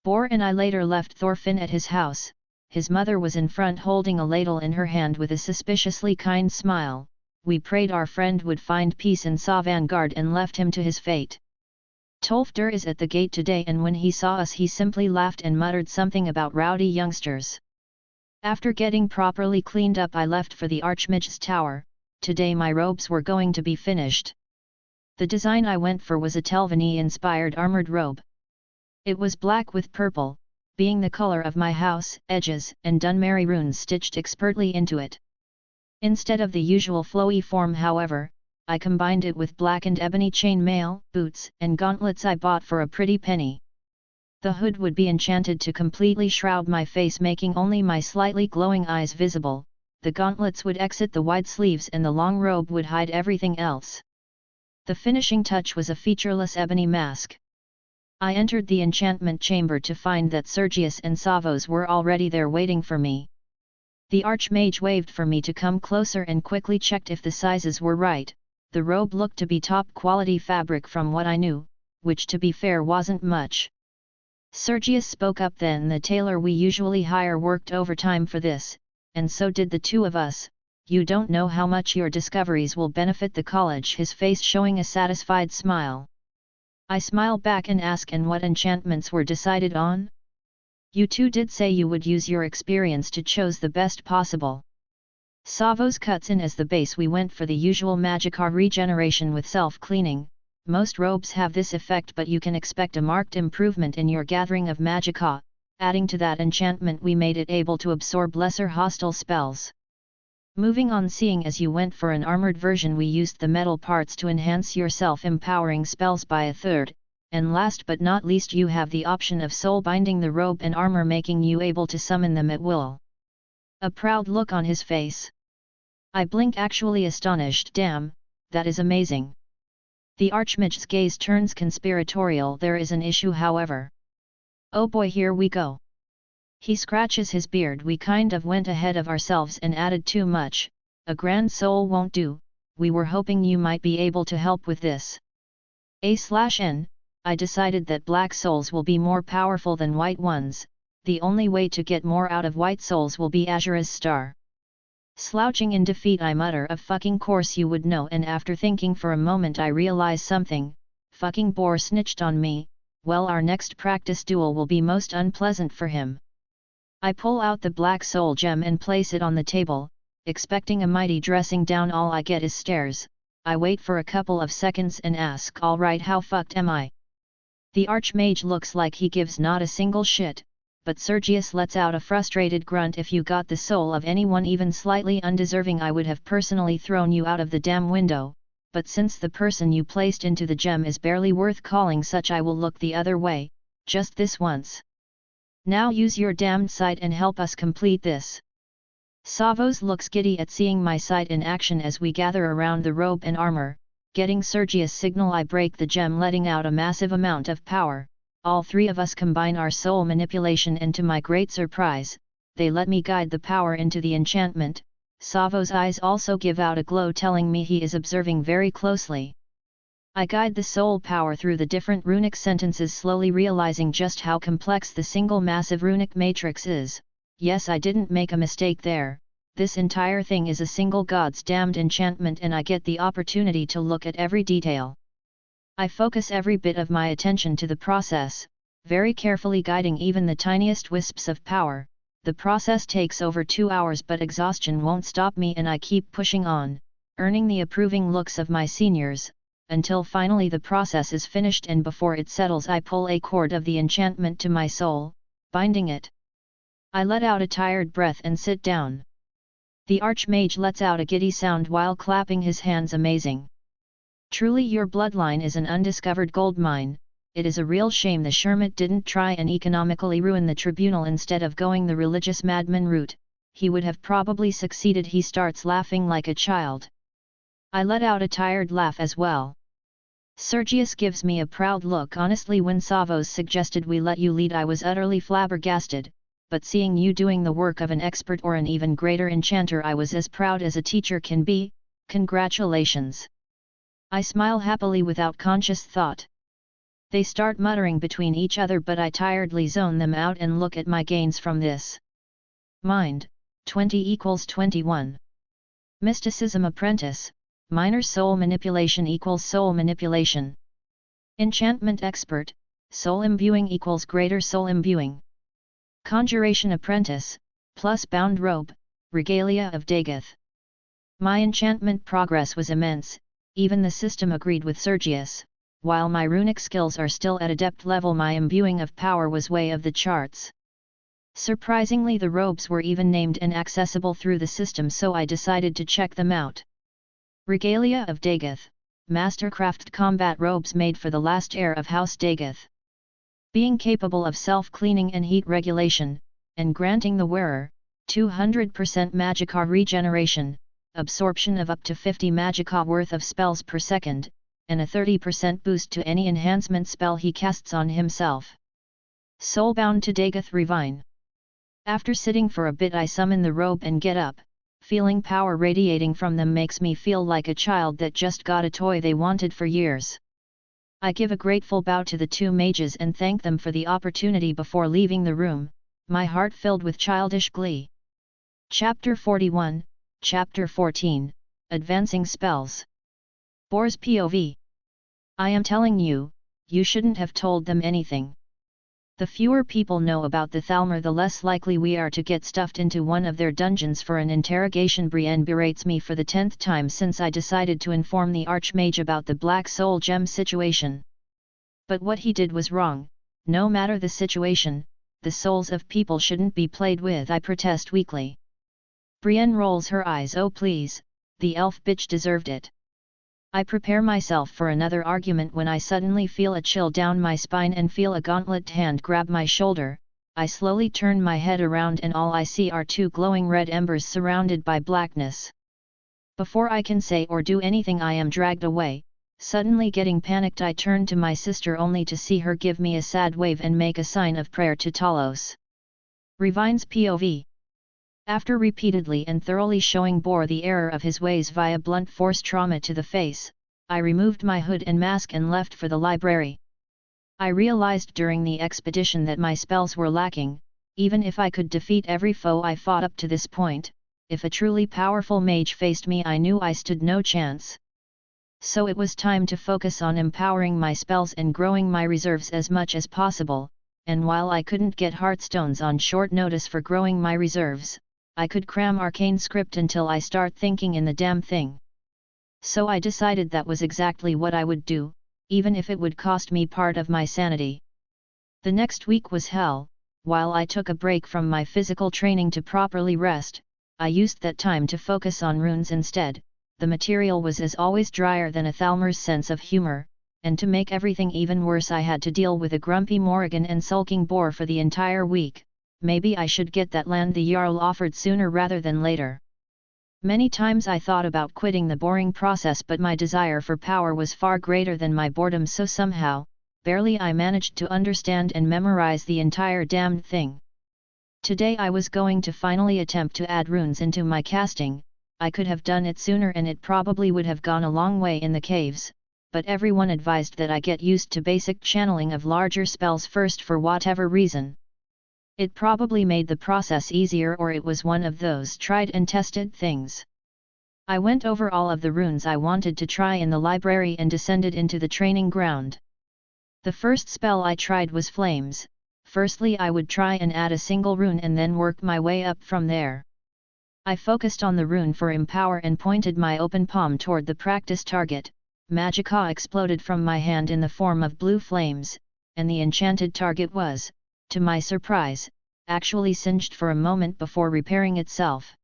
Bor and I later left Thorfinn at his house. His mother was in front holding a ladle in her hand with a suspiciously kind smile. We prayed our friend would find peace in Sovngarde and left him to his fate. Tolfdir is at the gate today, and when he saw us he simply laughed and muttered something about rowdy youngsters. After getting properly cleaned up, I left for the Archmage's tower. Today my robes were going to be finished. The design I went for was a Telvanni-inspired armoured robe. It was black with purple, being the colour of my house, edges and Dunmerry runes stitched expertly into it. Instead of the usual flowy form, however, I combined it with blackened ebony chainmail, boots, and gauntlets I bought for a pretty penny. The hood would be enchanted to completely shroud my face, making only my slightly glowing eyes visible. The gauntlets would exit the wide sleeves and the long robe would hide everything else. The finishing touch was a featureless ebony mask. I entered the enchantment chamber to find that Sergius and Savos were already there waiting for me. The archmage waved for me to come closer and quickly checked if the sizes were right. The robe looked to be top quality fabric from what I knew, which to be fair wasn't much. Sergius spoke up then. The tailor we usually hire worked overtime for this, and so did the two of us. You don't know how much your discoveries will benefit the college, his face showing a satisfied smile. I smile back and ask, and what enchantments were decided on? You two did say you would use your experience to choose the best possible. Savos cuts in as the base. We went for the usual magicar regeneration with self-cleaning. Most robes have this effect, but you can expect a marked improvement in your gathering of magica. Adding to that enchantment, we made it able to absorb lesser hostile spells. Moving on, seeing as you went for an armored version, we used the metal parts to enhance your self-empowering spells by a third. And last but not least, you have the option of soul binding the robe and armor, making you able to summon them at will. A proud look on his face. I blink, actually astonished. Damn, that is amazing. The archmage's gaze turns conspiratorial. There is an issue, however. Oh boy, here we go. He scratches his beard. We kind of went ahead of ourselves and added too much. A grand soul won't do. We were hoping you might be able to help with this. A/N, I decided that black souls will be more powerful than white ones. The only way to get more out of white souls will be Azura's star. Slouching in defeat, I mutter, of fucking course you would know, and after thinking for a moment I realize something. Fucking boar snitched on me. Well, our next practice duel will be most unpleasant for him. I pull out the black soul gem and place it on the table, expecting a mighty dressing down. All I get is stares. I wait for a couple of seconds and ask, alright, how fucked am I? The archmage looks like he gives not a single shit, but Sergius lets out a frustrated grunt. If you got the soul of anyone even slightly undeserving, I would have personally thrown you out of the damn window, but since the person you placed into the gem is barely worth calling such, I will look the other way, just this once. Now use your damned sight and help us complete this. Savos looks giddy at seeing my sight in action as we gather around the robe and armor. Getting Sergius' signal, I break the gem, letting out a massive amount of power. All three of us combine our soul manipulation, and to my great surprise, they let me guide the power into the enchantment. Savos' eyes also give out a glow, telling me he is observing very closely. I guide the soul power through the different runic sentences, slowly realizing just how complex the single massive runic matrix is. Yes, I didn't make a mistake there. This entire thing is a single god's damned enchantment, and I get the opportunity to look at every detail. I focus every bit of my attention to the process, very carefully guiding even the tiniest wisps of power. The process takes over 2 hours, but exhaustion won't stop me, and I keep pushing on, earning the approving looks of my seniors, until finally the process is finished, and before it settles I pull a cord of the enchantment to my soul, binding it. I let out a tired breath and sit down. The archmage lets out a giddy sound while clapping his hands. Amazing. Truly, your bloodline is an undiscovered gold mine. It is a real shame the Shermit didn't try and economically ruin the tribunal instead of going the religious madman route. He would have probably succeeded. He starts laughing like a child. I let out a tired laugh as well. Sergius gives me a proud look. Honestly, when Savos suggested we let you lead, I was utterly flabbergasted, but seeing you doing the work of an expert or an even greater enchanter, I was as proud as a teacher can be. Congratulations. I smile happily without conscious thought. They start muttering between each other, but I tiredly zone them out and look at my gains from this. Mind, 20 equals 21. Mysticism apprentice, minor soul manipulation equals soul manipulation. Enchantment expert, soul imbuing equals greater soul imbuing. Conjuration apprentice, plus bound robe, regalia of Dagoth. My enchantment progress was immense. Even the system agreed with Sergius. While my runic skills are still at adept level, my imbuing of power was way of the charts. Surprisingly, the robes were even named and accessible through the system, so I decided to check them out. Regalia of Dagoth, mastercrafted combat robes made for the last heir of House Dagoth. Being capable of self-cleaning and heat regulation, and granting the wearer 200% magicka regeneration, absorption of up to 50 magicka worth of spells per second, and a 30% boost to any enhancement spell he casts on himself. Soulbound to Dagoth Revine. After sitting for a bit, I summon the robe and get up. Feeling power radiating from them makes me feel like a child that just got a toy they wanted for years. I give a grateful bow to the two mages and thank them for the opportunity before leaving the room, my heart filled with childish glee. Chapter 41, Chapter 14, Advancing Spells. Boar's POV. I am telling you, you shouldn't have told them anything. The fewer people know about the Falmer, the less likely we are to get stuffed into one of their dungeons for an interrogation. Brienne berates me for the 10th time since I decided to inform the Archmage about the Black Soul Gem situation. But what he did was wrong. No matter the situation, the souls of people shouldn't be played with, I protest weakly. Brienne rolls her eyes. Oh please, the elf bitch deserved it. I prepare myself for another argument when I suddenly feel a chill down my spine and feel a gauntlet hand grab my shoulder. I slowly turn my head around and all I see are two glowing red embers surrounded by blackness. Before I can say or do anything, I am dragged away. Suddenly getting panicked, I turn to my sister only to see her give me a sad wave and make a sign of prayer to Talos. Revine's POV. After repeatedly and thoroughly showing Boar the error of his ways via blunt force trauma to the face, I removed my hood and mask and left for the library. I realized during the expedition that my spells were lacking. Even if I could defeat every foe I fought up to this point, if a truly powerful mage faced me, I knew I stood no chance. So it was time to focus on empowering my spells and growing my reserves as much as possible, and while I couldn't get Heartstones on short notice for growing my reserves, I could cram arcane script until I start thinking in the damn thing. So I decided that was exactly what I would do, even if it would cost me part of my sanity. The next week was hell. While I took a break from my physical training to properly rest, I used that time to focus on runes instead. The material was as always drier than a Thalmer's sense of humor, and to make everything even worse, I had to deal with a grumpy Morrigan and sulking Boar for the entire week. Maybe I should get that land the Jarl offered sooner rather than later. Many times I thought about quitting the boring process, but my desire for power was far greater than my boredom, so somehow, barely I managed to understand and memorize the entire damned thing. Today I was going to finally attempt to add runes into my casting. I could have done it sooner and it probably would have gone a long way in the caves, but everyone advised that I get used to basic channeling of larger spells first for whatever reason. It probably made the process easier, or it was one of those tried and tested things. I went over all of the runes I wanted to try in the library and descended into the training ground. The first spell I tried was Flames. Firstly, I would try and add a single rune and then work my way up from there. I focused on the rune for Empower and pointed my open palm toward the practice target. Magicka exploded from my hand in the form of blue flames, and the enchanted target was, to my surprise, actually singed for a moment before repairing itself.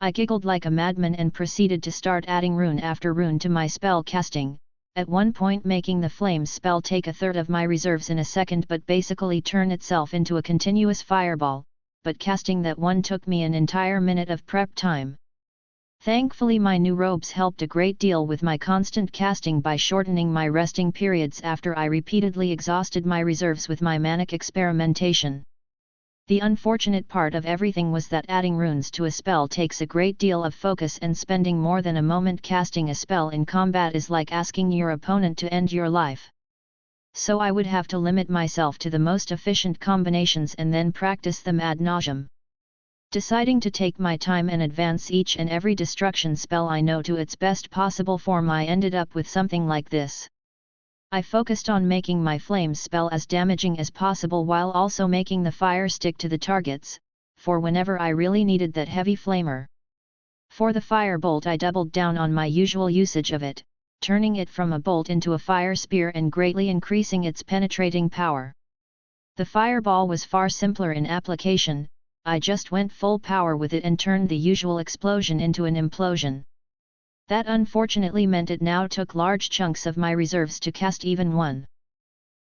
I giggled like a madman and proceeded to start adding rune after rune to my spell casting, at one point making the flames spell take a third of my reserves in a second but basically turn itself into a continuous fireball, but casting that one took me an entire minute of prep time. Thankfully my new robes helped a great deal with my constant casting by shortening my resting periods after I repeatedly exhausted my reserves with my manic experimentation. The unfortunate part of everything was that adding runes to a spell takes a great deal of focus, and spending more than a moment casting a spell in combat is like asking your opponent to end your life. So I would have to limit myself to the most efficient combinations and then practice them ad nauseam. Deciding to take my time and advance each and every destruction spell I know to its best possible form, I ended up with something like this. I focused on making my flames spell as damaging as possible while also making the fire stick to the targets, for whenever I really needed that heavy flamer. For the firebolt I doubled down on my usual usage of it, turning it from a bolt into a fire spear and greatly increasing its penetrating power. The fireball was far simpler in application, I just went full power with it and turned the usual explosion into an implosion. That unfortunately meant it now took large chunks of my reserves to cast even one.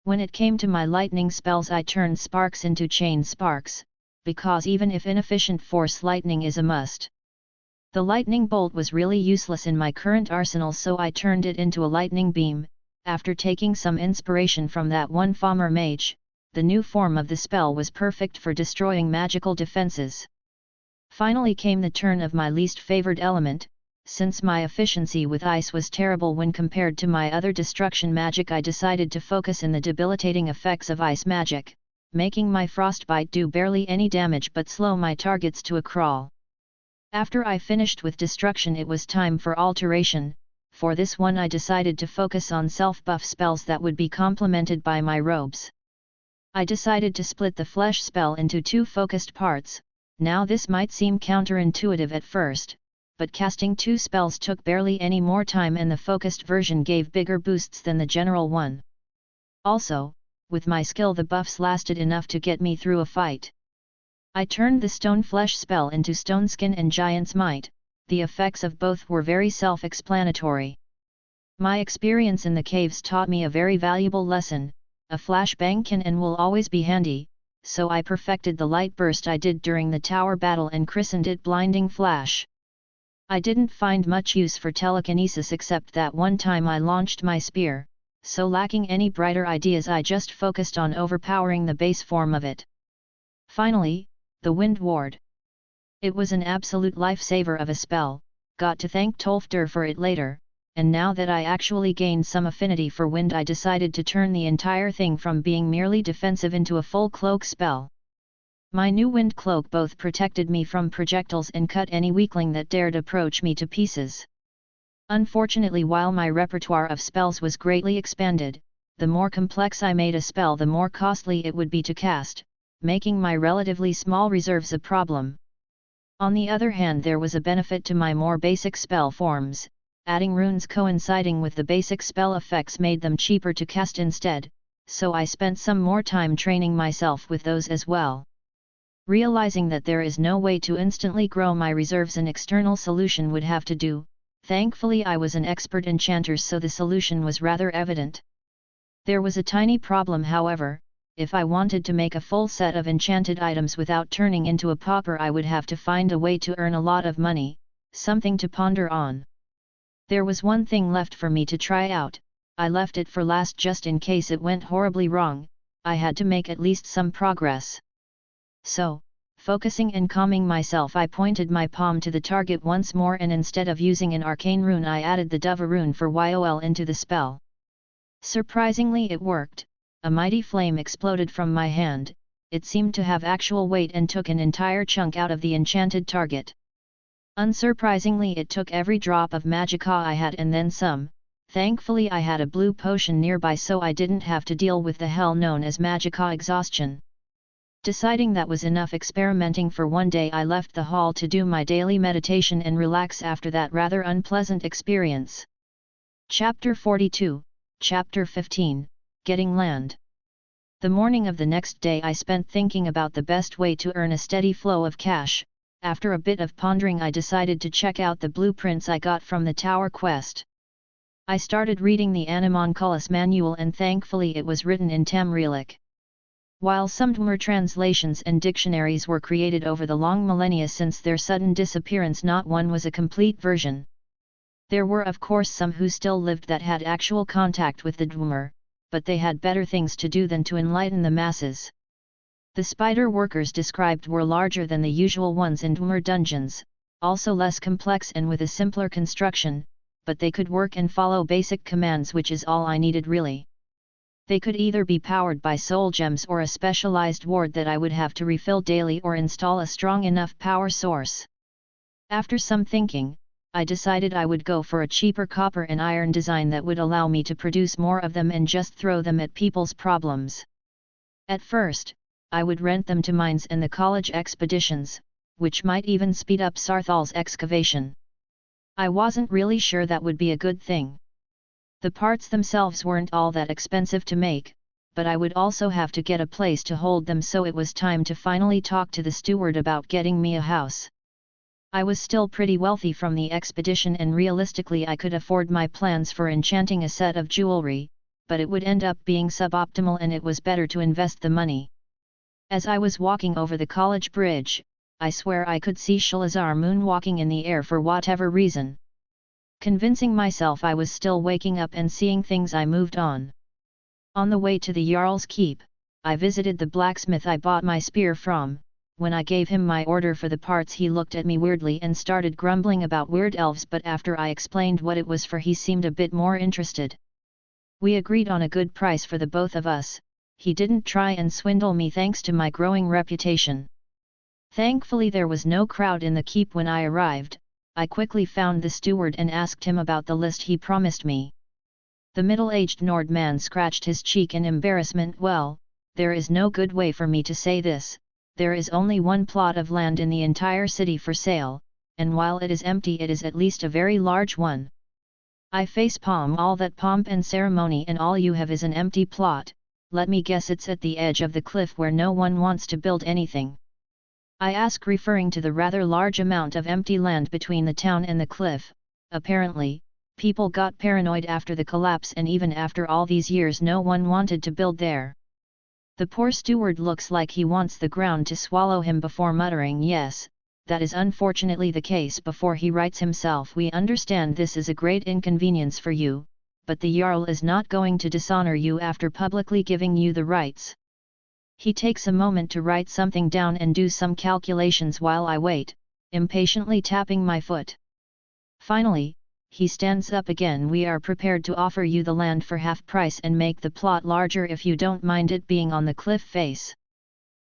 When it came to my lightning spells, I turned sparks into chain sparks, because even if inefficient, force lightning is a must. The lightning bolt was really useless in my current arsenal, so I turned it into a lightning beam. After taking some inspiration from that one Falmer mage, the new form of the spell was perfect for destroying magical defenses. Finally came the turn of my least favored element. Since my efficiency with ice was terrible when compared to my other destruction magic, I decided to focus in the debilitating effects of ice magic, making my frostbite do barely any damage but slow my targets to a crawl. After I finished with destruction, it was time for alteration. For this one I decided to focus on self-buff spells that would be complemented by my robes. I decided to split the flesh spell into two focused parts. Now this might seem counterintuitive at first, but casting two spells took barely any more time and the focused version gave bigger boosts than the general one. Also, with my skill the buffs lasted enough to get me through a fight. I turned the stone flesh spell into stone skin and giant's might. The effects of both were very self-explanatory. My experience in the caves taught me a very valuable lesson. A flashbang can and will always be handy, so I perfected the light burst I did during the tower battle and christened it Blinding Flash. I didn't find much use for telekinesis except that one time I launched my spear, so lacking any brighter ideas I just focused on overpowering the base form of it. Finally, the Wind Ward. It was an absolute lifesaver of a spell, got to thank Tolfdir for it later, and now that I actually gained some affinity for wind, I decided to turn the entire thing from being merely defensive into a full cloak spell. My new wind cloak both protected me from projectiles and cut any weakling that dared approach me to pieces. Unfortunately, while my repertoire of spells was greatly expanded, the more complex I made a spell the more costly it would be to cast, making my relatively small reserves a problem. On the other hand, there was a benefit to my more basic spell forms. Adding runes coinciding with the basic spell effects made them cheaper to cast instead, so I spent some more time training myself with those as well. Realizing that there is no way to instantly grow my reserves, an external solution would have to do. Thankfully I was an expert enchanter, so the solution was rather evident. There was a tiny problem, however. If I wanted to make a full set of enchanted items without turning into a pauper, I would have to find a way to earn a lot of money, something to ponder on. There was one thing left for me to try out. I left it for last just in case it went horribly wrong. I had to make at least some progress. So, focusing and calming myself, I pointed my palm to the target once more, and instead of using an arcane rune I added the Dove rune for YOL into the spell. Surprisingly it worked. A mighty flame exploded from my hand. It seemed to have actual weight and took an entire chunk out of the enchanted target. Unsurprisingly, it took every drop of magicka I had and then some. Thankfully I had a blue potion nearby, so I didn't have to deal with the hell known as magicka exhaustion. Deciding that was enough experimenting for one day, I left the hall to do my daily meditation and relax after that rather unpleasant experience. Chapter 42, Chapter 15, Getting Land. The morning of the next day I spent thinking about the best way to earn a steady flow of cash. After a bit of pondering I decided to check out the blueprints I got from the tower quest. I started reading the Animonculus manual, and thankfully it was written in Tamrielic. While some Dwarven translations and dictionaries were created over the long millennia since their sudden disappearance, not one was a complete version. There were of course some who still lived that had actual contact with the Dwarven, but they had better things to do than to enlighten the masses. The spider workers described were larger than the usual ones in Dwarven dungeons, also less complex and with a simpler construction, but they could work and follow basic commands, which is all I needed really. They could either be powered by soul gems or a specialized ward that I would have to refill daily, or install a strong enough power source. After some thinking, I decided I would go for a cheaper copper and iron design that would allow me to produce more of them and just throw them at people's problems. At first, I would rent them to mines and the college expeditions, which might even speed up Sarthal's excavation. I wasn't really sure that would be a good thing. The parts themselves weren't all that expensive to make, but I would also have to get a place to hold them, so it was time to finally talk to the steward about getting me a house. I was still pretty wealthy from the expedition, and realistically I could afford my plans for enchanting a set of jewelry, but it would end up being suboptimal and it was better to invest the money. As I was walking over the college bridge, I swear I could see Shalazar moonwalking in the air for whatever reason. Convincing myself I was still waking up and seeing things, I moved on. On the way to the Jarl's Keep, I visited the blacksmith I bought my spear from. When I gave him my order for the parts, he looked at me weirdly and started grumbling about weird elves, but after I explained what it was for, he seemed a bit more interested. We agreed on a good price for the both of us. He didn't try and swindle me thanks to my growing reputation. Thankfully there was no crowd in the keep when I arrived. I quickly found the steward and asked him about the list he promised me. The middle-aged Nord man scratched his cheek in embarrassment. Well, there is no good way for me to say this. There is only one plot of land in the entire city for sale, and while it is empty it is at least a very large one. I facepalm. All that pomp and ceremony and all you have is an empty plot. Let me guess, it's at the edge of the cliff where no one wants to build anything. I ask, referring to the rather large amount of empty land between the town and the cliff. Apparently, people got paranoid after the collapse, and even after all these years no one wanted to build there. The poor steward looks like he wants the ground to swallow him before muttering, "Yes, that is unfortunately the case," before he writes himself, "We understand this is a great inconvenience for you, but the Jarl is not going to dishonor you after publicly giving you the rights." He takes a moment to write something down and do some calculations while I wait, impatiently tapping my foot. Finally, he stands up again. "We are prepared to offer you the land for half price and make the plot larger if you don't mind it being on the cliff face."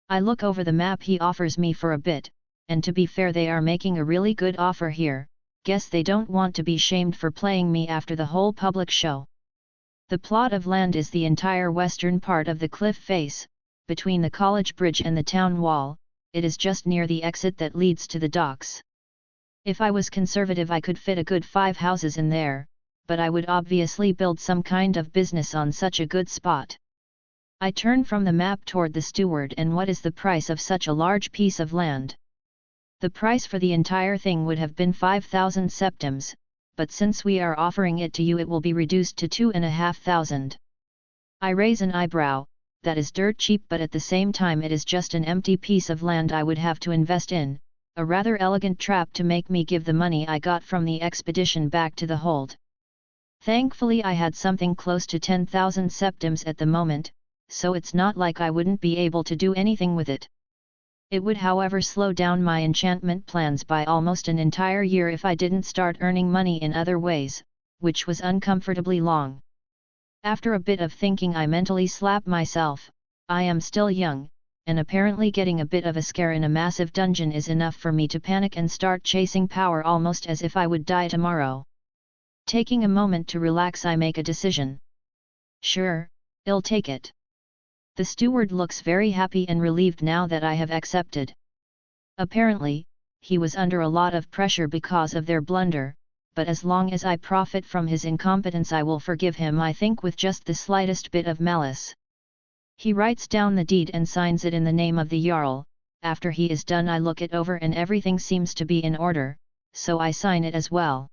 I look over the map he offers me for a bit, and to be fair, they are making a really good offer here. Guess they don't want to be shamed for playing me after the whole public show. The plot of land is the entire western part of the cliff face, between the college bridge and the town wall. It is just near the exit that leads to the docks. If I was conservative I could fit a good 5 houses in there, but I would obviously build some kind of business on such a good spot. I turn from the map toward the steward. "And what is the price of such a large piece of land?" The price for the entire thing would have been 5,000 septims, but since we are offering it to you it will be reduced to 2,500. I raise an eyebrow. That is dirt cheap, but at the same time it is just an empty piece of land I would have to invest in, a rather elegant trap to make me give the money I got from the expedition back to the hold. Thankfully I had something close to 10,000 septims at the moment, so it's not like I wouldn't be able to do anything with it. It would however slow down my enchantment plans by almost an entire year if I didn't start earning money in other ways, which was uncomfortably long. After a bit of thinking I mentally slap myself. I am still young, and apparently getting a bit of a scare in a massive dungeon is enough for me to panic and start chasing power almost as if I would die tomorrow. Taking a moment to relax I make a decision. "Sure, I'll take it." The steward looks very happy and relieved now that I have accepted. Apparently, he was under a lot of pressure because of their blunder, but as long as I profit from his incompetence I will forgive him, I think, with just the slightest bit of malice. He writes down the deed and signs it in the name of the Jarl. After he is done I look it over and everything seems to be in order, so I sign it as well.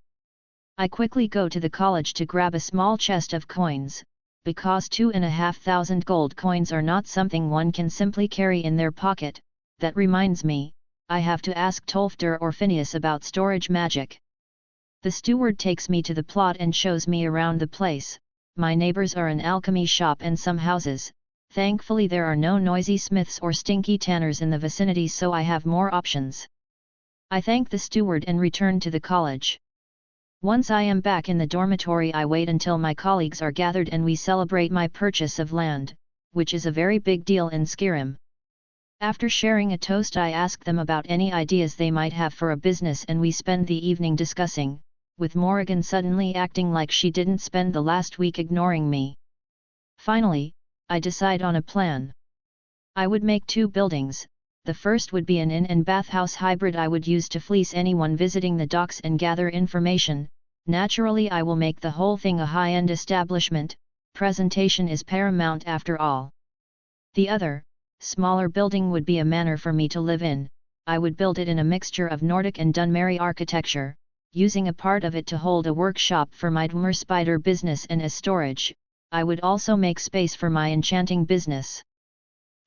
I quickly go to the college to grab a small chest of coins, because 2,500 gold coins are not something one can simply carry in their pocket. That reminds me, I have to ask Tolfter or Phineas about storage magic. The steward takes me to the plot and shows me around the place. My neighbors are an alchemy shop and some houses. Thankfully there are no noisy smiths or stinky tanners in the vicinity, so I have more options. I thank the steward and return to the college. Once I am back in the dormitory I wait until my colleagues are gathered and we celebrate my purchase of land, which is a very big deal in Skyrim. After sharing a toast I ask them about any ideas they might have for a business and we spend the evening discussing, with Morrigan suddenly acting like she didn't spend the last week ignoring me. Finally, I decide on a plan. I would make 2 buildings. The first would be an inn and bathhouse hybrid I would use to fleece anyone visiting the docks and gather information. Naturally I will make the whole thing a high-end establishment, Presentation is paramount after all. The other, smaller building would be a manor for me to live in. I would build it in a mixture of Nordic and Dunmeri architecture, using a part of it to hold a workshop for my Dwemer spider business and as storage. I would also make space for my enchanting business.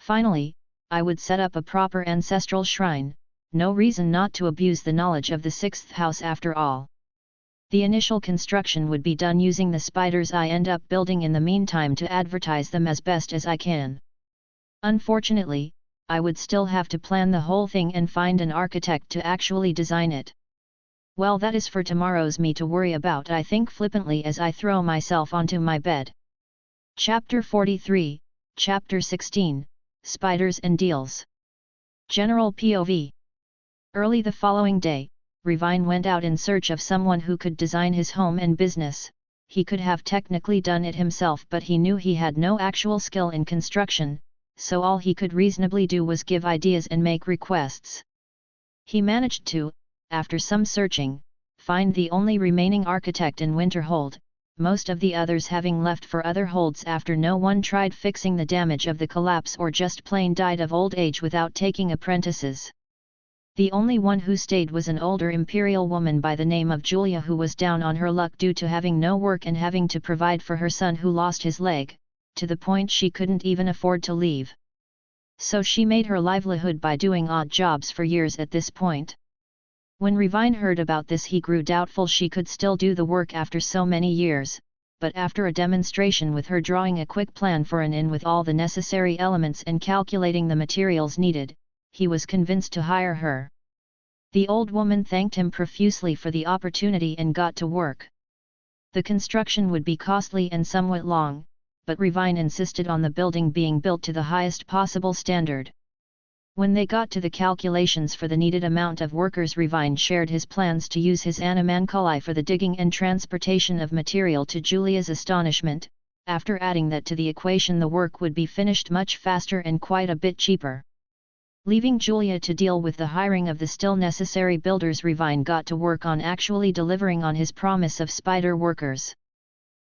Finally, I would set up a proper ancestral shrine, no reason not to abuse the knowledge of the sixth house after all. The initial construction would be done using the spiders I end up building in the meantime to advertise them as best as I can. Unfortunately, I would still have to plan the whole thing and find an architect to actually design it. Well, that is for tomorrow's me to worry about, I think flippantly as I throw myself onto my bed. Chapter 43, Chapter 16, Spiders and Deals. General POV. Early the following day, Revine went out in search of someone who could design his home and business. He could have technically done it himself, but he knew he had no actual skill in construction, so all he could reasonably do was give ideas and make requests. He managed to, after some searching, find the only remaining architect in Winterhold, most of the others having left for other holds after no one tried fixing the damage of the collapse or just plain died of old age without taking apprentices. The only one who stayed was an older imperial woman by the name of Julia, who was down on her luck due to having no work and having to provide for her son who lost his leg, to the point she couldn't even afford to leave. So she made her livelihood by doing odd jobs for years at this point. When Revine heard about this, he grew doubtful she could still do the work after so many years, but after a demonstration with her drawing a quick plan for an inn with all the necessary elements and calculating the materials needed, he was convinced to hire her. The old woman thanked him profusely for the opportunity and got to work. The construction would be costly and somewhat long, but Revine insisted on the building being built to the highest possible standard. When they got to the calculations for the needed amount of workers, Revine shared his plans to use his animanculi for the digging and transportation of material. To Julia's astonishment, after adding that to the equation, the work would be finished much faster and quite a bit cheaper. Leaving Julia to deal with the hiring of the still necessary builders, Revine got to work on actually delivering on his promise of spider workers.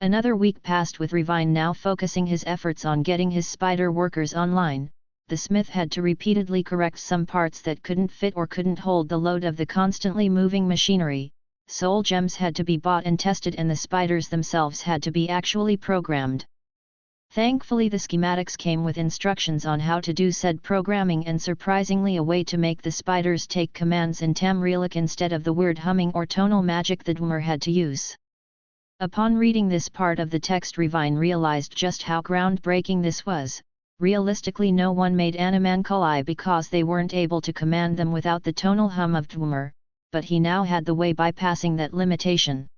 Another week passed with Revine now focusing his efforts on getting his spider workers online. The smith had to repeatedly correct some parts that couldn't fit or couldn't hold the load of the constantly moving machinery. Soul gems had to be bought and tested, and the spiders themselves had to be actually programmed. Thankfully, the schematics came with instructions on how to do said programming, and surprisingly a way to make the spiders take commands in Tamrielic instead of the weird humming or tonal magic the Dwemer had to use. Upon reading this part of the text, Revine realized just how groundbreaking this was. Realistically, no one made animanculi because they weren't able to command them without the tonal hum of Dwemer, but he now had the way bypassing that limitation.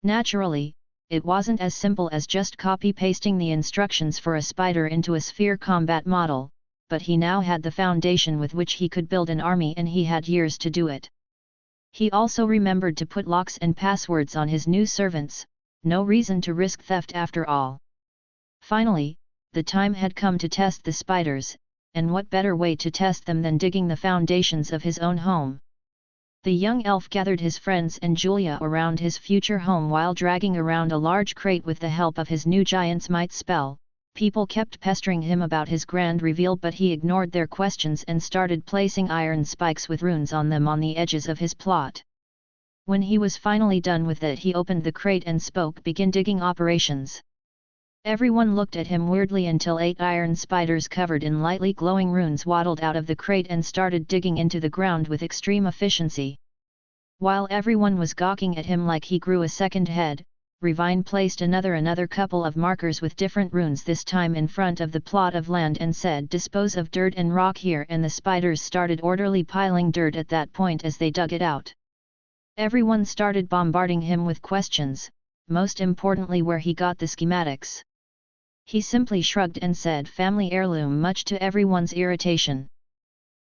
Naturally, it wasn't as simple as just copy-pasting the instructions for a spider into a sphere combat model, but he now had the foundation with which he could build an army, and he had years to do it. He also remembered to put locks and passwords on his new servants, no reason to risk theft after all. Finally, the time had come to test the spiders, and what better way to test them than digging the foundations of his own home. The young elf gathered his friends and Julia around his future home while dragging around a large crate with the help of his new giant's might spell. People kept pestering him about his grand reveal, but he ignored their questions and started placing iron spikes with runes on them on the edges of his plot. When he was finally done with it, he opened the crate and spoke, "Begin digging operations." Everyone looked at him weirdly until 8 iron spiders covered in lightly glowing runes waddled out of the crate and started digging into the ground with extreme efficiency. While everyone was gawking at him like he grew a second head, Revine placed another couple of markers with different runes, this time in front of the plot of land, and said, "Dispose of dirt and rock here," and the spiders started orderly piling dirt at that point as they dug it out. Everyone started bombarding him with questions, most importantly where he got the schematics. He simply shrugged and said, "Family heirloom," much to everyone's irritation.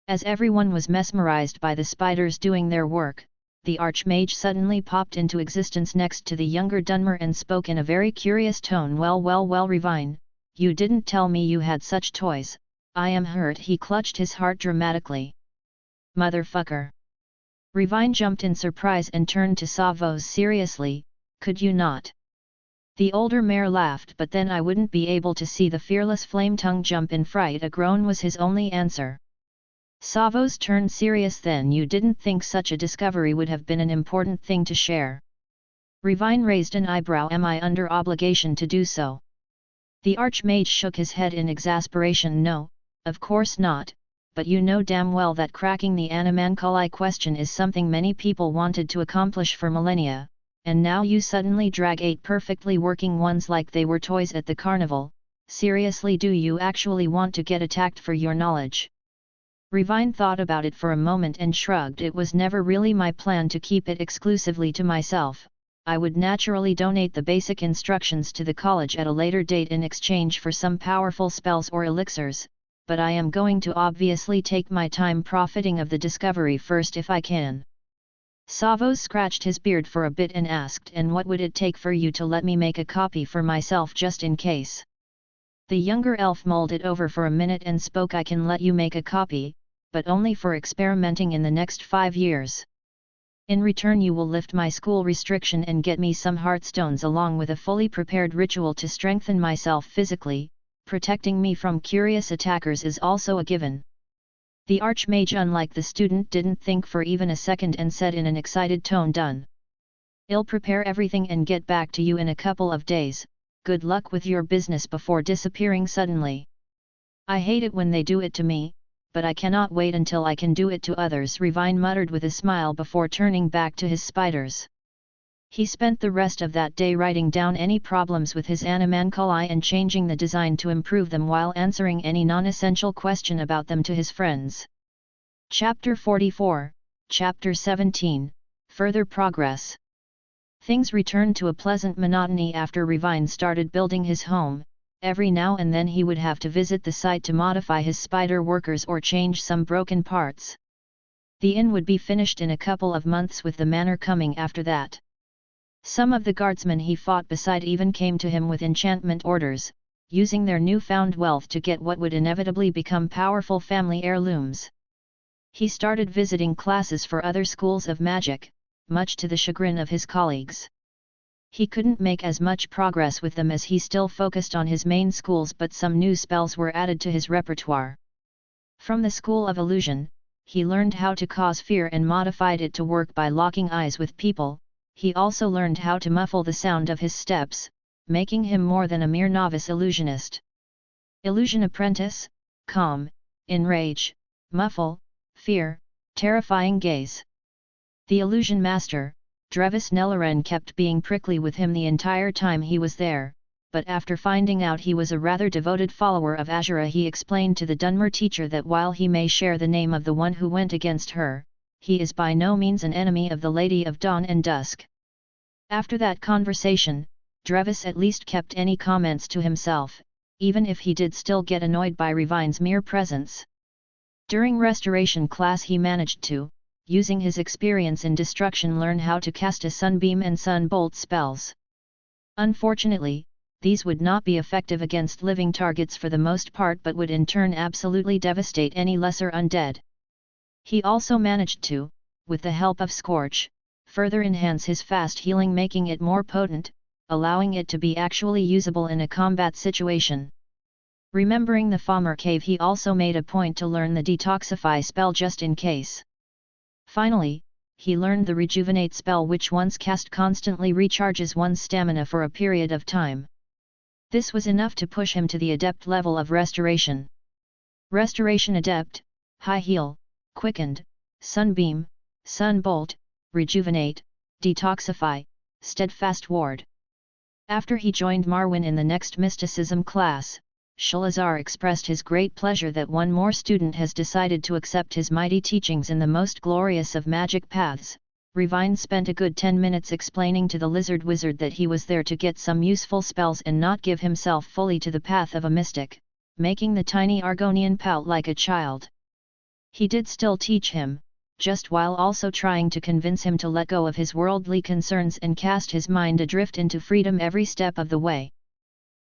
As everyone was mesmerized by the spiders doing their work, the Archmage suddenly popped into existence next to the younger Dunmer and spoke in a very curious tone, well, Revine, you didn't tell me you had such toys. I am hurt." He clutched his heart dramatically. "Motherfucker." Revine jumped in surprise and turned to Savos seriously, "Could you not The older mare laughed, but then I wouldn't be able to see the fearless flame tongue jump in fright. A groan was his only answer. Savos turned serious. Then you didn't think such a discovery would have been an important thing to share? Revine raised an eyebrow. Am I under obligation to do so? The Archmage shook his head in exasperation. No, of course not, but you know damn well that cracking the animanculi question is something many people wanted to accomplish for millennia, and now you suddenly drag 8 perfectly working ones like they were toys at the carnival. Seriously, do you actually want to get attacked for your knowledge? Revine thought about it for a moment and shrugged. It was never really my plan to keep it exclusively to myself. I would naturally donate the basic instructions to the college at a later date in exchange for some powerful spells or elixirs, but I am going to obviously take my time profiting of the discovery first if I can. Savos scratched his beard for a bit and asked, and what would it take for you to let me make a copy for myself just in case? The younger elf mulled it over for a minute and spoke. I can let you make a copy, but only for experimenting in the next 5 years. In return you will lift my school restriction and get me some heartstones along with a fully prepared ritual to strengthen myself physically. Protecting me from curious attackers is also a given. The Archmage, unlike the student, didn't think for even a second and said in an excited tone, done. I'll prepare everything and get back to you in a couple of days. Good luck with your business before disappearing suddenly. I hate it when they do it to me, but I cannot wait until I can do it to others, Revine muttered with a smile before turning back to his spiders. He spent the rest of that day writing down any problems with his animanculi and changing the design to improve them while answering any non-essential question about them to his friends. Chapter 44, Chapter 17, Further Progress. Things returned to a pleasant monotony after Revine started building his home. Every now and then he would have to visit the site to modify his spider workers or change some broken parts. The inn would be finished in a couple of months, with the manor coming after that. Some of the guardsmen he fought beside even came to him with enchantment orders, using their newfound wealth to get what would inevitably become powerful family heirlooms. He started visiting classes for other schools of magic, much to the chagrin of his colleagues. He couldn't make as much progress with them as he still focused on his main schools, but some new spells were added to his repertoire. From the School of Illusion, he learned how to cause fear and modified it to work by locking eyes with people. He also learned how to muffle the sound of his steps, making him more than a mere novice illusionist. Illusion Apprentice: calm, enrage, muffle, fear, terrifying gaze. The Illusion Master, Drevis Nelloren, kept being prickly with him the entire time he was there, but after finding out he was a rather devoted follower of Azura, he explained to the Dunmer teacher that while he may share the name of the one who went against her, he is by no means an enemy of the Lady of Dawn and Dusk. After that conversation, Drevis at least kept any comments to himself, even if he did still get annoyed by Revine's mere presence. During restoration class he managed to, using his experience in destruction, learn how to cast a sunbeam and sunbolt spells. Unfortunately, these would not be effective against living targets for the most part, but would in turn absolutely devastate any lesser undead. He also managed to, with the help of Scorch, further enhance his fast healing, making it more potent, allowing it to be actually usable in a combat situation. Remembering the Falmer cave, he also made a point to learn the Detoxify spell just in case. Finally, he learned the Rejuvenate spell, which once cast constantly recharges one's stamina for a period of time. This was enough to push him to the Adept level of Restoration. Restoration Adept: High Heal, Quickened, Sunbeam, Sunbolt, Rejuvenate, Detoxify, Steadfast Ward. After he joined Marwyn in the next mysticism class, Shalazar expressed his great pleasure that one more student has decided to accept his mighty teachings in the most glorious of magic paths. Revine spent a good 10 minutes explaining to the lizard wizard that he was there to get some useful spells and not give himself fully to the path of a mystic, making the tiny Argonian pout like a child. He did still teach him, just while also trying to convince him to let go of his worldly concerns and cast his mind adrift into freedom every step of the way.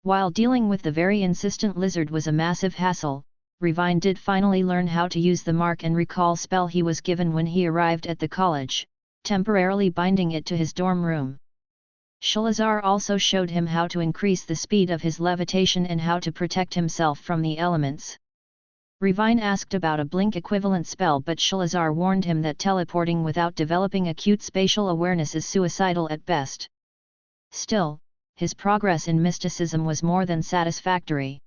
While dealing with the very insistent lizard was a massive hassle, Revine did finally learn how to use the mark and recall spell he was given when he arrived at the college, temporarily binding it to his dorm room. Shalazar also showed him how to increase the speed of his levitation and how to protect himself from the elements. Revine asked about a blink equivalent spell, but Shalazar warned him that teleporting without developing acute spatial awareness is suicidal at best. Still, his progress in mysticism was more than satisfactory.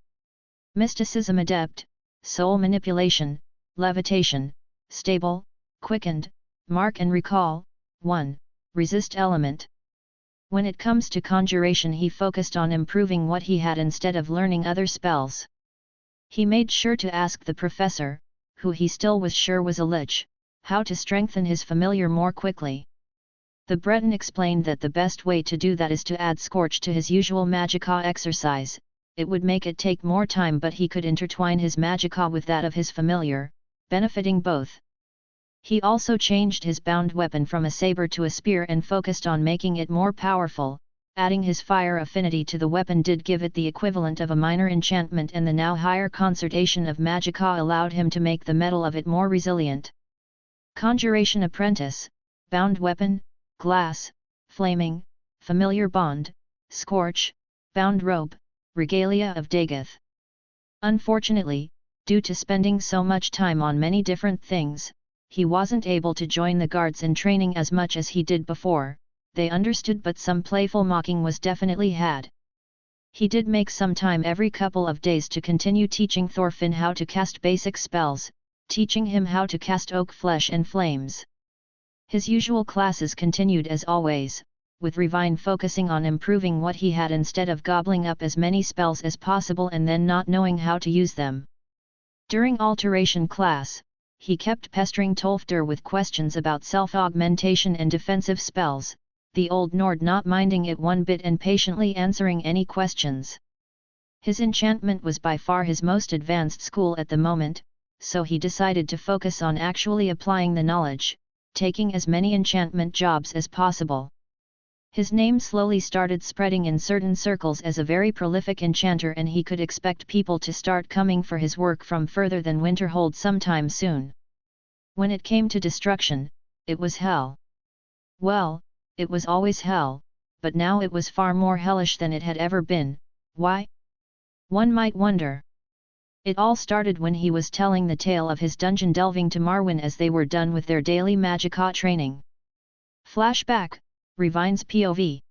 Mysticism adept, soul manipulation, levitation, stable, quickened, mark and recall, 1, resist element. When it comes to conjuration, he focused on improving what he had instead of learning other spells. He made sure to ask the professor, who he still was sure was a lich, how to strengthen his familiar more quickly. The Breton explained that the best way to do that is to add Scorch to his usual Magicka exercise. It would make it take more time, but he could intertwine his Magicka with that of his familiar, benefiting both. He also changed his bound weapon from a saber to a spear and focused on making it more powerful. Adding his fire affinity to the weapon did give it the equivalent of a minor enchantment, and the now higher concertation of Magicka allowed him to make the metal of it more resilient. Conjuration Apprentice, bound weapon, glass, flaming, familiar bond, scorch, bound robe, regalia of Dagoth. Unfortunately, due to spending so much time on many different things, he wasn't able to join the guards in training as much as he did before. They understood, but some playful mocking was definitely had. He did make some time every couple of days to continue teaching Thorfinn how to cast basic spells, teaching him how to cast oak flesh and flames. His usual classes continued as always, with Revine focusing on improving what he had instead of gobbling up as many spells as possible and then not knowing how to use them. During alteration class, he kept pestering Tolfdir with questions about self-augmentation and defensive spells, the old Nord not minding it one bit and patiently answering any questions. His enchantment was by far his most advanced school at the moment, so he decided to focus on actually applying the knowledge, taking as many enchantment jobs as possible. His name slowly started spreading in certain circles as a very prolific enchanter, and he could expect people to start coming for his work from further than Winterhold sometime soon. When it came to destruction, it was hell. Well, it was always hell, but now it was far more hellish than it had ever been. Why? One might wonder. It all started when he was telling the tale of his dungeon delving to Marwyn as they were done with their daily Magicka training. Flashback, Revine's POV.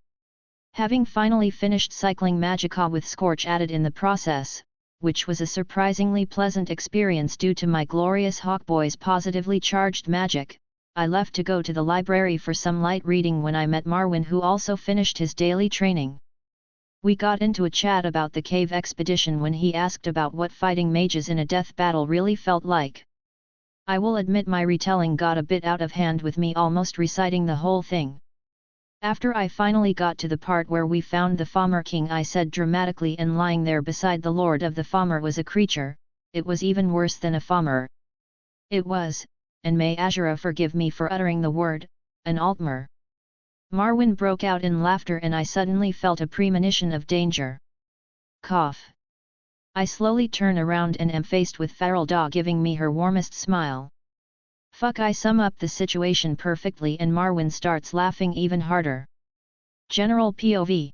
Having finally finished cycling Magicka with Scorch added in the process, which was a surprisingly pleasant experience due to my glorious Hawkboy's positively charged magic, I left to go to the library for some light reading when I met Marwyn, who also finished his daily training. We got into a chat about the cave expedition when he asked about what fighting mages in a death battle really felt like. I will admit my retelling got a bit out of hand, with me almost reciting the whole thing. After I finally got to the part where we found the Falmer king, I said dramatically, and lying there beside the lord of the Falmer was a creature. It was even worse than a Falmer. It was, and may Azura forgive me for uttering the word, an Altmer. Marwyn broke out in laughter, and I suddenly felt a premonition of danger. Cough. I slowly turn around and am faced with Farelda giving me her warmest smile. Fuck, I sum up the situation perfectly, and Marwyn starts laughing even harder. General POV.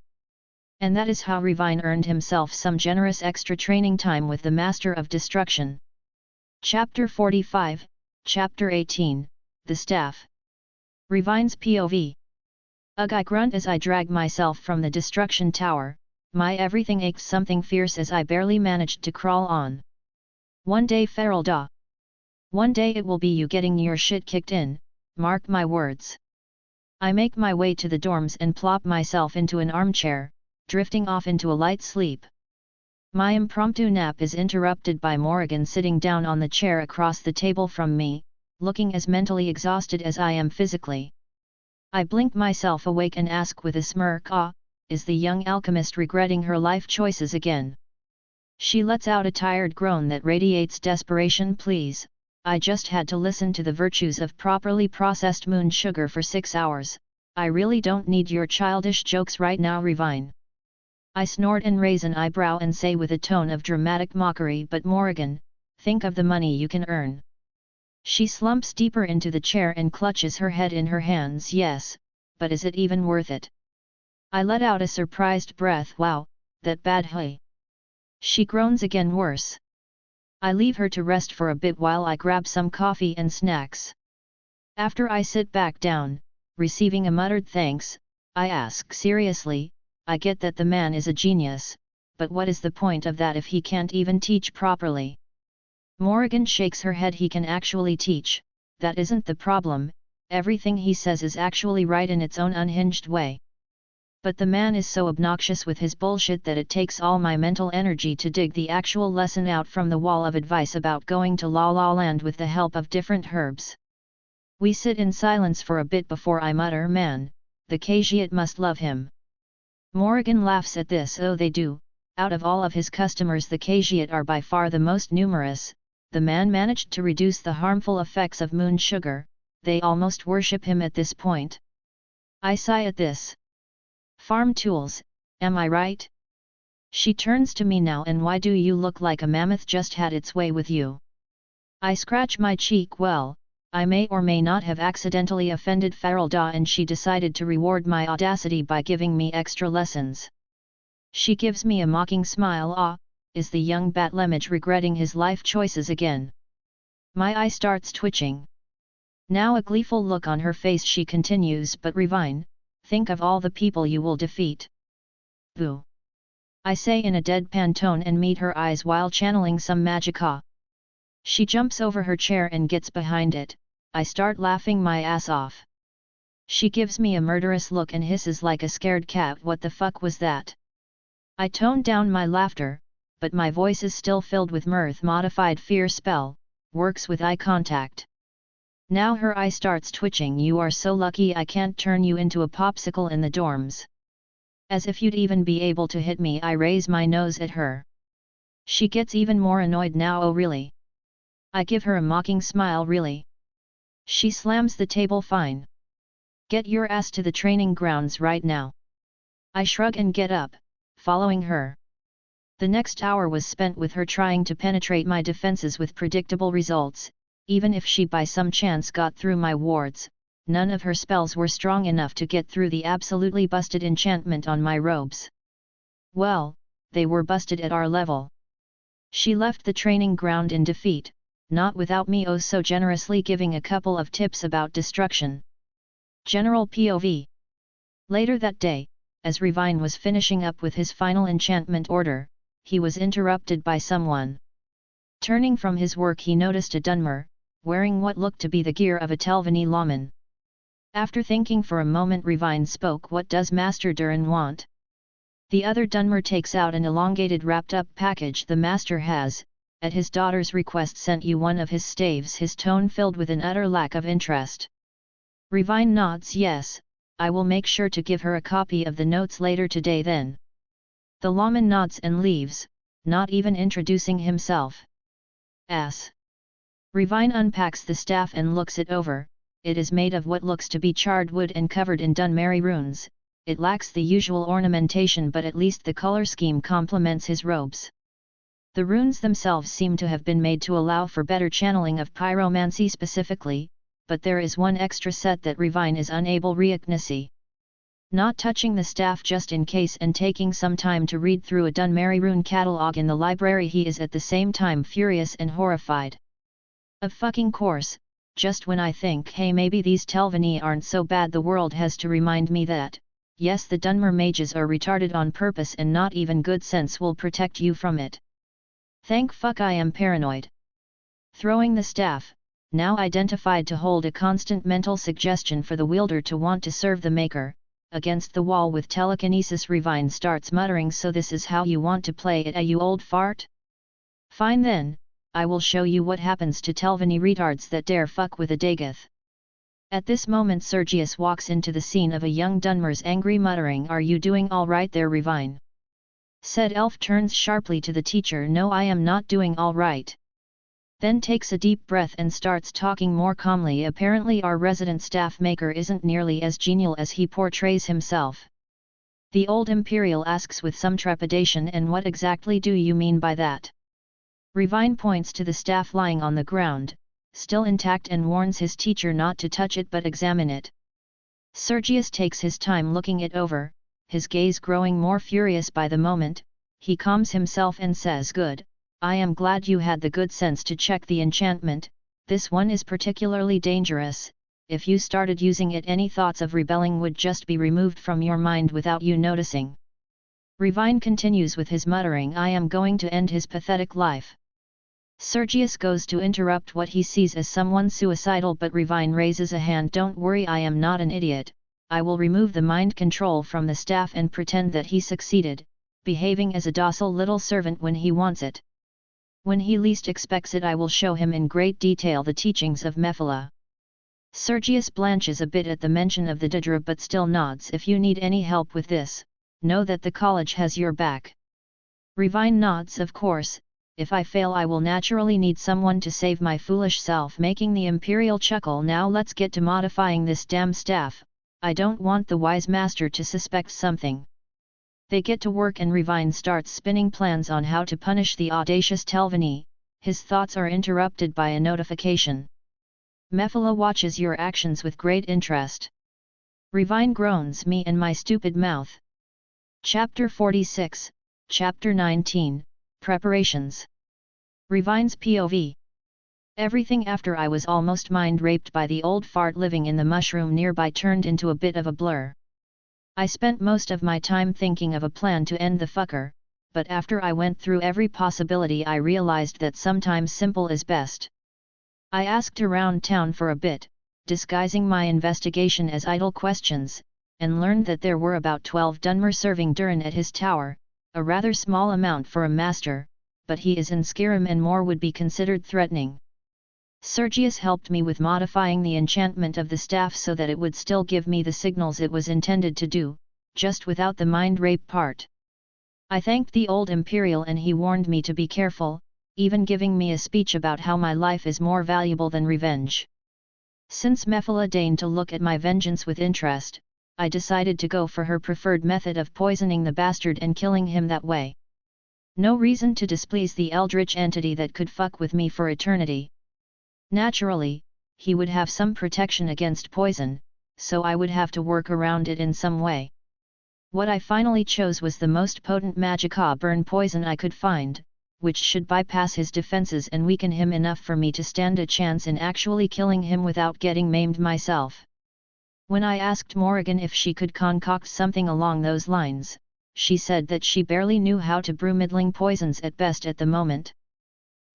And that is how Revine earned himself some generous extra training time with the Master of Destruction. Chapter 45, Chapter 18, The Staff. Revine's POV. Ugh, I grunt as I drag myself from the destruction tower. My everything ached something fierce as I barely managed to crawl on. One day, Farelda. One day it will be you getting your shit kicked in, mark my words. I make my way to the dorms and plop myself into an armchair, drifting off into a light sleep. My impromptu nap is interrupted by Morrigan sitting down on the chair across the table from me, looking as mentally exhausted as I am physically. I blink myself awake and ask with a smirk, "Ah, is the young alchemist regretting her life choices again?" She lets out a tired groan that radiates desperation. "Please, I just had to listen to the virtues of properly processed moon sugar for 6 hours. I really don't need your childish jokes right now, Revine." I snort and raise an eyebrow and say with a tone of dramatic mockery, "But Morrigan, think of the money you can earn." She slumps deeper into the chair and clutches her head in her hands. "Yes, but is it even worth it? I let out a surprised breath. Wow, that bad hey. She groans again worse. I leave her to rest for a bit while I grab some coffee and snacks. After I sit back down, receiving a muttered thanks, I ask seriously, I get that the man is a genius, but what is the point of that if he can't even teach properly? Morrigan shakes her head. He can actually teach, that isn't the problem, everything he says is actually right in its own unhinged way. But the man is so obnoxious with his bullshit that it takes all my mental energy to dig the actual lesson out from the wall of advice about going to La La Land with the help of different herbs. We sit in silence for a bit before I mutter, man, the Khajiit must love him. Morrigan laughs at this. Oh, they do. Out of all of his customers the Khajiit are by far the most numerous. The man managed to reduce the harmful effects of moon sugar, they almost worship him at this point. I sigh at this. Farm tools, am I right? She turns to me now. And why do you look like a mammoth just had its way with you? I scratch my cheek. Well, I may or may not have accidentally offended Farelda, and she decided to reward my audacity by giving me extra lessons. She gives me a mocking smile. Ah, is the young Batlemage regretting his life choices again? My eye starts twitching. Now a gleeful look on her face, she continues, but Revine, think of all the people you will defeat. Boo! I say in a deadpan tone and meet her eyes while channeling some magicka. She jumps over her chair and gets behind it. I start laughing my ass off. She gives me a murderous look and hisses like a scared cat. What the fuck was that? I tone down my laughter, but my voice is still filled with mirth. Modified fear spell, works with eye contact. Now her eye starts twitching. You are so lucky I can't turn you into a popsicle in the dorms. As if you'd even be able to hit me. I raise my nose at her. She gets even more annoyed now. Oh really? I give her a mocking smile. Really? She slams the table. Fine. Get your ass to the training grounds right now. I shrug and get up, following her. The next hour was spent with her trying to penetrate my defenses with predictable results. Even if she by some chance got through my wards, none of her spells were strong enough to get through the absolutely busted enchantment on my robes. Well, they were busted at our level. She left the training ground in defeat, not without me oh so generously giving a couple of tips about destruction. General POV. Later that day, as Revine was finishing up with his final enchantment order, he was interrupted by someone. Turning from his work he noticed a Dunmer, wearing what looked to be the gear of a Telvanni lawman. After thinking for a moment Revine spoke. What does Master Duren want? The other Dunmer takes out an elongated wrapped-up package. The master has, at his daughter's request, sent you one of his staves, his tone filled with an utter lack of interest. Revine nods. Yes, I will make sure to give her a copy of the notes later today then. The lawman nods and leaves, not even introducing himself. Ass. Revine unpacks the staff and looks it over. It is made of what looks to be charred wood and covered in Dunmerry runes. It lacks the usual ornamentation, but at least the color scheme complements his robes. The runes themselves seem to have been made to allow for better channeling of pyromancy specifically, but there is one extra set that Revine is unable to recognize. Not touching the staff just in case and taking some time to read through a Dunmerry rune catalogue in the library, he is at the same time furious and horrified. Of fucking course, just when I think hey maybe these Telvanni aren't so bad, the world has to remind me that, yes, the Dunmer mages are retarded on purpose and not even good sense will protect you from it. Thank fuck I am paranoid. Throwing the staff, now identified to hold a constant mental suggestion for the wielder to want to serve the maker, against the wall with telekinesis, Revine starts muttering, so this is how you want to play it, you old fart? Fine then, I will show you what happens to Telvanni retards that dare fuck with a Dagoth. At this moment Sergius walks into the scene of a young Dunmer's angry muttering. Are you doing all right there, Revine? Said elf turns sharply to the teacher. No, I am not doing all right. Then takes a deep breath and starts talking more calmly. Apparently our resident staff maker isn't nearly as genial as he portrays himself. The old Imperial asks with some trepidation, and what exactly do you mean by that? Revine points to the staff lying on the ground, still intact, and warns his teacher not to touch it but examine it. Sergius takes his time looking it over, his gaze growing more furious by the moment. He calms himself and says, "Good, I am glad you had the good sense to check the enchantment. This one is particularly dangerous. If you started using it, any thoughts of rebelling would just be removed from your mind without you noticing." Revine continues with his muttering, "I am going to end his pathetic life." Sergius goes to interrupt what he sees as someone suicidal, but Revine raises a hand. "Don't worry, I am not an idiot. I will remove the mind control from the staff and pretend that he succeeded, behaving as a docile little servant when he wants it. When he least expects it, I will show him in great detail the teachings of Mephala." Sergius blanches a bit at the mention of the Daedra but still nods. "If you need any help with this, know that the college has your back." Revine nods. "Of course, if I fail I will naturally need someone to save my foolish self," making the Imperial chuckle. "Now let's get to modifying this damn staff. I don't want the wise master to suspect something." They get to work and Revine starts spinning plans on how to punish the audacious Telvanni. His thoughts are interrupted by a notification. Mephala watches your actions with great interest. Revine groans, "Me and my stupid mouth." Chapter 46, Chapter 19, Preparations. Revine's POV. Everything after I was almost mind-raped by the old fart living in the mushroom nearby turned into a bit of a blur. I spent most of my time thinking of a plan to end the fucker, but after I went through every possibility I realized that sometimes simple is best. I asked around town for a bit, disguising my investigation as idle questions, and learned that there were about 12 Dunmer serving Duren at his tower, a rather small amount for a master, but he is in Skyrim and more would be considered threatening. Sergius helped me with modifying the enchantment of the staff so that it would still give me the signals it was intended to do, just without the mind rape part. I thanked the old Imperial and he warned me to be careful, even giving me a speech about how my life is more valuable than revenge. Since Mephala deigned to look at my vengeance with interest, I decided to go for her preferred method of poisoning the bastard and killing him that way. No reason to displease the eldritch entity that could fuck with me for eternity. Naturally, he would have some protection against poison, so I would have to work around it in some way. What I finally chose was the most potent magicka burn poison I could find, which should bypass his defenses and weaken him enough for me to stand a chance in actually killing him without getting maimed myself. When I asked Morrigan if she could concoct something along those lines, she said that she barely knew how to brew middling poisons at best at the moment.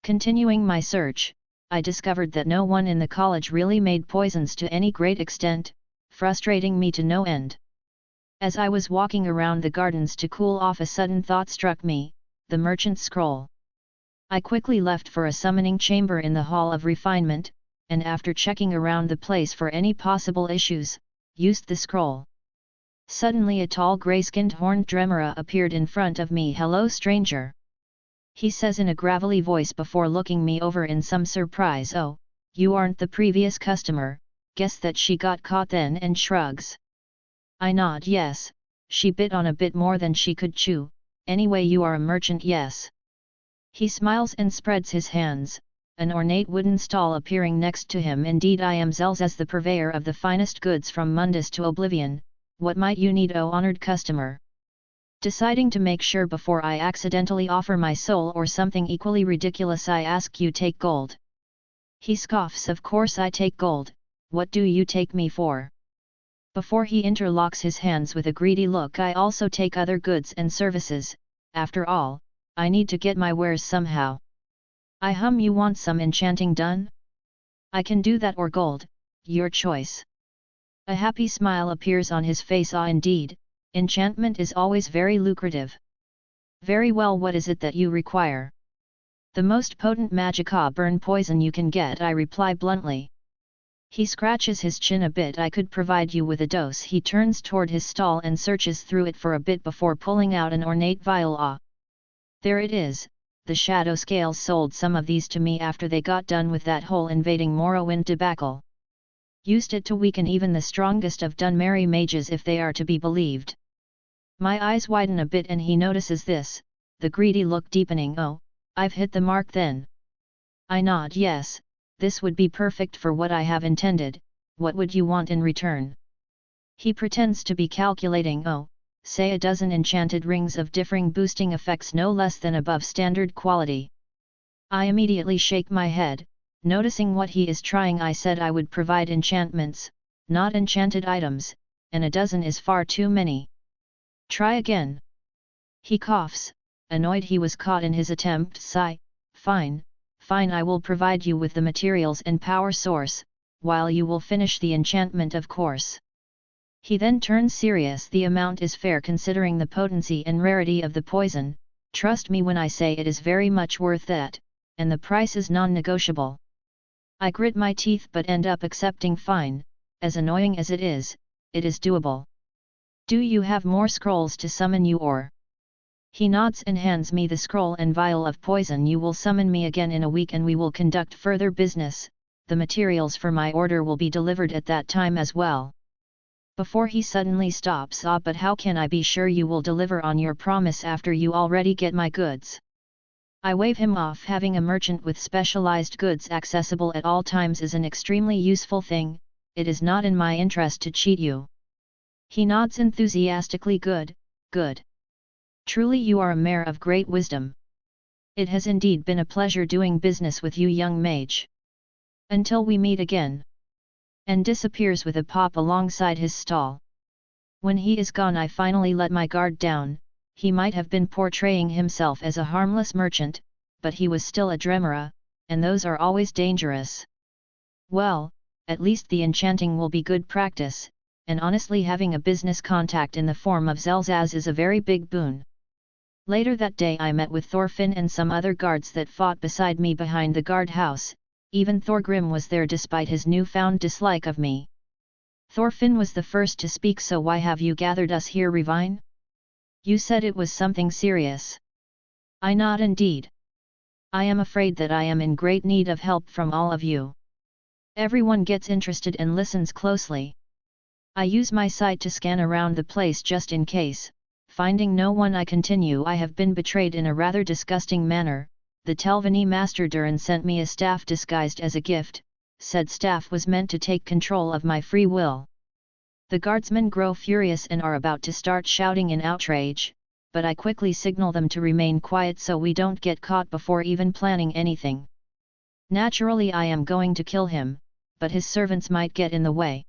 Continuing my search, I discovered that no one in the college really made poisons to any great extent, frustrating me to no end. As I was walking around the gardens to cool off, a sudden thought struck me: the merchant's scroll. I quickly left for a summoning chamber in the Hall of Refinement, and after checking around the place for any possible issues, used the scroll. Suddenly a tall grey-skinned horned Dremora appeared in front of me. "Hello, stranger," he says in a gravelly voice before looking me over in some surprise. "Oh, you aren't the previous customer, guess that she got caught then," and shrugs. I nod. "Yes, she bit on a bit more than she could chew. Anyway, you are a merchant, yes?" He smiles and spreads his hands, an ornate wooden stall appearing next to him. "Indeed I am Zelzes, the purveyor of the finest goods from Mundus to Oblivion. What might you need, O honored customer?" Deciding to make sure before I accidentally offer my soul or something equally ridiculous, I ask, "You take gold?" He scoffs. "Of course I take gold, what do you take me for?" Before he interlocks his hands with a greedy look, "I also take other goods and services, after all, I need to get my wares somehow." I hum. "You want some enchanting done? I can do that, or gold, your choice." A happy smile appears on his face. "Ah, indeed, enchantment is always very lucrative." "Very well, what is it that you require?" "The most potent magicka burn poison you can get," I reply bluntly. He scratches his chin a bit. "I could provide you with a dose." He turns toward his stall and searches through it for a bit before pulling out an ornate vial. "Ah, there it is, the Shadow Scales sold some of these to me after they got done with that whole invading Morrowind debacle. Used it to weaken even the strongest of Dunmeri mages if they are to be believed." My eyes widen a bit and he notices this, the greedy look deepening. "Oh, I've hit the mark then." I nod. "Yes, this would be perfect for what I have intended. What would you want in return?" He pretends to be calculating. "Oh, say a dozen enchanted rings of differing boosting effects no less than above standard quality. I immediately shake my head, noticing what he is trying. I said I would provide enchantments, not enchanted items, and a dozen is far too many. Try again. He coughs, annoyed he was caught in his attempt. Sigh, fine, I will provide you with the materials and power source, while you will finish the enchantment of course. He then turns serious. The amount is fair considering the potency and rarity of the poison, trust me when I say it is very much worth that, and the price is non-negotiable. I grit my teeth but end up accepting. Fine, as annoying as it is doable. Do you have more scrolls to summon you or? He nods and hands me the scroll and vial of poison. You will summon me again in a week and we will conduct further business. The materials for my order will be delivered at that time as well. Before he suddenly stops. But how can I be sure you will deliver on your promise after you already get my goods? I wave him off. Having a merchant with specialized goods accessible at all times is an extremely useful thing. It is not in my interest to cheat you. He nods enthusiastically. Good. Truly you are a mare of great wisdom. It has indeed been a pleasure doing business with you, young mage. Until we meet again. And disappears with a pop alongside his stall. When he is gone I finally let my guard down. He might have been portraying himself as a harmless merchant, but he was still a Dremora, and those are always dangerous. Well, at least the enchanting will be good practice, and honestly having a business contact in the form of Zelzaz is a very big boon. Later that day I met with Thorfinn and some other guards that fought beside me behind the guardhouse. Even Thorgrim was there despite his newfound dislike of me. Thorfinn was the first to speak. So why have you gathered us here, Revine? You said it was something serious. I nod. Indeed. I am afraid that I am in great need of help from all of you. Everyone gets interested and listens closely. I use my sight to scan around the place just in case. Finding no one I continue. I have been betrayed in a rather disgusting manner. The Telvanni master Duren sent me a staff disguised as a gift. Said staff was meant to take control of my free will. The guardsmen grow furious and are about to start shouting in outrage, but I quickly signal them to remain quiet so we don't get caught before even planning anything. Naturally I am going to kill him, but his servants might get in the way.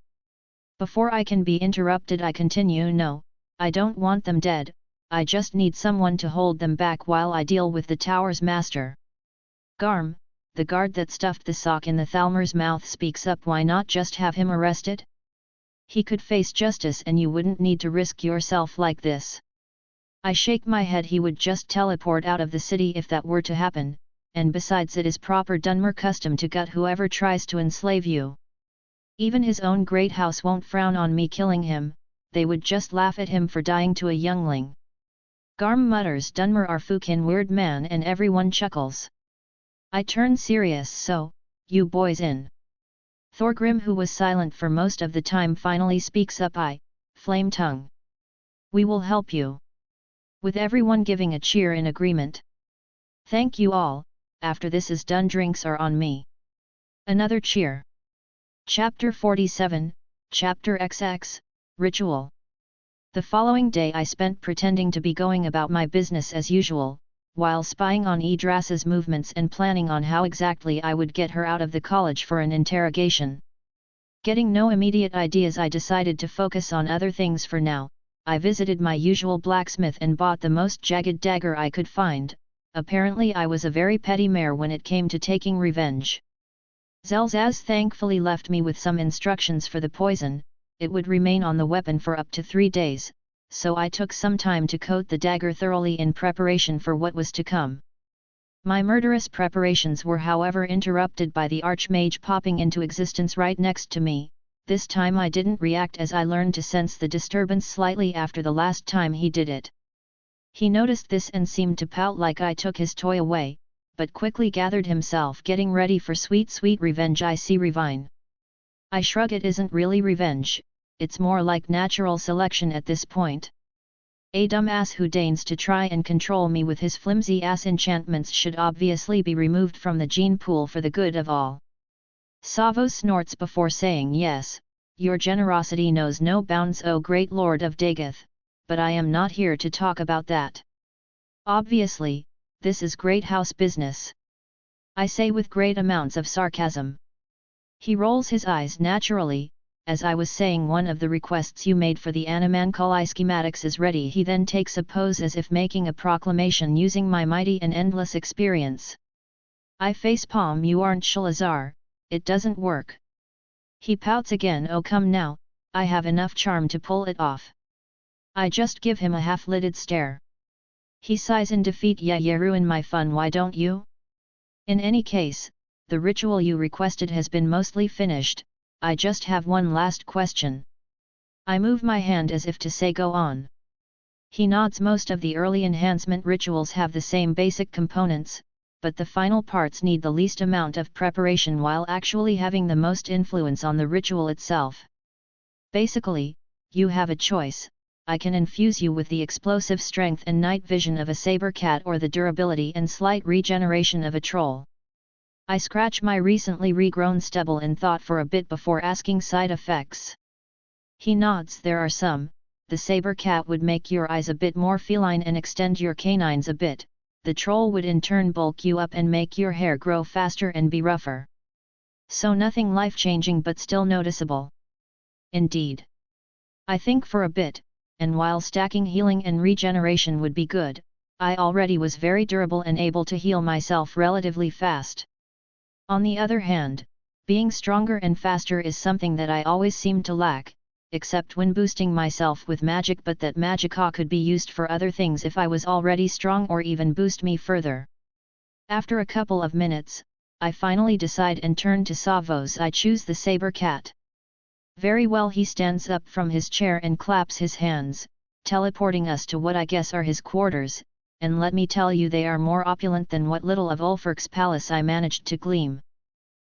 Before I can be interrupted I continue. No, I don't want them dead, I just need someone to hold them back while I deal with the tower's master. Garm, the guard that stuffed the sock in the Falmer's mouth, speaks up. Why not just have him arrested? He could face justice and you wouldn't need to risk yourself like this. I shake my head. He would just teleport out of the city if that were to happen, and besides it is proper Dunmer custom to gut whoever tries to enslave you. Even his own great house won't frown on me killing him, they would just laugh at him for dying to a youngling. Garm mutters, Dunmer are fucking weird man, and everyone chuckles. I turn serious. So, you boys in? Thorgrim, who was silent for most of the time, finally speaks up. Flame tongue. We will help you. With everyone giving a cheer in agreement. Thank you all, after this is done drinks are on me. Another cheer. Chapter 47, Chapter XX, Ritual. The following day I spent pretending to be going about my business as usual, while spying on Yggdrasil's movements and planning on how exactly I would get her out of the college for an interrogation. Getting no immediate ideas, I decided to focus on other things for now. I visited my usual blacksmith and bought the most jagged dagger I could find. Apparently I was a very petty mare when it came to taking revenge. Zelzaz thankfully left me with some instructions for the poison. It would remain on the weapon for up to 3 days, so I took some time to coat the dagger thoroughly in preparation for what was to come. My murderous preparations were however interrupted by the Archmage popping into existence right next to me. This time I didn't react as I learned to sense the disturbance slightly after the last time he did it. He noticed this and seemed to pout like I took his toy away, but quickly gathered himself, getting ready for sweet revenge. I see Revine. I shrug. It isn't really revenge, it's more like natural selection at this point. A dumbass who deigns to try and control me with his flimsy ass enchantments should obviously be removed from the gene pool for the good of all. Savos snorts before saying, yes, your generosity knows no bounds, O great lord of Dagoth. but I am not here to talk about that. Obviously, this is great house business. I say with great amounts of sarcasm. He rolls his eyes naturally. As I was saying, one of the requests you made for the Animanculi schematics is ready. He then takes a pose as if making a proclamation using my mighty and endless experience. I facepalm. You aren't Shalazar, it doesn't work. He pouts again. Oh come now, I have enough charm to pull it off. I just give him a half-lidded stare. He sighs in defeat. Yeah, you ruin my fun, why don't you? In any case, the ritual you requested has been mostly finished. I just have one last question. I move my hand as if to say go on. He nods. Most of the early enhancement rituals have the same basic components, but the final parts need the least amount of preparation while actually having the most influence on the ritual itself. Basically, you have a choice. I can infuse you with the explosive strength and night vision of a saber cat or the durability and slight regeneration of a troll. I scratch my recently regrown stubble in thought for a bit before asking side effects. He nods. There are some. The saber cat would make your eyes a bit more feline and extend your canines a bit. The troll would in turn bulk you up and make your hair grow faster and be rougher. So nothing life-changing but still noticeable. Indeed. I think for a bit, and while stacking healing and regeneration would be good, I already was very durable and able to heal myself relatively fast. On the other hand, being stronger and faster is something that I always seem to lack, except when boosting myself with magic, but that magicka could be used for other things if I was already strong or even boost me further. After a couple of minutes, I finally decide and turn to Savos. I choose the saber cat. Very well. He stands up from his chair and claps his hands, teleporting us to what I guess are his quarters, and let me tell you they are more opulent than what little of Ulfric's palace I managed to glean.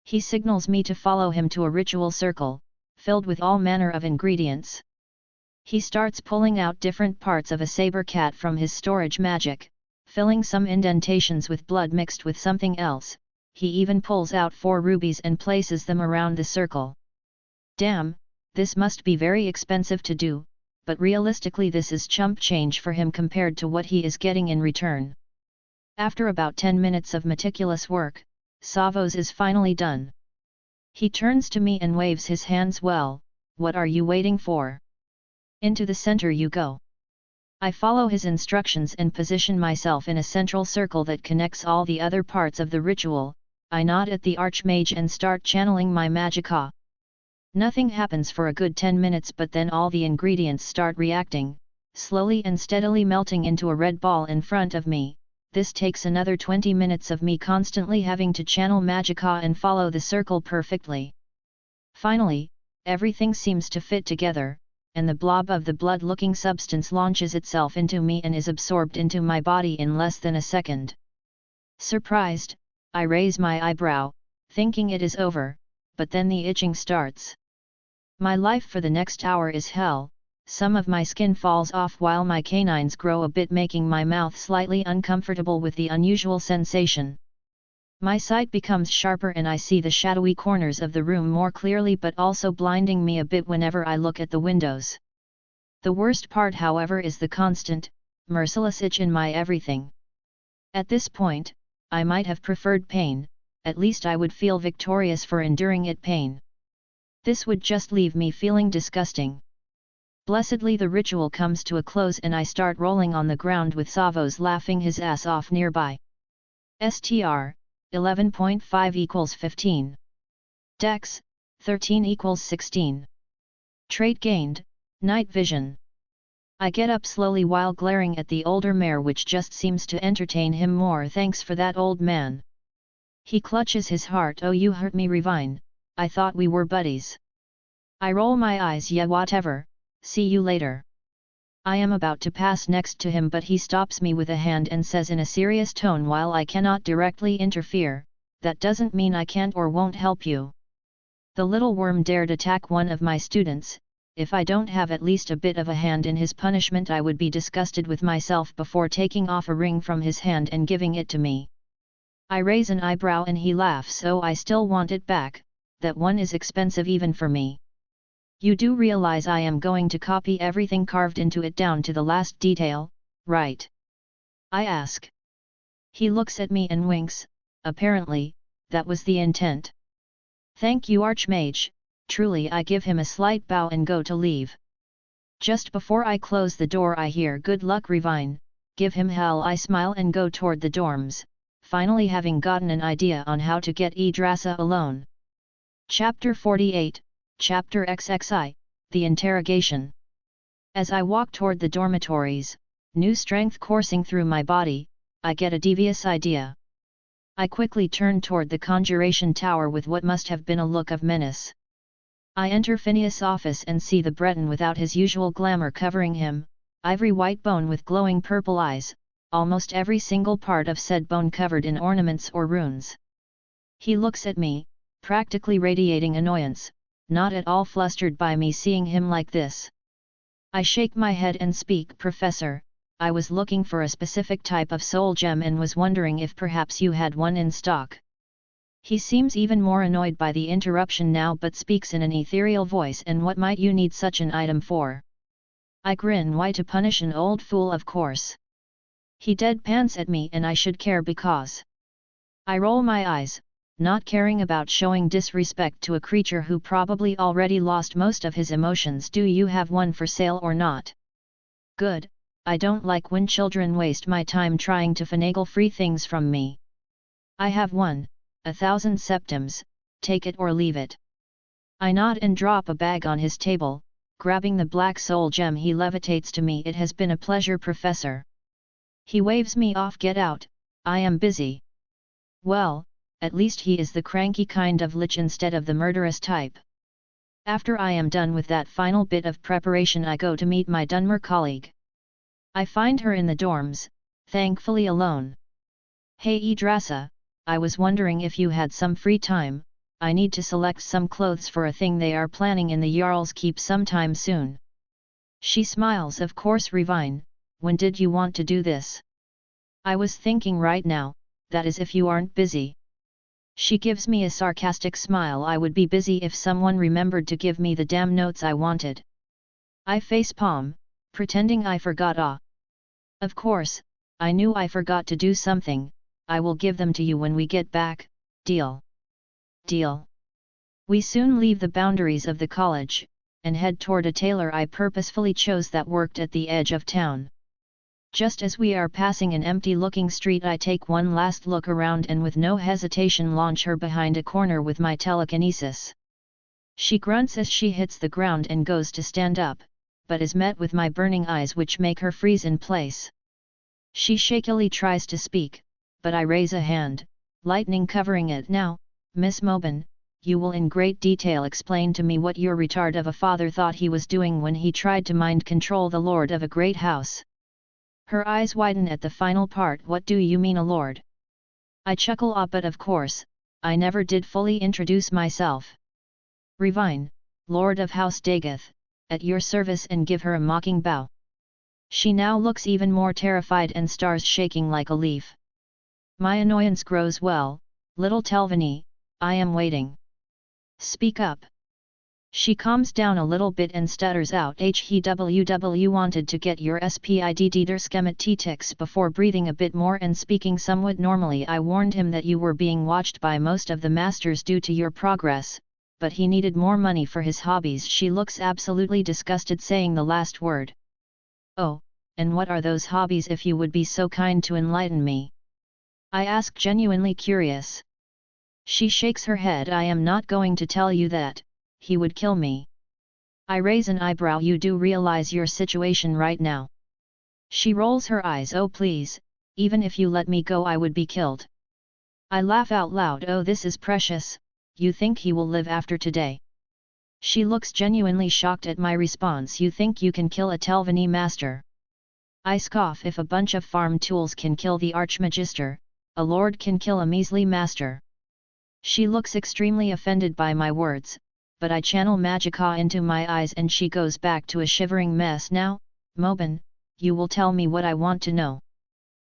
He signals me to follow him to a ritual circle, filled with all manner of ingredients. He starts pulling out different parts of a saber cat from his storage magic, filling some indentations with blood mixed with something else. He even pulls out 4 rubies and places them around the circle. Damn, this must be very expensive to do, but realistically this is chump change for him compared to what he is getting in return. After about 10 minutes of meticulous work, Savos is finally done. He turns to me and waves his hands. Well, what are you waiting for? Into the center you go. I follow his instructions and position myself in a central circle that connects all the other parts of the ritual. I nod at the Archmage and start channeling my magicka. Nothing happens for a good 10 minutes, but then all the ingredients start reacting, slowly and steadily melting into a red ball in front of me. This takes another 20 minutes of me constantly having to channel magicka and follow the circle perfectly. Finally, everything seems to fit together, and the blob of the blood-looking substance launches itself into me and is absorbed into my body in less than a second. Surprised, I raise my eyebrow, thinking it is over, but then the itching starts. My life for the next hour is hell. Some of my skin falls off while my canines grow a bit, making my mouth slightly uncomfortable with the unusual sensation. My sight becomes sharper and I see the shadowy corners of the room more clearly, but also blinding me a bit whenever I look at the windows. The worst part, however, is the constant, merciless itch in my everything. At this point, I might have preferred pain. At least I would feel victorious for enduring it. Pain. This would just leave me feeling disgusting. Blessedly the ritual comes to a close and I start rolling on the ground with Savos laughing his ass off nearby. STR, 11.5 equals 15. Dex, 13 equals 16. Trait gained, night vision. I get up slowly while glaring at the older mare, which just seems to entertain him more. Thanks for that, old man. He clutches his heart. Oh, you hurt me, Revine. I thought we were buddies. I roll my eyes. Yeah, whatever, see you later. I am about to pass next to him, but he stops me with a hand and says in a serious tone, while I cannot directly interfere, that doesn't mean I can't or won't help you. The little worm dared attack one of my students. If I don't have at least a bit of a hand in his punishment, I would be disgusted with myself before taking off a ring from his hand and giving it to me. I raise an eyebrow and he laughs. So I still want it back. That one is expensive even for me. You do realize I am going to copy everything carved into it down to the last detail, right? I ask. He looks at me and winks. Apparently, that was the intent. Thank you, Archmage. Truly, I give him a slight bow and go to leave. Just before I close the door I hear good luck Revine, give him hell. I smile and go toward the dorms, finally having gotten an idea on how to get Yggdrasil alone. Chapter 48, Chapter XXI, The Interrogation. As I walk toward the dormitories, new strength coursing through my body, I get a devious idea. I quickly turn toward the conjuration tower with what must have been a look of menace. I enter Phineas' office and see the Breton without his usual glamour covering him, ivory white bone with glowing purple eyes, almost every single part of said bone covered in ornaments or runes. He looks at me, practically radiating annoyance, not at all flustered by me seeing him like this. I shake my head and speak, Professor, I was looking for a specific type of soul gem and was wondering if perhaps you had one in stock. He seems even more annoyed by the interruption now but speaks in an ethereal voice. And what might you need such an item for? I grin. Why, to punish an old fool, of course. He deadpans at me, and I should care because. I roll my eyes, not caring about showing disrespect to a creature who probably already lost most of his emotions. Do you have one for sale or not? Good, I don't like when children waste my time trying to finagle free things from me. I have one. 1,000 septims, take it or leave it. I nod and drop a bag on his table, grabbing the black soul gem. He levitates to me. It has been a pleasure, Professor. He waves me off. Get out, I am busy. Well, at least he is the cranky kind of lich instead of the murderous type. After I am done with that final bit of preparation I go to meet my Dunmer colleague. I find her in the dorms, thankfully alone. Hey Yggdrasil, I was wondering if you had some free time. I need to select some clothes for a thing they are planning in the Jarl's Keep sometime soon. She smiles. Of course, Revine, when did you want to do this? I was thinking right now, that is if you aren't busy. She gives me a sarcastic smile. I would be busy if someone remembered to give me the damn notes I wanted. I facepalm, pretending I forgot. Of course, I knew I forgot to do something. I will give them to you when we get back. Deal. Deal. We soon leave the boundaries of the college, and head toward a tailor I purposefully chose that worked at the edge of town. Just as we are passing an empty-looking street, I take one last look around and with no hesitation launch her behind a corner with my telekinesis. She grunts as she hits the ground and goes to stand up, but is met with my burning eyes which make her freeze in place. She shakily tries to speak, but I raise a hand, lightning covering it. Now, Miss Mobin, you will in great detail explain to me what your retard of a father thought he was doing when he tried to mind control the lord of a great house. Her eyes widen at the final part. What do you mean, a lord? I chuckle. But of course, I never did fully introduce myself. Revine, Lord of House Dagoth, at your service, and give her a mocking bow. She now looks even more terrified and starts shaking like a leaf. My annoyance grows. Well, little Telvanni, I am waiting. Speak up. She calms down a little bit and stutters out, HEWW wanted to get your SPIDD der Skemet T-Tix before breathing a bit more and speaking somewhat normally. I warned him that you were being watched by most of the masters due to your progress, but he needed more money for his hobbies. She looks absolutely disgusted, saying the last word. Oh, and what are those hobbies, if you would be so kind to enlighten me? I ask, genuinely curious. She shakes her head. I am not going to tell you that. He would kill me. I raise an eyebrow. You do realize your situation right now? She rolls her eyes. Oh please, even if you let me go I would be killed. I laugh out loud. Oh, this is precious. You think he will live after today? She looks genuinely shocked at my response. You think you can kill a Telvanni master? I scoff. If a bunch of farm tools can kill the Archmagister, a lord can kill a measly master. She looks extremely offended by my words, but I channel Magicka into my eyes and she goes back to a shivering mess. Now, Mobin, you will tell me what I want to know.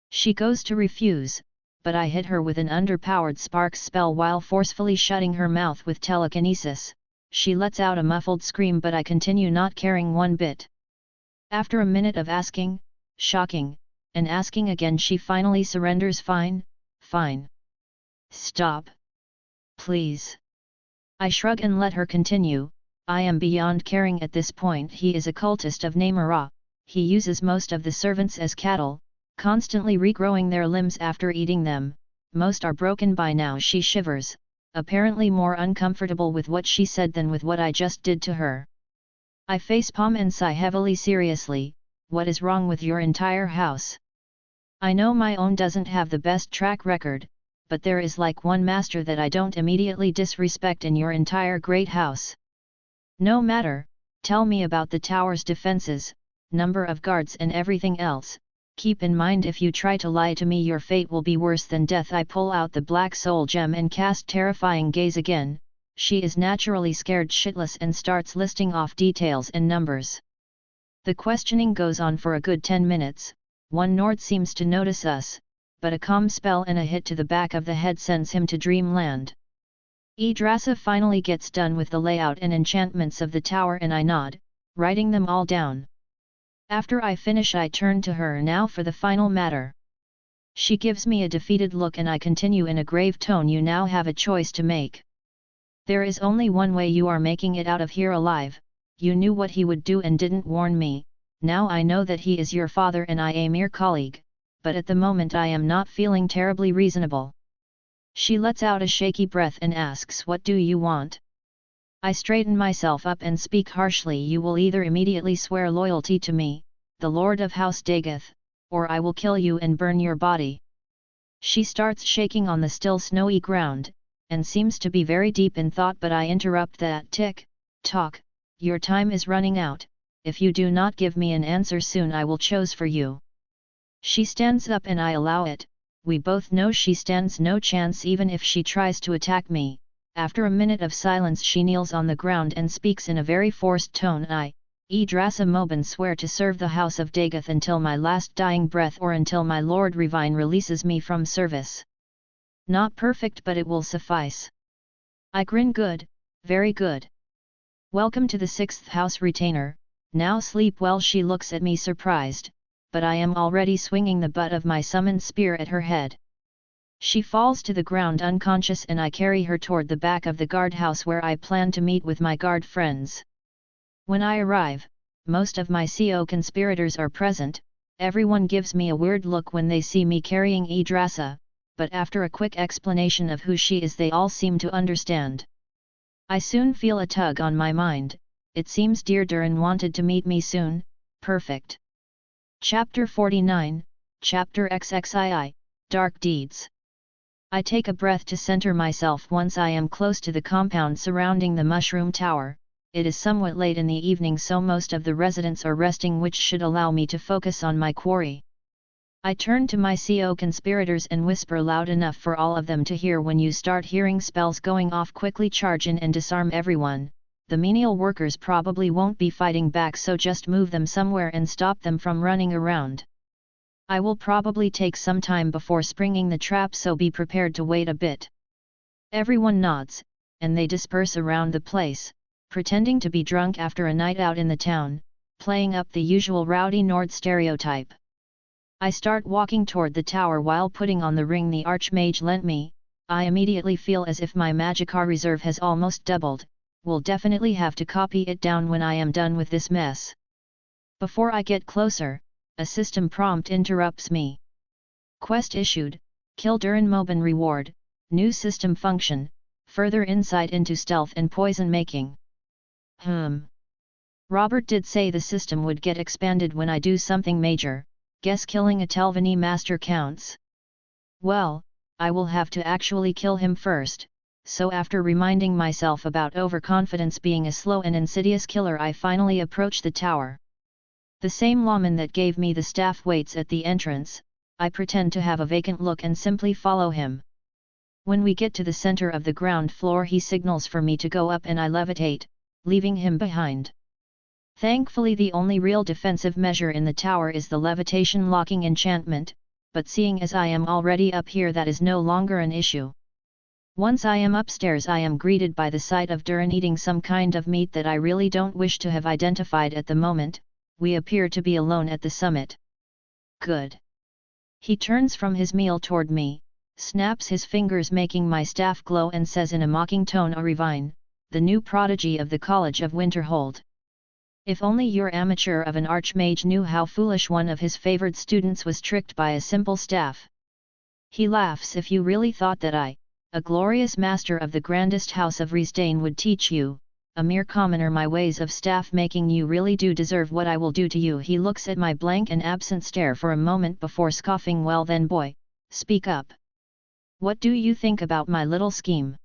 She goes to refuse, but I hit her with an underpowered spark spell while forcefully shutting her mouth with telekinesis. she lets out a muffled scream, but I continue not caring one bit. After a minute of asking, shocking, and asking again, she finally surrenders. Fine, fine. Stop. Please. I shrug and let her continue. I am beyond caring at this point. He is a cultist of Namara. He uses most of the servants as cattle, constantly regrowing their limbs after eating them. Most are broken by now. She shivers, apparently more uncomfortable with what she said than with what I just did to her. I facepalm and sigh heavily. Seriously, what is wrong with your entire house? I know my own doesn't have the best track record, but there is like one master that I don't immediately disrespect in your entire great house. No matter, tell me about the tower's defenses, number of guards and everything else. Keep in mind, if you try to lie to me, your fate will be worse than death. I pull out the black soul gem and cast terrifying gaze again. She is naturally scared shitless and starts listing off details and numbers. The questioning goes on for a good 10 minutes. One Nord seems to notice us, but a calm spell and a hit to the back of the head sends him to dreamland. Yggdrasil finally gets done with the layout and enchantments of the tower, and I nod, writing them all down. After I finish, I turn to her now for the final matter. She gives me a defeated look and I continue in a grave tone. You now have a choice to make. There is only one way you are making it out of here alive. You knew what he would do and didn't warn me. Now I know that he is your father and I a mere colleague, but at the moment I am not feeling terribly reasonable. She lets out a shaky breath and asks, what do you want? I straighten myself up and speak harshly. You will either immediately swear loyalty to me, the Lord of House Dagoth, or I will kill you and burn your body. She starts shaking on the still snowy ground, and seems to be very deep in thought, but I interrupt that. Tick, tock, your time is running out. If you do not give me an answer soon, I will choose for you. She stands up and I allow it. We both know she stands no chance even if she tries to attack me. After a minute of silence, she kneels on the ground and speaks in a very forced tone. I, Yggdrasil Moban, swear to serve the House of Dagoth until my last dying breath, or until my Lord Revine releases me from service. Not perfect, but it will suffice. I grin. Good, very good. Welcome to the 6th house, retainer. Now sleep well. She looks at me surprised, but I am already swinging the butt of my summoned spear at her head. She falls to the ground unconscious and I carry her toward the back of the guardhouse where I plan to meet with my guard friends. When I arrive, most of my co-conspirators are present. Everyone gives me a weird look when they see me carrying Yggdrasil, but after a quick explanation of who she is, they all seem to understand. I soon feel a tug on my mind. It seems dear Duren wanted to meet me soon. Perfect. Chapter 49, Chapter XXII, Dark Deeds. I take a breath to center myself once I am close to the compound surrounding the Mushroom Tower. It is somewhat late in the evening, so most of the residents are resting, which should allow me to focus on my quarry. I turn to my co-conspirators and whisper loud enough for all of them to hear. When you start hearing spells going off, quickly charge in and disarm everyone. The menial workers probably won't be fighting back, so just move them somewhere and stop them from running around. I will probably take some time before springing the trap, so be prepared to wait a bit. Everyone nods, and they disperse around the place, pretending to be drunk after a night out in the town, playing up the usual rowdy Nord stereotype. I start walking toward the tower while putting on the ring the Archmage lent me. I immediately feel as if my Magikarp reserve has almost doubled. Will definitely have to copy it down when I am done with this mess. Before I get closer, a system prompt interrupts me. Quest issued, Kill Duren Moban reward, new system function, further insight into stealth and poison making. Robert did say the system would get expanded when I do something major. Guess killing a Telvanni master counts. Well, I will have to actually kill him first. So after reminding myself about overconfidence being a slow and insidious killer, I finally approach the tower. The same lawman that gave me the staff waits at the entrance. I pretend to have a vacant look and simply follow him. When we get to the center of the ground floor, he signals for me to go up and I levitate, leaving him behind. Thankfully, the only real defensive measure in the tower is the levitation locking enchantment, but seeing as I am already up here, that is no longer an issue. Once I am upstairs I am greeted by the sight of Duren eating some kind of meat that I really don't wish to have identified at the moment. We appear to be alone at the summit. Good. He turns from his meal toward me, snaps his fingers making my staff glow and says in a mocking tone, Orivine, the new prodigy of the College of Winterhold. If only your amateur of an archmage knew how foolish one of his favored students was tricked by a simple staff. He laughs. If you really thought that I, a glorious master of the grandest house of Riesdane, would teach you, a mere commoner, my ways of staff making, you really do deserve what I will do to you. He looks at my blank and absent stare for a moment before scoffing. Well then, boy, speak up. What do you think about my little scheme?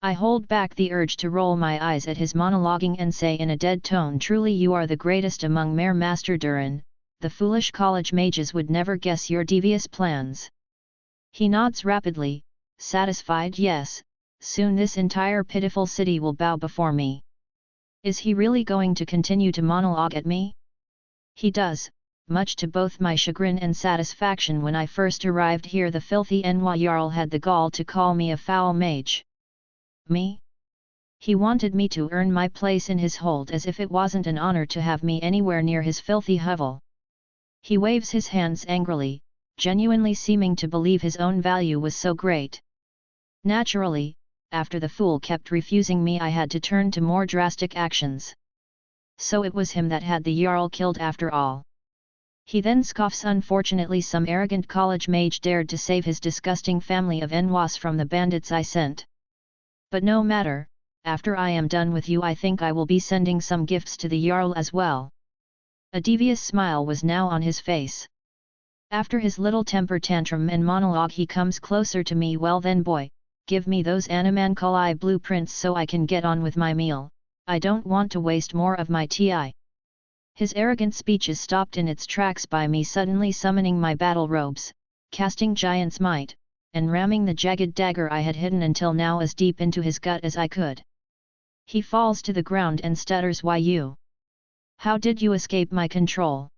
I hold back the urge to roll my eyes at his monologuing and say in a dead tone, truly you are the greatest among mere Master Duren, the foolish college mages would never guess your devious plans. He nods rapidly, satisfied. Yes, soon this entire pitiful city will bow before me. Is he really going to continue to monologue at me? He does, much to both my chagrin and satisfaction. When I first arrived here the filthy Enwa Jarl had the gall to call me a foul mage. Me? He wanted me to earn my place in his hold, as if it wasn't an honor to have me anywhere near his filthy hovel. He waves his hands angrily, genuinely seeming to believe his own value was so great. Naturally, after the fool kept refusing me, I had to turn to more drastic actions. So it was him that had the Jarl killed after all. He then scoffs. Unfortunately some arrogant college mage dared to save his disgusting family of Enwas from the bandits I sent. But no matter, after I am done with you I think I will be sending some gifts to the Jarl as well. A devious smile was now on his face. After his little temper tantrum and monologue he comes closer to me. Well then, boy, give me those animanculi blueprints so I can get on with my meal. I don't want to waste more of my TI. His arrogant speech is stopped in its tracks by me suddenly summoning my battle robes, casting Giant's Might, and ramming the jagged dagger I had hidden until now as deep into his gut as I could. He falls to the ground and stutters, why you? How did you escape my control?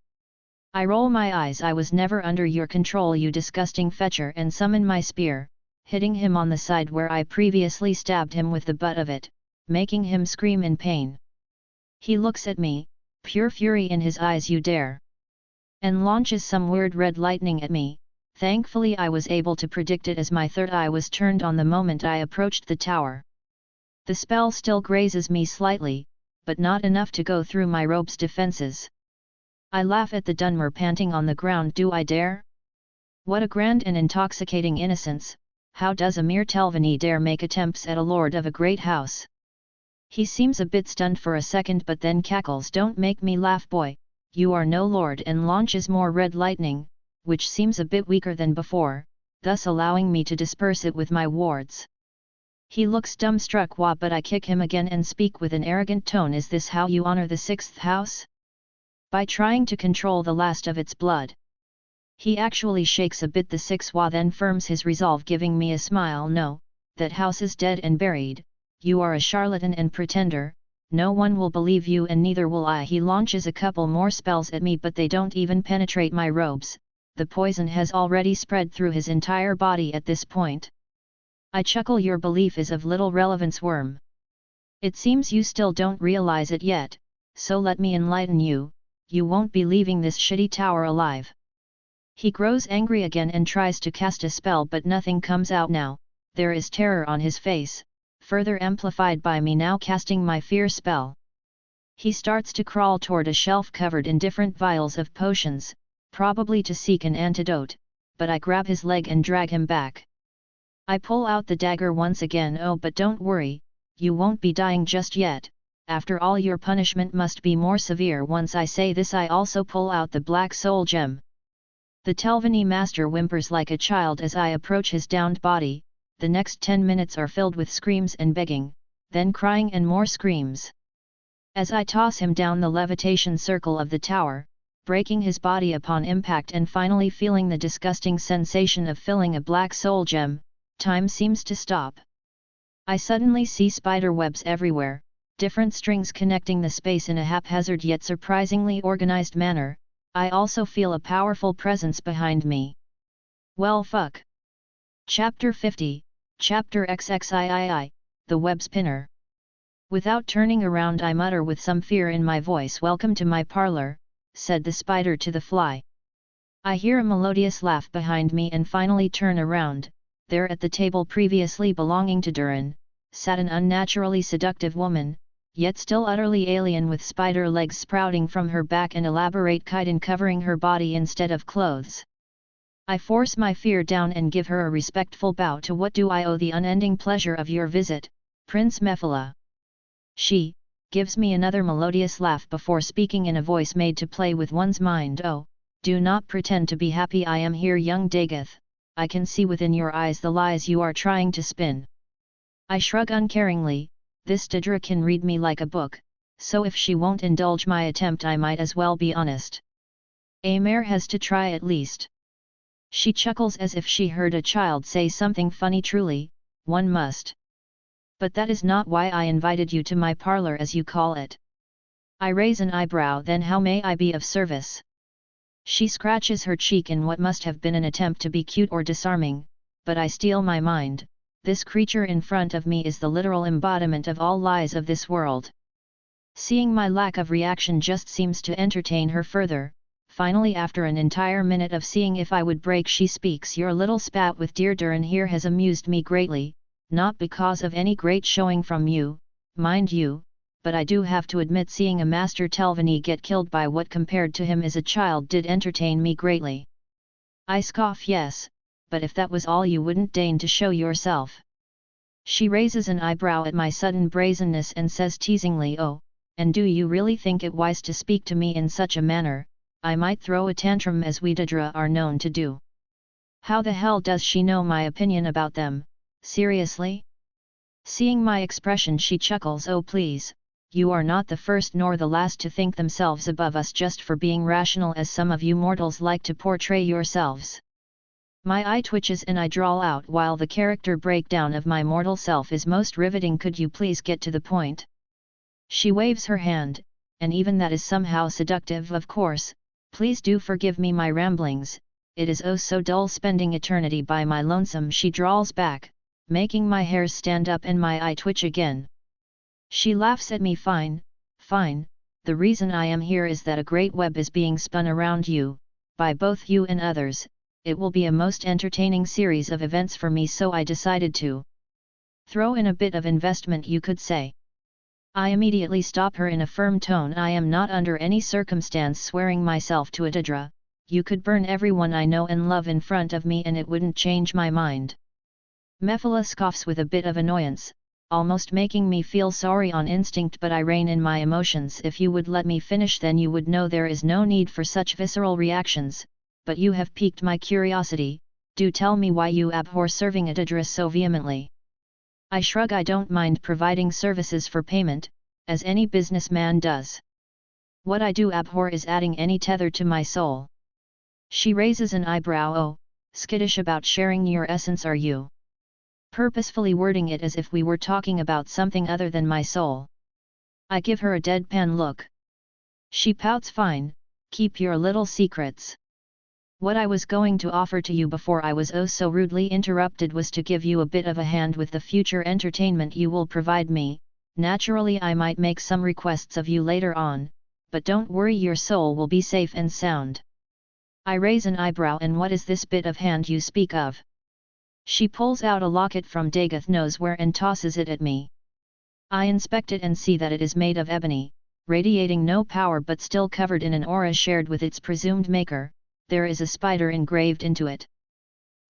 I roll my eyes. I was never under your control, you disgusting fetcher, and summon my spear, hitting him on the side where I previously stabbed him with the butt of it, making him scream in pain. He looks at me, pure fury in his eyes. You dare? And launches some weird red lightning at me. Thankfully I was able to predict it, as my third eye was turned on the moment I approached the tower. The spell still grazes me slightly, but not enough to go through my robe's defenses. I laugh at the Dunmer panting on the ground. Do I dare? What a grand and intoxicating innocence! How does a mere Telvanni dare make attempts at a lord of a great house? He seems a bit stunned for a second but then cackles, don't make me laugh, boy, you are no lord, and launches more red lightning, which seems a bit weaker than before, thus allowing me to disperse it with my wards. He looks dumbstruck. Wah, but I kick him again and speak with an arrogant tone, is this how you honor the sixth house? By trying to control the last of its blood. He actually shakes a bit. The six Wah then firms his resolve, giving me a smile. No, that house is dead and buried, you are a charlatan and pretender, no one will believe you and neither will I. He launches a couple more spells at me but they don't even penetrate my robes. The poison has already spread through his entire body at this point. I chuckle. Your belief is of little relevance, worm. It seems you still don't realize it yet, so let me enlighten you, you won't be leaving this shitty tower alive. He grows angry again and tries to cast a spell but nothing comes out now. There is terror on his face, further amplified by me now casting my fear spell. He starts to crawl toward a shelf covered in different vials of potions, probably to seek an antidote, but I grab his leg and drag him back. I pull out the dagger once again. Oh, but don't worry, you won't be dying just yet, after all your punishment must be more severe. Once I say this I also pull out the black soul gem. The Telvanni master whimpers like a child as I approach his downed body. The next 10 minutes are filled with screams and begging, then crying and more screams. As I toss him down the levitation circle of the tower, breaking his body upon impact and finally feeling the disgusting sensation of filling a black soul gem, time seems to stop. I suddenly see spider webs everywhere, different strings connecting the space in a haphazard yet surprisingly organized manner. I also feel a powerful presence behind me. Well, fuck. Chapter 50, Chapter XXIII, The Web Spinner. Without turning around I mutter with some fear in my voice, "Welcome to my parlor," said the spider to the fly. I hear a melodious laugh behind me and finally turn around. There at the table previously belonging to Duren, sat an unnaturally seductive woman, yet still utterly alien, with spider legs sprouting from her back and elaborate chitin covering her body instead of clothes. I force my fear down and give her a respectful bow. "To what do I owe the unending pleasure of your visit, Prince Mephala?" She gives me another melodious laugh before speaking in a voice made to play with one's mind. "Oh, do not pretend to be happy I am here, young Dagoth. I can see within your eyes the lies you are trying to spin." I shrug uncaringly. This Daedra can read me like a book, so if she won't indulge my attempt I might as well be honest. A mare has to try at least. She chuckles as if she heard a child say something funny. "Truly, one must. But that is not why I invited you to my parlor, as you call it." I raise an eyebrow. "Then how may I be of service?" She scratches her cheek in what must have been an attempt to be cute or disarming, but I steel my mind. This creature in front of me is the literal embodiment of all lies of this world. Seeing my lack of reaction just seems to entertain her further. Finally, after an entire minute of seeing if I would break, she speaks. "Your little spat with dear Duren here has amused me greatly, not because of any great showing from you, mind you, but I do have to admit seeing a master Telvanni get killed by what compared to him as a child did entertain me greatly." I scoff. "Yes, but if that was all you wouldn't deign to show yourself." She raises an eyebrow at my sudden brazenness and says teasingly, "Oh, and do you really think it wise to speak to me in such a manner? I might throw a tantrum as we Daedra are known to do." How the hell does she know my opinion about them, seriously? Seeing my expression she chuckles. "Oh please, you are not the first nor the last to think themselves above us just for being rational, as some of you mortals like to portray yourselves." My eye twitches and I drawl out, "While the character breakdown of my mortal self is most riveting, could you please get to the point?" She waves her hand, and even that is somehow seductive. "Of course, please do forgive me my ramblings, it is oh so dull spending eternity by my lonesome." She drawls back, making my hairs stand up and my eye twitch again. She laughs at me. "Fine, fine, the reason I am here is that a great web is being spun around you, by both you and others. It will be a most entertaining series of events for me, so I decided to throw in a bit of investment, you could say." I immediately stop her in a firm tone. "I am not under any circumstance swearing myself to a Daedra. You could burn everyone I know and love in front of me and it wouldn't change my mind." Mephala scoffs with a bit of annoyance, almost making me feel sorry on instinct, but I rein in my emotions. "If you would let me finish, then you would know there is no need for such visceral reactions, but you have piqued my curiosity. Do tell me why you abhor serving a Daedra so vehemently." I shrug. "I don't mind providing services for payment, as any businessman does. What I do abhor is adding any tether to my soul." She raises an eyebrow. "Oh, skittish about sharing your essence are you?" Purposefully wording it as if we were talking about something other than my soul. I give her a deadpan look. She pouts. "Fine, keep your little secrets. What I was going to offer to you before I was oh so rudely interrupted was to give you a bit of a hand with the future entertainment you will provide me. Naturally I might make some requests of you later on, but don't worry, your soul will be safe and sound." I raise an eyebrow. "And what is this bit of hand you speak of?" She pulls out a locket from Dagoth knows where and tosses it at me. I inspect it and see that it is made of ebony, radiating no power but still covered in an aura shared with its presumed maker. There is a spider engraved into it.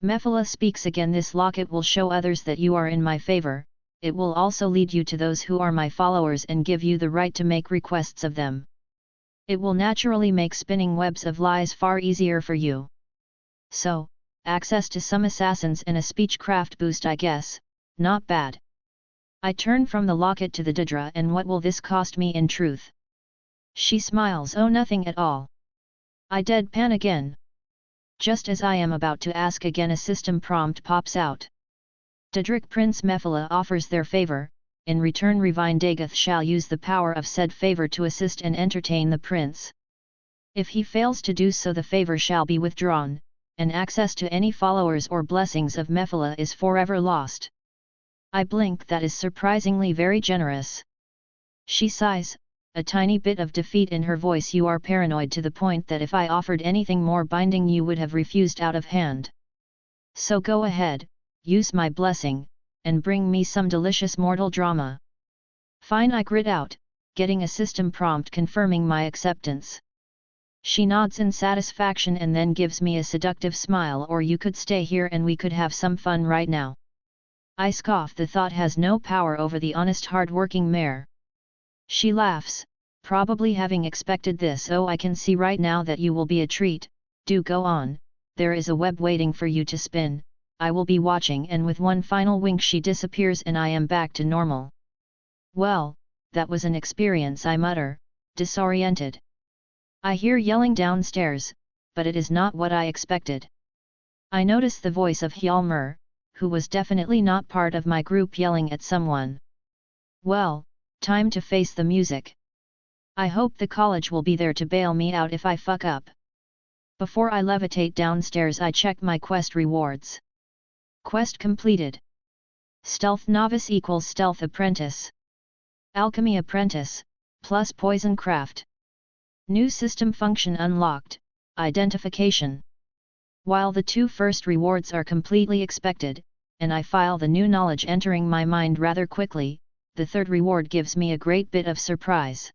Mephala speaks again. "This locket will show others that you are in my favor. It will also lead you to those who are my followers and give you the right to make requests of them. It will naturally make spinning webs of lies far easier for you. So, access to some assassins and a speechcraft boost, I guess. Not bad." I turn from the locket to the Daedra. "And what will this cost me in truth?" She smiles. "Oh, nothing at all." I deadpan again. Just as I am about to ask again, a system prompt pops out. "Daedric Prince Mephala offers their favor. In return Revine Dagoth shall use the power of said favor to assist and entertain the prince. If he fails to do so, the favor shall be withdrawn, and access to any followers or blessings of Mephala is forever lost." I blink. That is surprisingly very generous. She sighs, a tiny bit of defeat in her voice. You are paranoid to the point that if I offered anything more binding you would have refused out of hand. So go ahead, use my blessing, and bring me some delicious mortal drama. Fine, I grit out, getting a system prompt confirming my acceptance. She nods in satisfaction and then gives me a seductive smile. Or you could stay here and we could have some fun right now. I scoff. The thought has no power over the honest hard-working mare. She laughs, probably having expected this. Oh, I can see right now that you will be a treat. Do go on, there is a web waiting for you to spin, I will be watching. And with one final wink she disappears and I am back to normal. Well, that was an experience, I mutter, disoriented. I hear yelling downstairs, but it is not what I expected. I notice the voice of Falmer, who was definitely not part of my group, yelling at someone. Well, time to face the music. I hope the college will be there to bail me out if I fuck up. Before I levitate downstairs I check my quest rewards. Quest completed. Stealth Novice equals Stealth Apprentice. Alchemy Apprentice, plus Poison Craft. New system function unlocked, Identification. While the two first rewards are completely expected, and I file the new knowledge entering my mind rather quickly, the third reward gives me a great bit of surprise.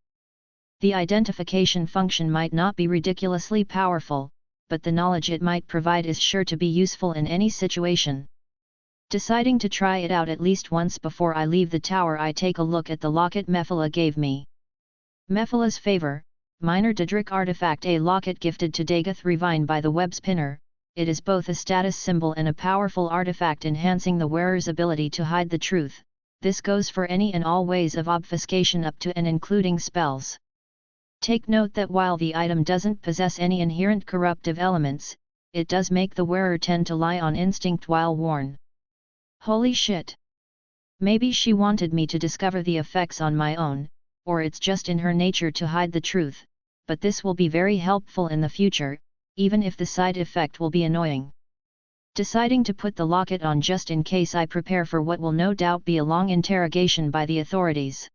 The identification function might not be ridiculously powerful, but the knowledge it might provide is sure to be useful in any situation. Deciding to try it out at least once before I leave the tower, I take a look at the locket Mephala gave me. Mephala's favor, minor Daedric artifact, a locket gifted to Dagoth Revine by the web spinner. It is both a status symbol and a powerful artifact enhancing the wearer's ability to hide the truth. This goes for any and all ways of obfuscation up to and including spells. Take note that while the item doesn't possess any inherent corruptive elements, it does make the wearer tend to lie on instinct while worn. Holy shit! Maybe she wanted me to discover the effects on my own, or it's just in her nature to hide the truth, but this will be very helpful in the future, even if the side effect will be annoying. Deciding to put the locket on just in case, I prepare for what will no doubt be a long interrogation by the authorities.